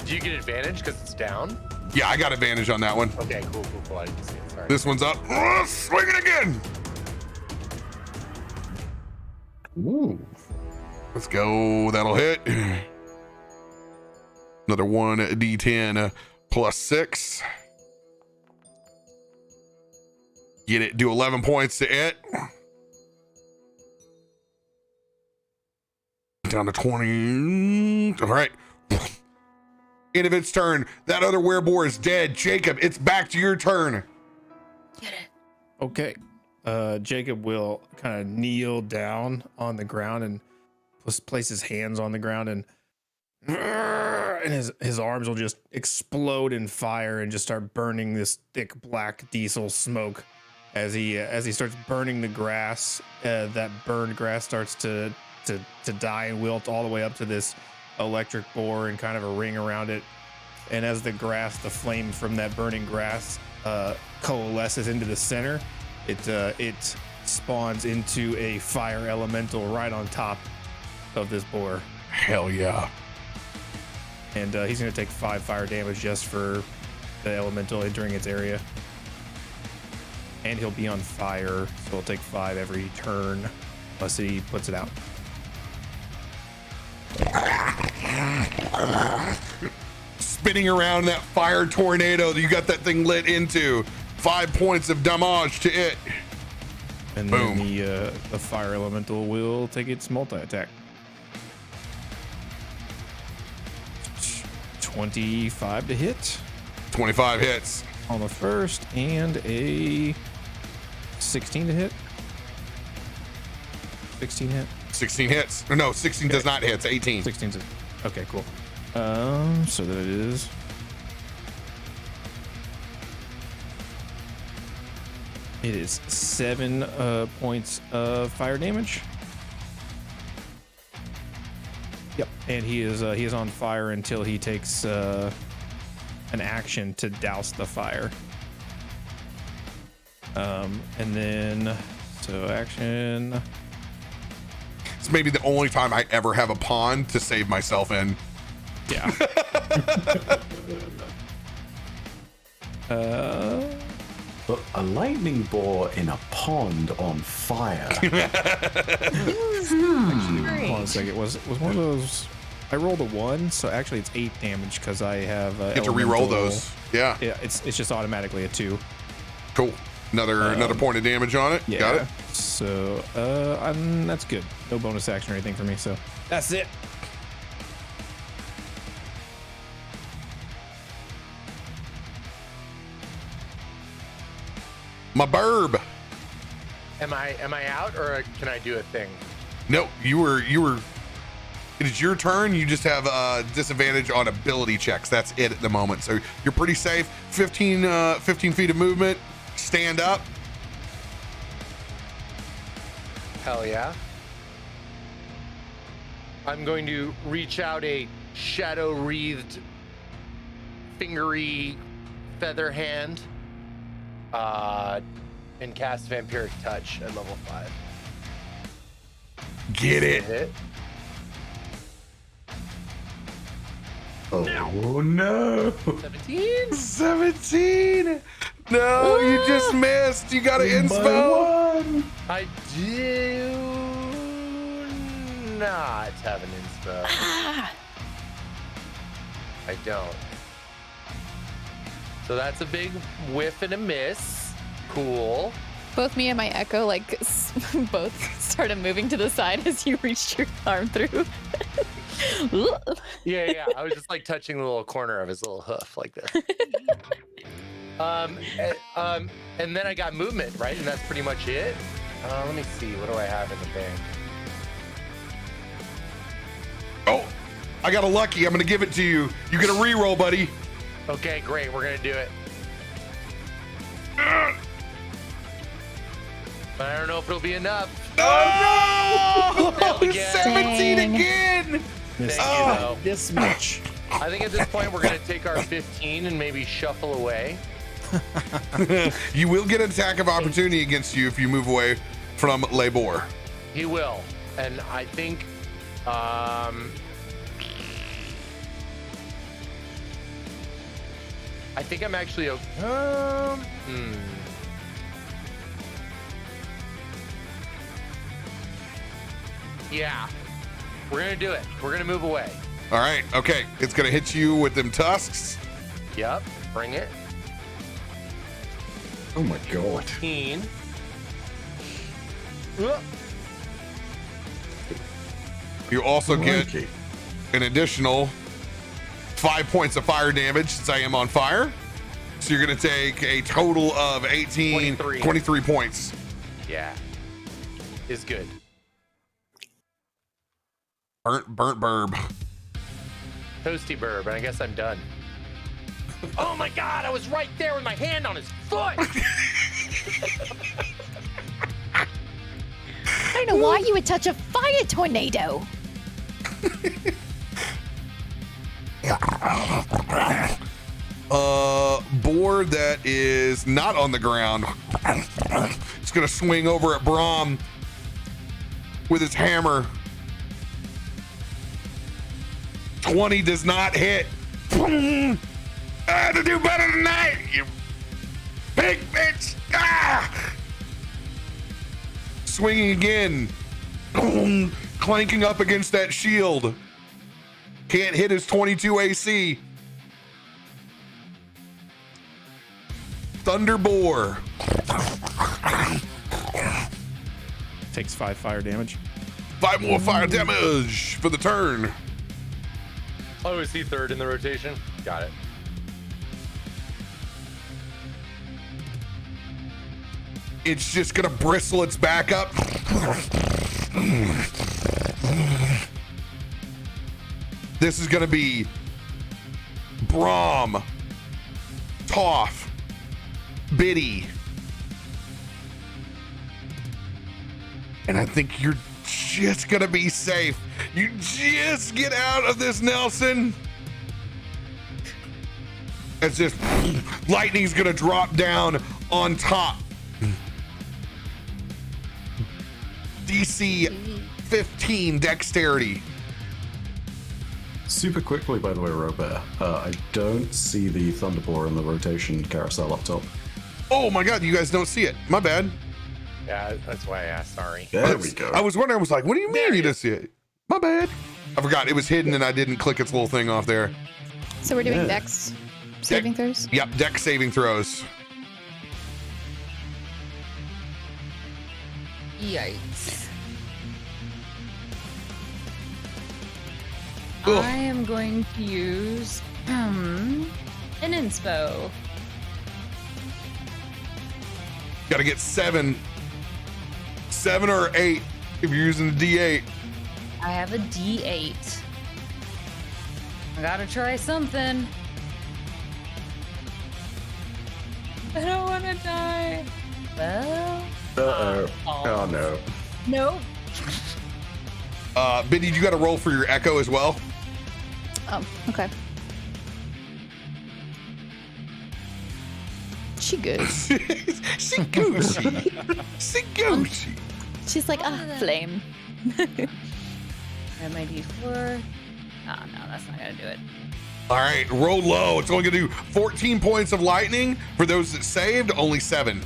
Do you get advantage because it's down? Yeah, I got advantage on that one. Okay, cool. I didn't see it. Sorry. This one's up. Oh, swing it again. Ooh. Let's go. That'll hit. Another 1d10 +6. Get it. Do 11 points to it. Down to 20. All right. End of its turn. That other wereboar is dead. Jacob, it's back to your turn. Get it. Okay. Jacob will kind of kneel down on the ground and place his hands on the ground, and his arms will just explode in fire and just start burning this thick black diesel smoke as he starts burning the grass. That burned grass starts to die and wilt all the way up to this electric boar and kind of a ring around it. And as the flame from that burning grass coalesces into the center, it spawns into a fire elemental right on top of this boar. Hell yeah. And he's going to take 5 fire damage just for the elemental entering its area. And he'll be on fire, so he'll take 5 every turn unless he puts it out. Spinning around that fire tornado that you got that thing lit into. 5 points of damage to it. And Boom. then the fire elemental will take its multi-attack. 25 to hit 25 hits. on the first, and a 16 to hit. 16 hit. 16 hits. Or no, 16 does not hit. It's 18. 16 to, okay, cool. So that is it is 7 points of fire damage. Yep, and he is on fire until he takes an action to douse the fire. And then so action. It's maybe the only time I ever have a pond to save myself in. Yeah. But a lightning boar in a pond on fire. Hold on a second. Was one of those? I rolled a 1, so actually it's 8 damage because I have. Get to re-roll those. Yeah. Yeah, it's just automatically a 2. Cool. Another point of damage on it. Yeah. Got it. So that's good. No bonus action or anything for me. So that's it. My burb. Am I out, or can I do a thing? No, you were. It is your turn. You just have disadvantage on ability checks. That's it at the moment. So you're pretty safe. 15 feet of movement. Stand up. Hell yeah. I'm going to reach out a shadow-wreathed, fingery feather hand and cast Vampiric Touch at level 5. Get it. Hit. Oh no. 17? 17. No, you just missed. You got an inspo. I do not have an inspo. I don't. So that's a big whiff and a miss. Cool. Both me and my echo both started moving to the side as you reached your arm through. Yeah. I was just like touching the little corner of his little hoof like this. And then I got movement, right? And that's pretty much it. Let me see. What do I have in the bank? Oh, I got a lucky. I'm gonna give it to you. You get a reroll, buddy. Okay, great. We're gonna do it. But I don't know if it'll be enough. Oh no! Again. 17 Dang. again. This, Thank you, though. this much. I think at this point we're gonna take our 15 and maybe shuffle away. You will get an attack of opportunity against you if you move away from Boar. He will, and I think, I think I'm actually Yeah, we're gonna do it. We're gonna move away. All right, okay. It's gonna hit you with them tusks. Yep, bring it. Oh my god. 14. You also get Crikey. an additional 5 points of fire damage since I am on fire. So you're gonna take a total of 23 points. Yeah, is good. Burnt burb. Toasty burb, and I guess I'm done. Oh my god, I was right there with my hand on his foot! I don't know why you would touch a fire tornado. Boar that is not on the ground. It's gonna swing over at Brom with his hammer. 20 does not hit. I had to do better than that, you big bitch. Ah! Swinging again. Clanking up against that shield. Can't hit his 22 AC. Thunder Boar. Takes 5 fire damage. 5 more fire damage for the turn. Oh, is he third in the rotation? Got it. It's just gonna bristle its back up. This is gonna be Brom, Toff, Biddy. And I think you're just gonna be safe. You just get out of this, Nelson. As this lightning's gonna drop down on top. DC 15 dexterity. Super quickly, by the way, RoBear. I don't see the Thunderboar in the rotation carousel up top. Oh my god, you guys don't see it. My bad. Yeah, that's why I asked, sorry. There we go. I was wondering, I was like, what do you mean you didn't see it? My bad. I forgot it was hidden and I didn't click its little thing off there. So we're doing Yeah. dex saving throws? Yep, dex saving throws. Yikes. Ugh. I am going to use an inspo. Gotta get 7 or 8 if you're using the D8. I have a D8. I gotta try something. I don't want to die. Well, Uh-oh. Oh, no. nope. Biddy, you gotta roll for your echo as well. Oh, okay. She good. She Gucci. She Gucci. She's like, flame. I have my D4. Oh, no, that's not gonna do it. All right, roll low. It's only gonna do 14 points of lightning. For those that saved, only 7.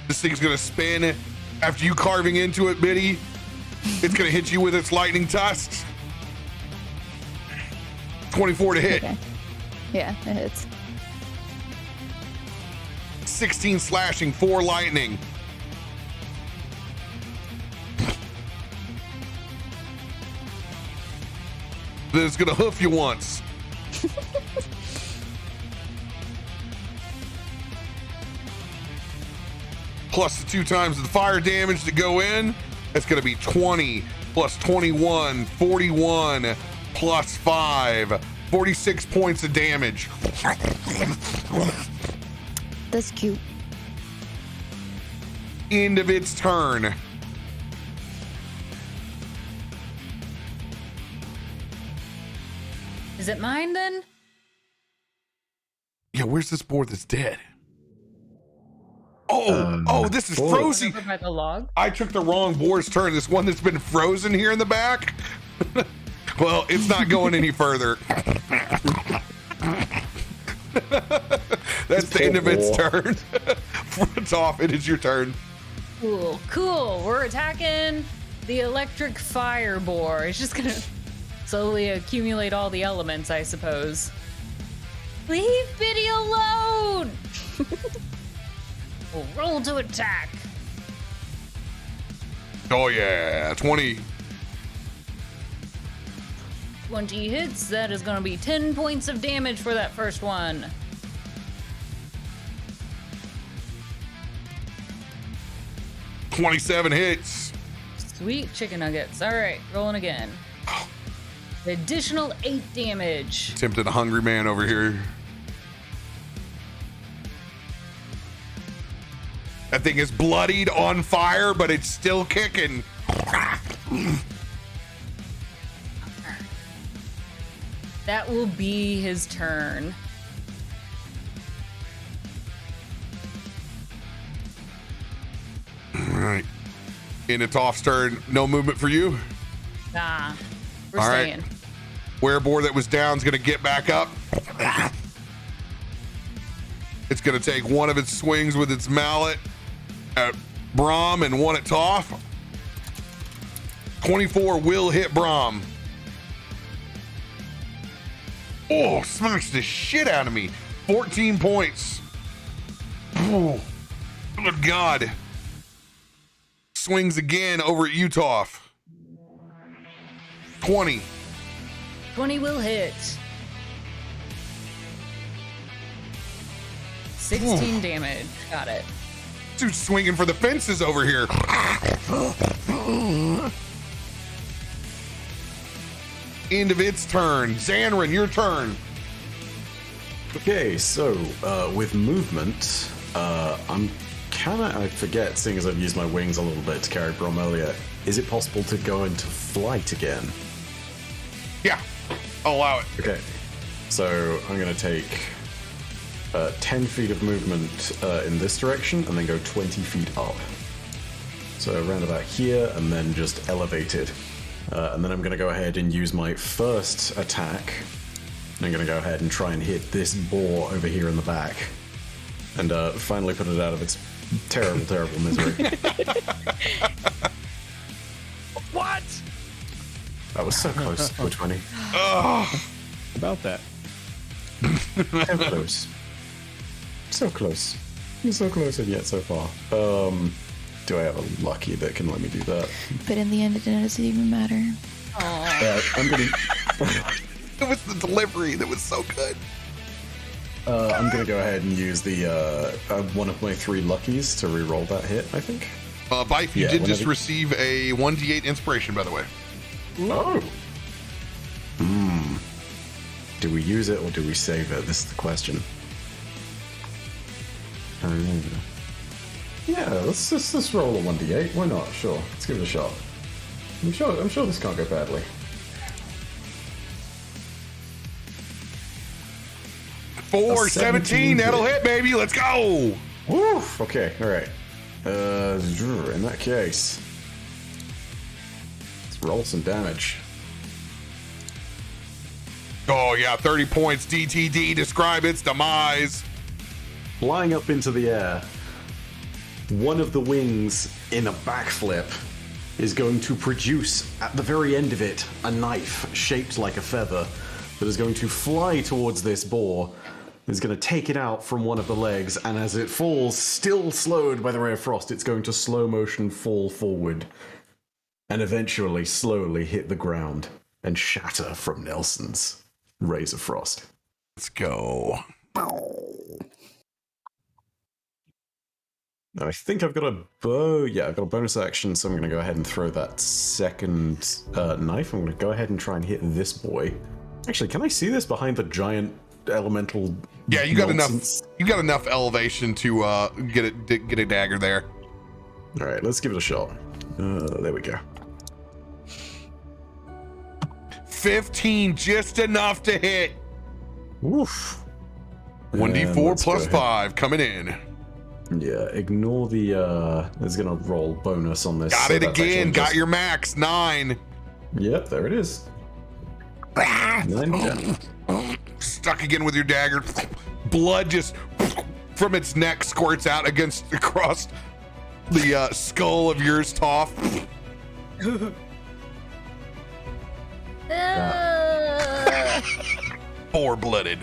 This thing's gonna spin after you carving into it, Biddy. It's gonna hit you with its lightning tusks. 24 to hit. Okay. Yeah, it hits. 16 slashing, 4 lightning. Then it's gonna hoof you once. Plus the 2 times the fire damage to go in. That's gonna be 20 plus 21, 41 plus 5, 46 points of damage. That's cute. End of its turn. Is it mine then? Yeah, where's this board that's dead? Oh, this is frozen. Over by the log? I took the wrong board's turn. This one that's been frozen here in the back. Well, it's not going any further. That's the end of its turn. Toffee, it is your turn. Cool. We're attacking the electric fire boar. It's just gonna slowly accumulate all the elements, I suppose. Leave Biddy alone! We'll roll to attack. Oh yeah, 20. 20 hits. That is gonna be 10 points of damage for that first one. $27 hits. Sweet chicken nuggets. All right, rolling again. Additional 8 damage. Tempted a hungry man over here. That thing is bloodied, on fire, but it's still kicking. That will be his turn. All right. Into Toff's turn. No movement for you. Nah, we're All right. staying. Wereboar that was down is going to get back up. It's going to take one of its swings with its mallet at Brom and one at Toff. 24 will hit Brom. Oh, smacks the shit out of me. 14 points. Oh, good God. Swings again over at you, Toff. 20. 20 will hit. 16 damage. Got it. Dude's swinging for the fences over here. End of its turn. Zanryn, your turn. Okay, so with movement, I forget, seeing as I've used my wings a little bit to carry Brom earlier, is it possible to go into flight again? Yeah, I'll allow it. Okay, so I'm going to take 10 feet of movement in this direction and then go 20 feet up. So around about here and then just elevated. And then I'm going to go ahead and use my first attack. I'm going to go ahead and try and hit this boar over here in the back. And finally put it out of its terrible, terrible misery. What? That was so close to a 20. About that. So close. So close. So close and yet so far. Do I have a lucky that can let me do that? But in the end, it doesn't even matter. I'm gonna. It was the delivery that was so good. I'm gonna go ahead and use the one of my 3 luckies to re-roll that hit. I think. Byf, you Yeah, did just whenever- receive a 1d8 inspiration, by the way. Oh. Do we use it or do we save it? This is the question. Yeah, let's roll a 1d8. Why not? Sure, let's give it a shot. I'm sure this can't go badly. 4, 17, 17 that'll hit, baby. Let's go. Woof. Okay, all right. In that case, let's roll some damage. Oh, yeah, 30 points. DTD, describe its demise. Flying up into the air, one of the wings in a backflip is going to produce, at the very end of it, a knife shaped like a feather that is going to fly towards this boar. It's going to take it out from one of the legs, and as it falls, still slowed by the ray of frost, it's going to slow motion fall forward and eventually slowly hit the ground and shatter from Nelson's rays of frost. Let's go. Now, I think I've got a bow. Yeah, I've got a bonus action, so I'm going to go ahead and throw that second knife. I'm going to go ahead and try and hit this boy. Actually, can I see this behind the giant elemental? Yeah, you got nonsense? enough. You got enough elevation to get a dagger there. All right, let's give it a shot. There we go. 15, just enough to hit. Woof. 1d4 plus 5 coming in. Yeah, ignore the, it's gonna roll bonus on this. Got so it that's again. actually Got just- your max 9. Yep, there it is. 9 down. Stuck again with your dagger. Blood just from its neck squirts out across the skull of yours, Toff. Four-blooded.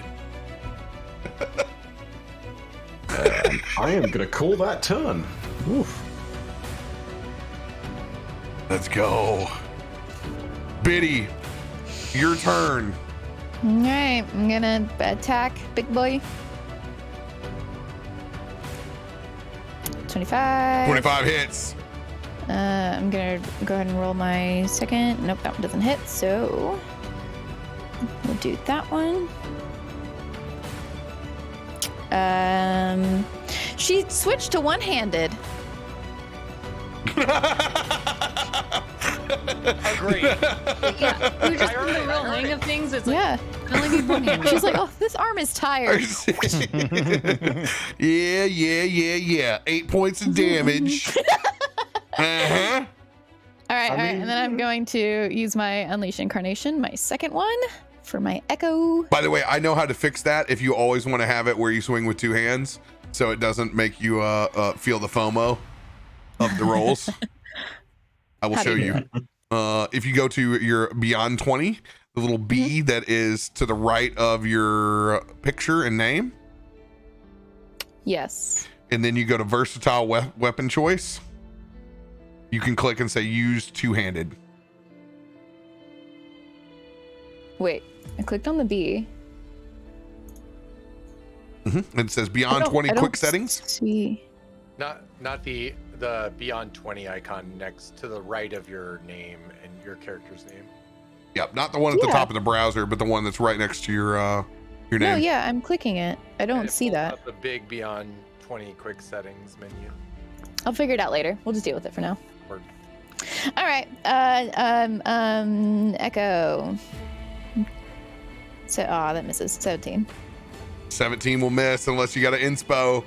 I am gonna call that turn. Oof. Let's go. Biddy, your turn. All right, I'm gonna attack big boy. 25. 25 hits. I'm gonna go ahead and roll my second. Nope, that one doesn't hit, so we'll do that one. She switched to one-handed. Agreed. Yeah, we're just in the real hang of things. It's like, Yeah. I only need one hand. She's like, oh, this arm is tired. Yeah. 8 points of damage. Uh-huh. All right, and then I'm going to use my Unleash Incarnation, my second one, for my Echo. By the way, I know how to fix that if you always want to have it where you swing with two hands, so it doesn't make you feel the FOMO of the rolls. I will How do show you you. If you go to your Beyond 20, the little B that is to the right of your picture and name, Yes. and then you go to Versatile Weapon Choice, you can click and say use two-handed. Wait, I clicked on the B. And it says Beyond 20 I don't quick settings. See. Not the Beyond 20 icon next to the right of your name and your character's name. Yep, not the one at the Yeah. top of the browser, but the one that's right next to your name. No, yeah, I'm clicking it. I don't And it see pulls that. up the big Beyond 20 quick settings menu. I'll figure it out later. We'll just deal with it for now. Word. All right. Echo. So, that misses. 17. 17 will miss unless you got an inspo.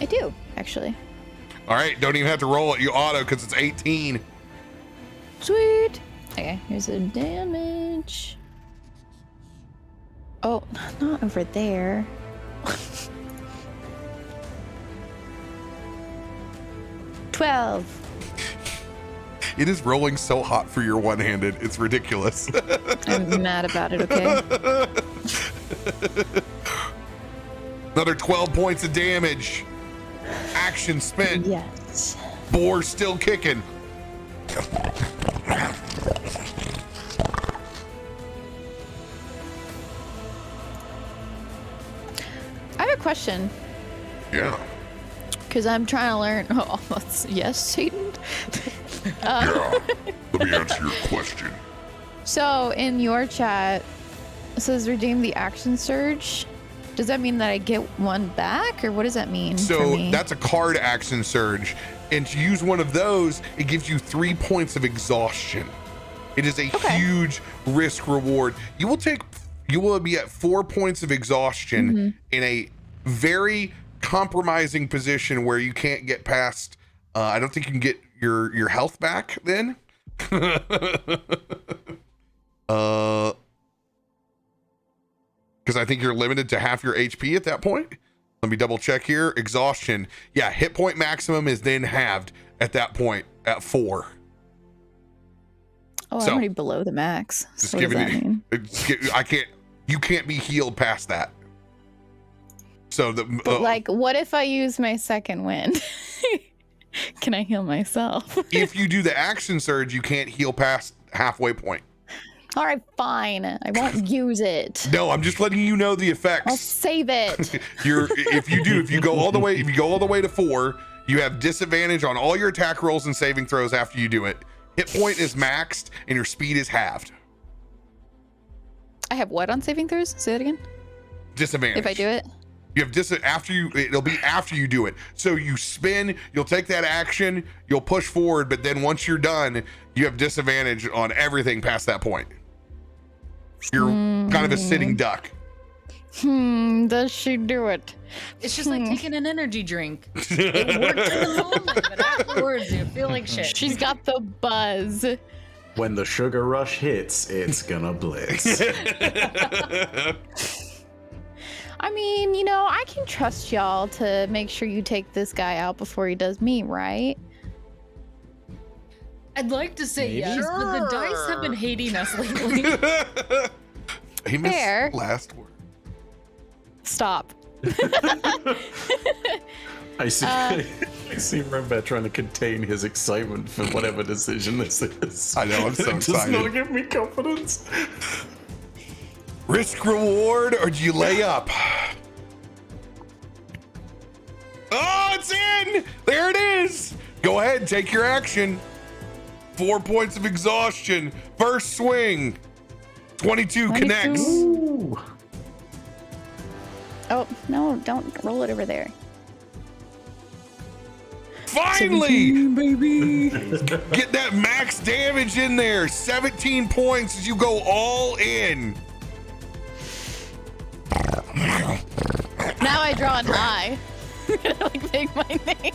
I do, actually. All right, don't even have to roll it. You auto because it's 18. Sweet. Okay, here's the damage. Oh, not over there. $12. It is rolling so hot for your one-handed. It's ridiculous. I'm mad about it, okay? Another 12 points of damage. Action spent. Yes. Boar still kicking. I have a question. Yeah. Because I'm trying to learn. Oh, yes, Satan. Yeah. Let me answer your question. So in your chat, it says redeem the action surge. Does that mean that I get one back, or what does that mean? for So me? that's a card action surge. And to use one of those, it gives you 3 points of exhaustion. It is a huge risk reward. You will be at 4 points of exhaustion in a very compromising position where you can't get past, I don't think you can get your health back then. Because I think you're limited to half your HP at that point. Let me double check here. Exhaustion. Yeah, hit point maximum is then halved at that point at 4. Oh, So- I'm already below the max. Just So what does giving that you, mean? you can't be healed past that. So But like, what if I use my second wind? Can I heal myself? if you do the action surge, you can't heal past halfway point. All right, fine. I won't use it. No, I'm just letting you know the I'll effects. save it. If you go all the way to 4, you have disadvantage on all your attack rolls and saving throws after you do it. Hit point is maxed and your speed is halved. I have what on saving throws? Say that again. Disadvantage. If I do it. You have it'll be after you do it. So you spin, you'll take that action, you'll push forward, but then once you're done, you have disadvantage on everything past that point. You're kind of a sitting duck. Does she do it? It's just like taking an energy drink. It works in the moment, but afterwards you feel like shit. She's got the buzz. When the sugar rush hits, it's gonna blitz. I mean, you know, I can trust y'all to make sure you take this guy out before he does me, right? I'd like to say Maybe. yes, but the dice have been hating us lately. He missed Fair. the last word. Stop. I see RoBear trying to contain his excitement for whatever decision this is. I know, I'm so It does excited. not give me confidence. Risk reward, or do you lay up? Oh, it's in! There it is! Go ahead, take your action. 4 points of exhaustion. First swing. 22 connects. Ooh. Oh, no, don't roll it over there. Finally! baby. Get that max damage in there. 17 points as you go all in. Now I draw an eye. I'm gonna like make my name.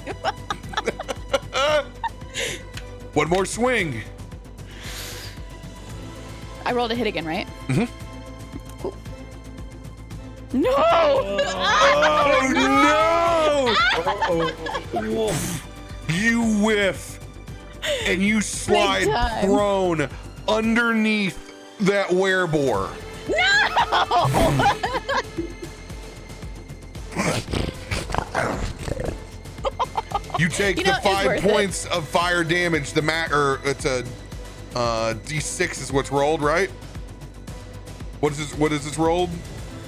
One more swing. I rolled a hit again, right? Mhm. Cool. No! Oh no! You whiff and you slide time. prone underneath that wereboar. You take You know, the it's 5 worth it. points of fire damage. The it's a D6 is what's rolled, right? What is this rolled?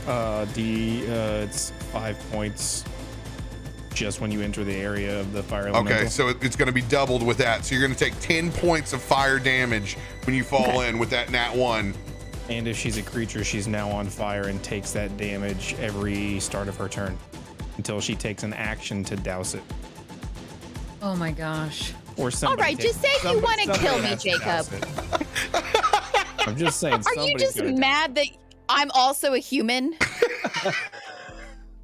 It's 5 points just when you enter the area of the fire elemental. Okay, so it's going to be doubled with that. So you're going to take 10 points of fire damage when you fall in with that nat 1. And if she's a creature, she's now on fire and takes that damage every start of her turn until she takes an action to douse it. Oh my gosh. Or All somebody right, just say you want to kill me, Jacob. I'm just saying. Are you somebody's just gonna- mad that I'm also a human?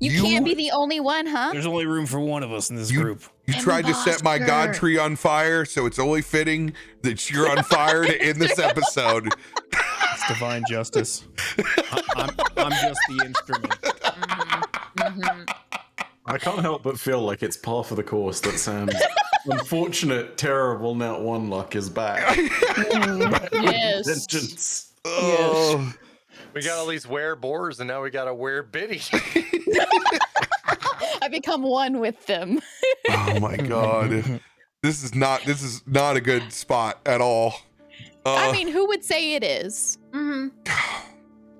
You can't be the only one, huh? There's only room for one of us in this group. You tried to set my god tree on fire, so it's only fitting that you're on fire to end this episode. It's divine justice. I'm just the instrument. I can't help but feel like it's par for the course that Sam's unfortunate, terrible net 1 luck is back. Yes. Vengeance. Oh, We got all these were boars, and now we got to wear biddy. I become one with them. oh my god. This is not a good spot at all. I mean, who would say it is? Mm-hmm.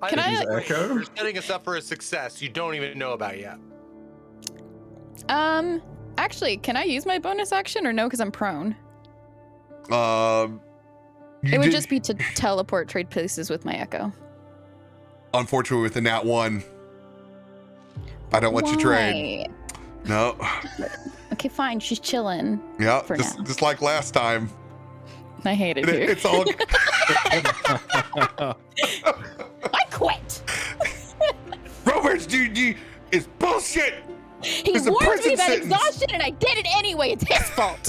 Can I- Echo? You're setting us up for a success you don't even know about yet. Actually, can I use my bonus action or no? Because I'm prone. You It would did- just be to teleport trade places with my echo. unfortunately with the nat 1. I don't let you trade. Why? No. Okay, fine. She's chilling. Yeah, For now. just like last time. I hate it here. It's all I quit. Robert's DnD is bullshit. He It's a warned me prison about sentence. exhaustion, and I did it anyway. It's his fault.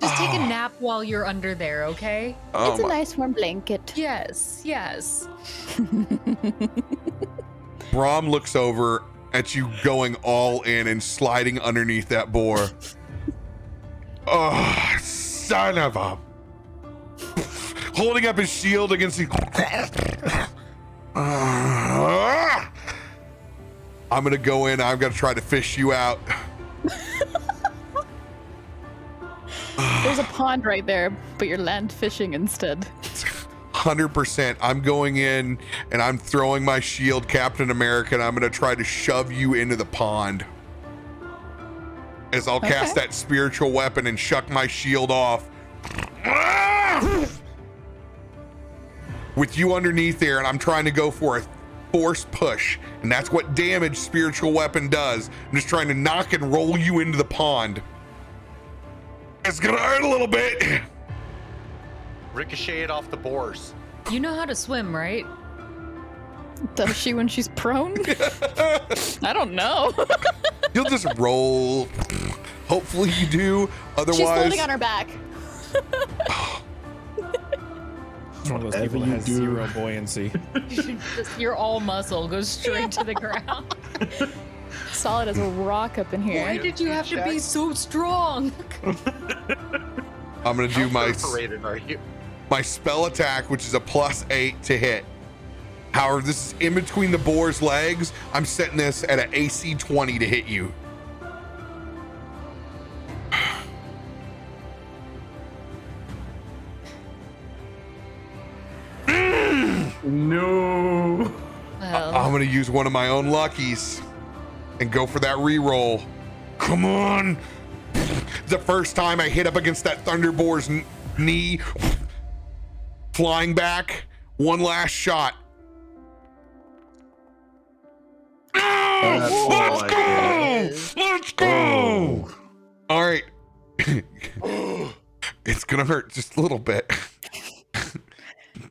Just take a nap while you're under there, okay? Oh It's a my- nice warm blanket. Yes, yes. Brom looks over at you going all in and sliding underneath that boar. Oh, son of a... Holding up his shield against the... I'm gonna go in. I'm gonna try to fish you out. There's a pond right there, but you're land fishing instead. 100%. I'm going in and I'm throwing my shield, Captain America, and I'm gonna try to shove you into the pond. As I'll cast that spiritual weapon and shuck my shield off. With you underneath there, and I'm trying to go for a force push, and that's what damage spiritual weapon does. I'm just trying to knock and roll you into the pond. It's gonna hurt a little bit. Ricochet it off the boars. You know how to swim, right? Does she when she's prone? I don't know. You'll just roll. Hopefully you do. Otherwise, She's floating on her back. It's one of those people that has zero buoyancy. You're all muscle, goes straight to the ground. Solid as a rock up in here. Why did you have to be so strong? I'm gonna do How perforated are you? my spell attack, which is a +8 to hit. However, this is in between the boar's legs. I'm setting this at an AC 20 to hit you. No. Well, I'm gonna use one of my own luckies and go for that reroll. Come on. The first time I hit up against that Thunderboar's knee, flying back, one last shot. Let's go! Let's go! All right. It's gonna hurt just a little bit.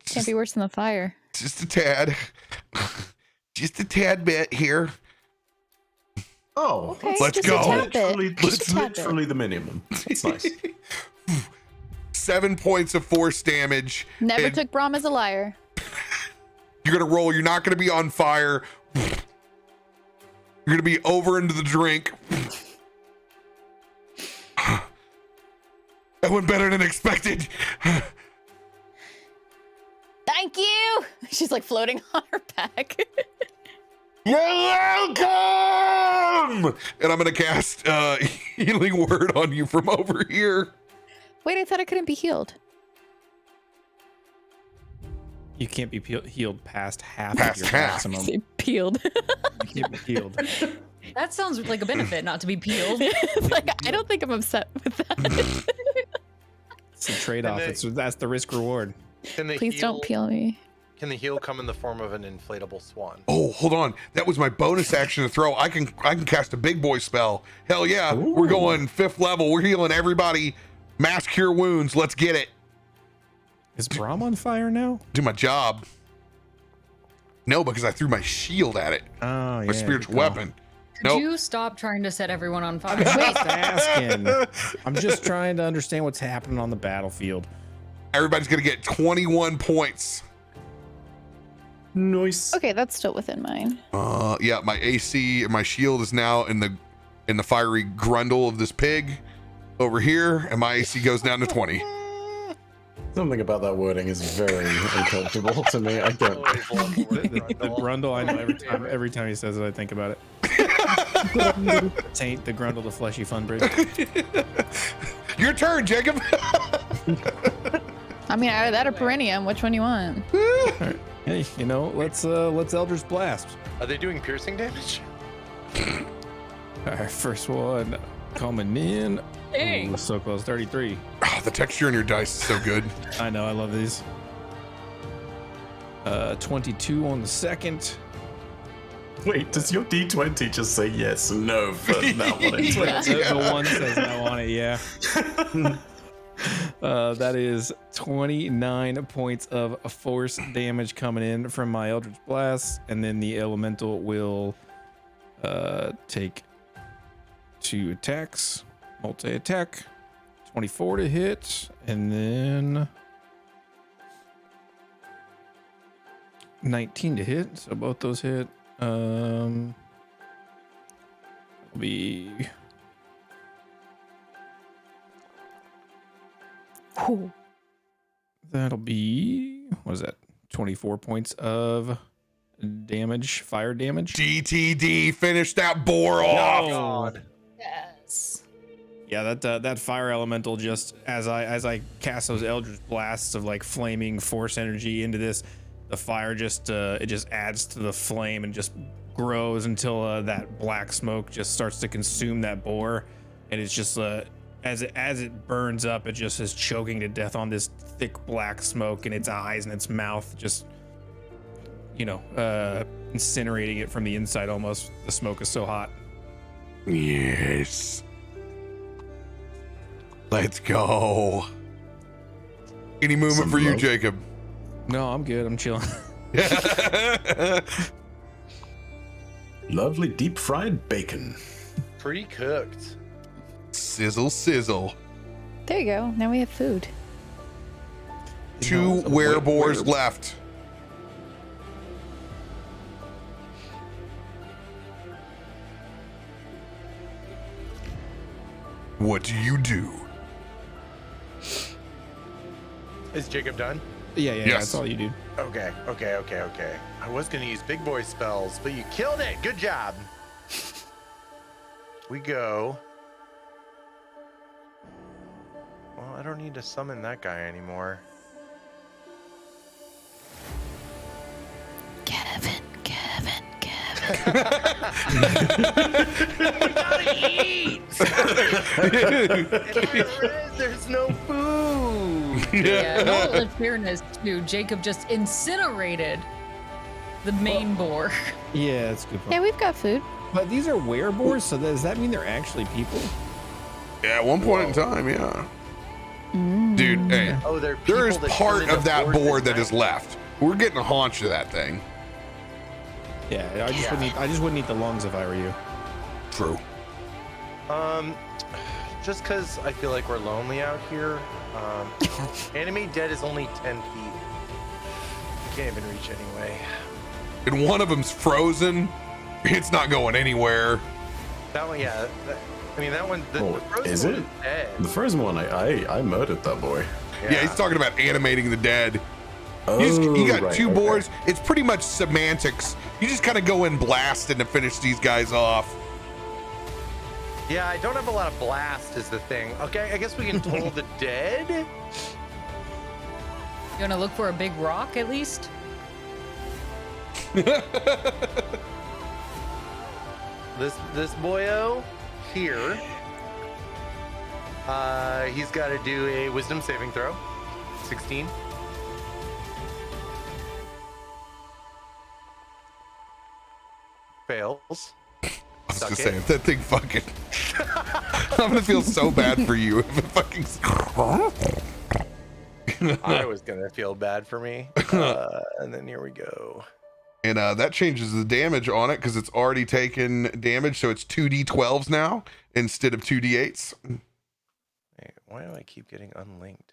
Can't be worse than the fire. Just a tad. Just a tad bit here. Oh, Okay, Let's just go. a tad bit. literally, Just that's a tad bit. literally the minimum. That's nice. 7 points of force damage. Never And took Brom as a liar. You're gonna roll. You're not gonna be on fire. You're gonna be over into the drink. That went better than expected. Thank you. She's like floating on her back. You're welcome. And I'm gonna cast healing word on you from over here. Wait, I thought I couldn't be healed. You can't be healed past half Past of your half. maximum. Say peeled. You can't be healed. that sounds like a benefit not to be peeled. It's like, I don't think I'm upset with that. It's a trade-off. That's the risk reward. Can the Please don't peel me. Can the heal come in the form of an inflatable swan? Oh, hold on. That was my bonus action to throw. I can cast a big boy spell. Hell yeah. Ooh. We're going 5th level. We're healing everybody. Mass cure wounds. Let's get it. Is Brom on fire now? Do my job. No, because I threw my shield at it. Oh, yeah. My spiritual good call. weapon. Could Nope. you stop trying to set everyone on fire? I'm just asking. I'm just trying to understand what's happening on the battlefield. Everybody's going to get 21 points. Nice. Okay, that's still within mine. Yeah, my AC, my shield is now in the fiery grundle of this pig over here, and my AC goes down to 20. Something about that wording is very uncomfortable to me. I don't. The grundle, I know every time he says it, I think about it. Taint the grundle, the fleshy fun bridge. Your turn, Jacob. I mean, either that or Perennium. Which one you want? Hey, you know, let's Eldritch Blast. Are they doing piercing damage? All right, first one coming in. Dang. Ooh, so close, 33. Oh, the texture on your dice is so good. I know, I love these. 22 on the second. Wait, does your D20 just say yes and no for that one? The one says no on it, yeah. That is 29 points of force damage coming in from my Eldritch Blast, and then the elemental will take 2 attacks, multi-attack, 24 to hit, and then 19 to hit. So both those hit. Will be Whew. That'll be, what is that? 24 points of damage, fire damage. DTD, finish that boar off. God. Yes. Yeah, that fire elemental, just as I cast those Eldritch blasts of like flaming force energy into this, the fire just it just adds to the flame and just grows until that black smoke just starts to consume that boar, and it's just as it burns up, it just is choking to death on this thick black smoke in its eyes and its mouth, just incinerating it from the inside almost. The smoke is so hot. Yes. Let's go. Any movement Some for you, love. Jacob? No, I'm good. I'm chilling. Lovely deep fried bacon. Pre-cooked. Sizzle, sizzle. There you go. Now we have food. Two wereboars left. What do you do? Is Jacob done? Yeah, Yes. that's all you do. Okay. I was gonna use big boy spells, but you killed it. Good job. We go. Well, I don't need to summon that guy anymore. Kevin. We gotta eat. There's no food. Yeah. No, in fairness too, Jacob just incinerated the main boar. Yeah, that's a good point. Yeah, we've got food. But these are wereboars, so does that mean they're actually people? Yeah, at one point in time, yeah. Dude, hey, Oh, they're people there is that part turn into of that boars board at that is night. left. We're getting a haunch of that thing. Yeah, I just wouldn't eat the lungs if I were you. True. Just because I feel like we're lonely out here. Anime dead is only 10 feet. Can't even reach anyway. And one of them's frozen. It's not going anywhere. That one, yeah. That one. The frozen Is one it? dead. The first one, I murdered that boy. Yeah, he's talking about animating the dead. Oh, You got right, two okay. boards. It's pretty much semantics. You just kind of go in blasting to finish these guys off. Yeah, I don't have a lot of blast is the thing. Okay, I guess we can toll the dead. You wanna look for a big rock at least? This boyo here. He's got to do a wisdom saving throw. 16. Fails. I was Suck just it. saying, if that thing fucking. I'm gonna feel so bad for you if it fucking. I was gonna feel bad for me. And then here we go. And that changes the damage on it because it's already taken damage, so it's 2d12s now instead of 2d8s. Wait, why do I keep getting unlinked?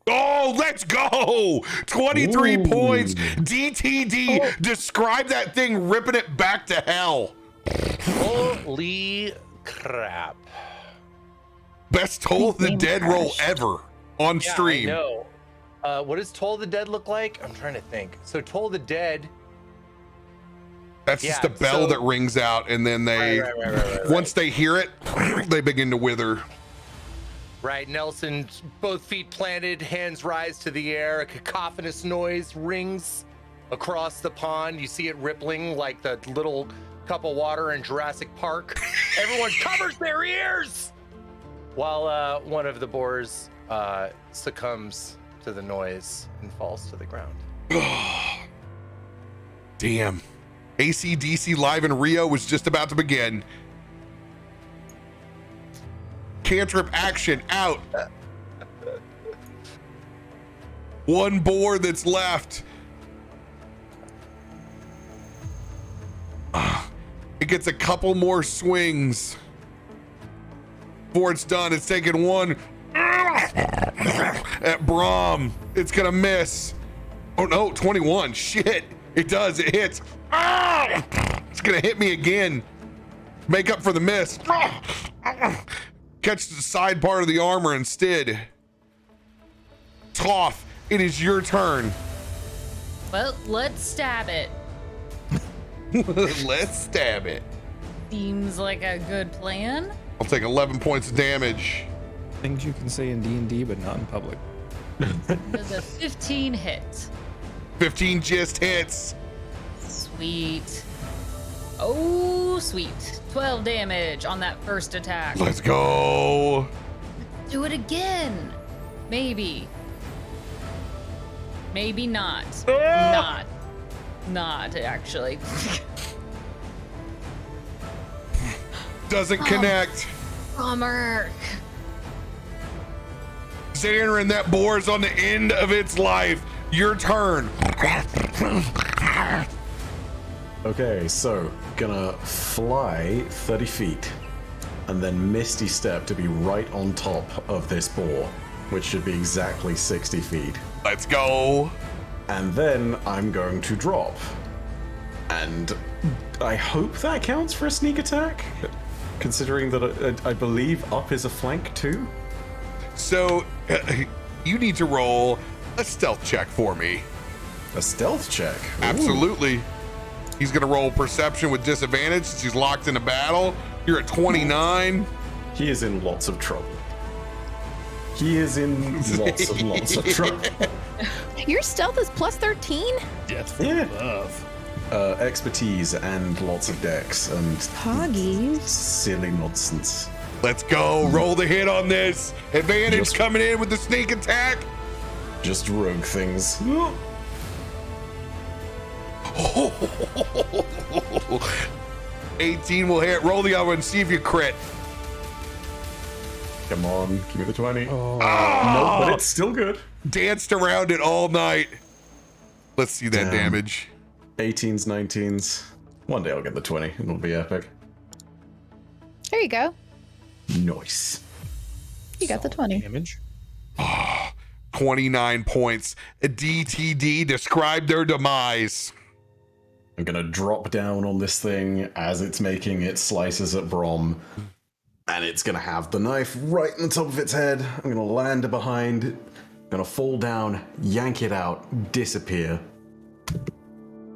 Oh, let's go! 23 Ooh. points. DTD. Describe that thing ripping it back to hell. Holy crap! Best Toll of the Dead roll ever on stream. Yeah, I know. What does Toll the Dead look like? I'm trying to think. So Toll the Dead. That's just Yeah, a bell so- that rings out, and then they, Right. once they hear it, they begin to wither. Right, Nelson, both feet planted, hands rise to the air. A cacophonous noise rings across the pond. You see it rippling like the little cup of water in Jurassic Park. Everyone covers their ears while one of the boars succumbs to the noise and falls to the ground. Damn. AC/DC Live in Rio was just about to begin. Cantrip action out. One boar that's left. It gets a couple more swings before it's done. It's taking one at Brom. It's gonna miss. Oh no, 21. Shit. It does. It hits. It's gonna hit me again. Make up for the miss. Catch the side part of the armor instead. Toff, it is your turn. Well, let's stab it. Let's stab it. Seems like a good plan. I'll take 11 points of damage. Things you can say in D&D, but not in public. Does a 15 hit? 15 just hits. Sweet. Oh, sweet. 12 damage on that first attack. Let's go. Do it again. Maybe. Maybe not. Not actually. Doesn't connect. Bummer. Zanryn, that boar's on the end of its life. Your turn. Okay, so gonna fly 30 feet and then Misty Step to be right on top of this boar, which should be exactly 60 feet. Let's go. And then I'm going to drop. And I hope that counts for a sneak attack, considering that I believe up is a flank too. So you need to roll a stealth check for me. A stealth check? Ooh. Absolutely. He's going to roll perception with disadvantage since he's locked in a battle. You're at 29. He is in lots of trouble. He is in lots of trouble. Your stealth is plus 13? Death Yeah. love. Expertise and lots of dex and Hoggies. silly nonsense. Let's go. Roll the hit on this. Advantage Just- coming in with the sneak attack. Just rogue things. 18 will hit. Roll the other one. See if you crit. Come on, give me the 20. Oh. No, but it's still good. Danced around it all night. Let's see that Damn. damage. 18s, 19s. One day I'll get the 20. It'll be epic. There you go. Nice. You got the 20. Damage. 29 points. A DTD, describe their demise. I'm gonna drop down on this thing as it's making its slices at Brom. And it's gonna have the knife right on the top of its head. I'm gonna land it behind. I'm gonna fall down, yank it out, disappear.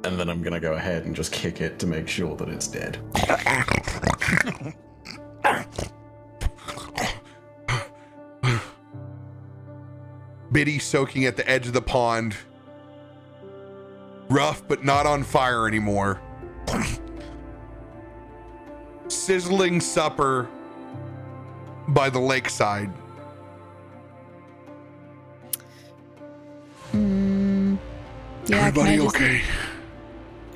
And then I'm gonna go ahead and just kick it to make sure that it's dead. Biddy soaking at the edge of the pond. Rough, but not on fire anymore. Sizzling supper by the lakeside. Yeah, Everybody can I just... okay?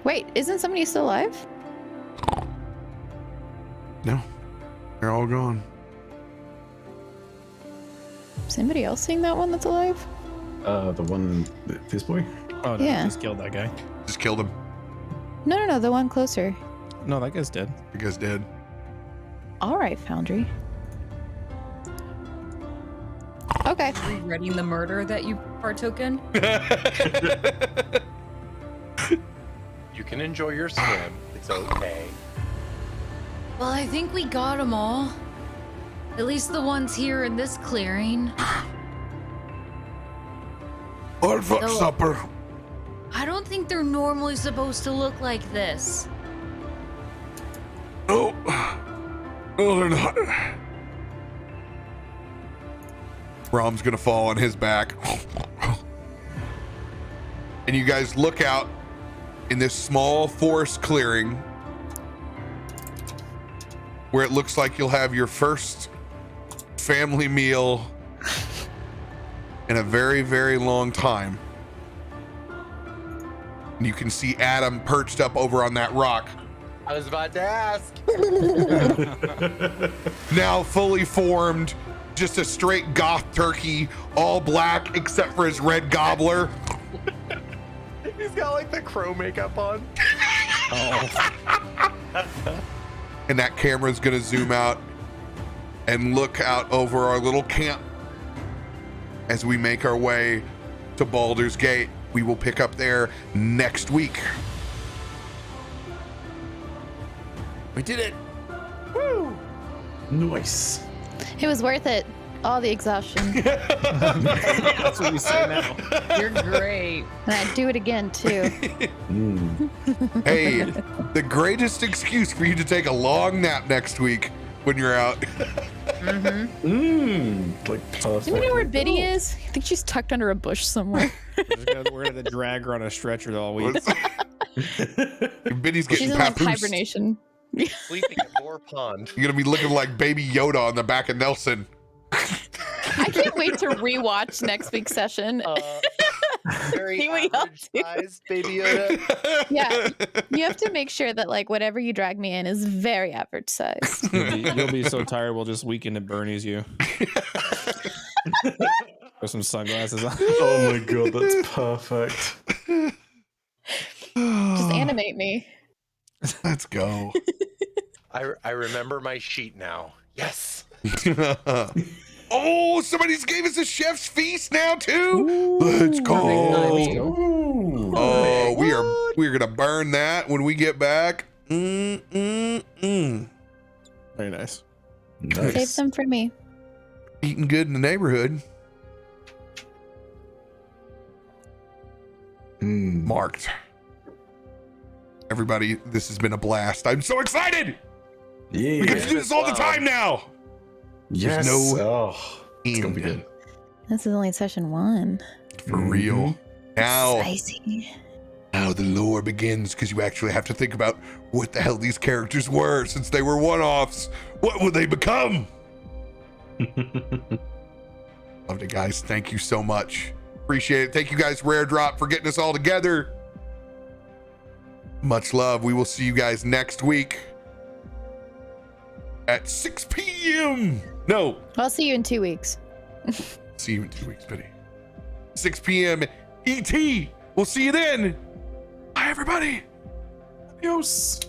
Wait, isn't somebody still alive? No, they're all gone. Is anybody else seeing that one that's alive? The one, this boy? Oh, no, Yeah. just killed that guy. Just killed him. No, the one closer. No, that guy's dead. You guys dead. All right, Foundry. Okay. Regretting the murder that you partook in. You can enjoy your swim. It's okay. Well, I think we got them all. At least the ones here in this clearing. All for No. supper. I don't think they're normally supposed to look like this. No. No, they're not. Brom's gonna fall on his back. And you guys look out in this small forest clearing where it looks like you'll have your first family meal in a very, very long time. And you can see Adam perched up over on that rock, I was about to ask. now fully formed, just a straight goth turkey, all black except for his red gobbler. He's got like the crow makeup on. And that camera's gonna zoom out and look out over our little camp as we make our way to Baldur's Gate. We will pick up there next week. We did it. Nice. It was worth it. All the exhaustion. That's what you say now. You're great. And I'd do it again, too. Hey, the greatest excuse for you to take a long nap next week when you're out. Like perfect. Do we know where Biddy is? I think she's tucked under a bush somewhere. We're gonna drag her on a stretcher all week. Biddy's She's getting in like papoosed. hibernation. Sleeping at Boar Pond. You're gonna be looking like Baby Yoda on the back of Nelson. I can't wait to rewatch next week's session. Very Here we are, average sized Baby Yoda. Yeah, you have to make sure that like whatever you drag me in is very average size. You'll be so tired. We'll just weekend at Bernie's you. Put some sunglasses on. Oh my god, that's perfect. Just animate me. Let's go. I remember my sheet now. Yes. Oh, somebody's gave us a chef's feast now too. Let's go. Oh, we're gonna burn that when we get back. Very nice. Save some for me. Eating good in the neighborhood. Marked. Everybody, this has been a blast. I'm so excited. Yeah. We get to do this all the time now. Yes. no it's gonna be end. good. This is only session 1. For real. Now, Spicy. now the lore begins because you actually have to think about what the hell these characters were since they were one-offs. What will they become? Loved it, guys. Thank you so much. Appreciate it. Thank you guys, Rare Drop, for getting us all together. Much love. We will see you guys next week at 6 p.m. No, I'll see you in 2 weeks. see you in 2 weeks, Biddy. 6 p.m. ET. We'll see you then. Bye, everybody. Adios.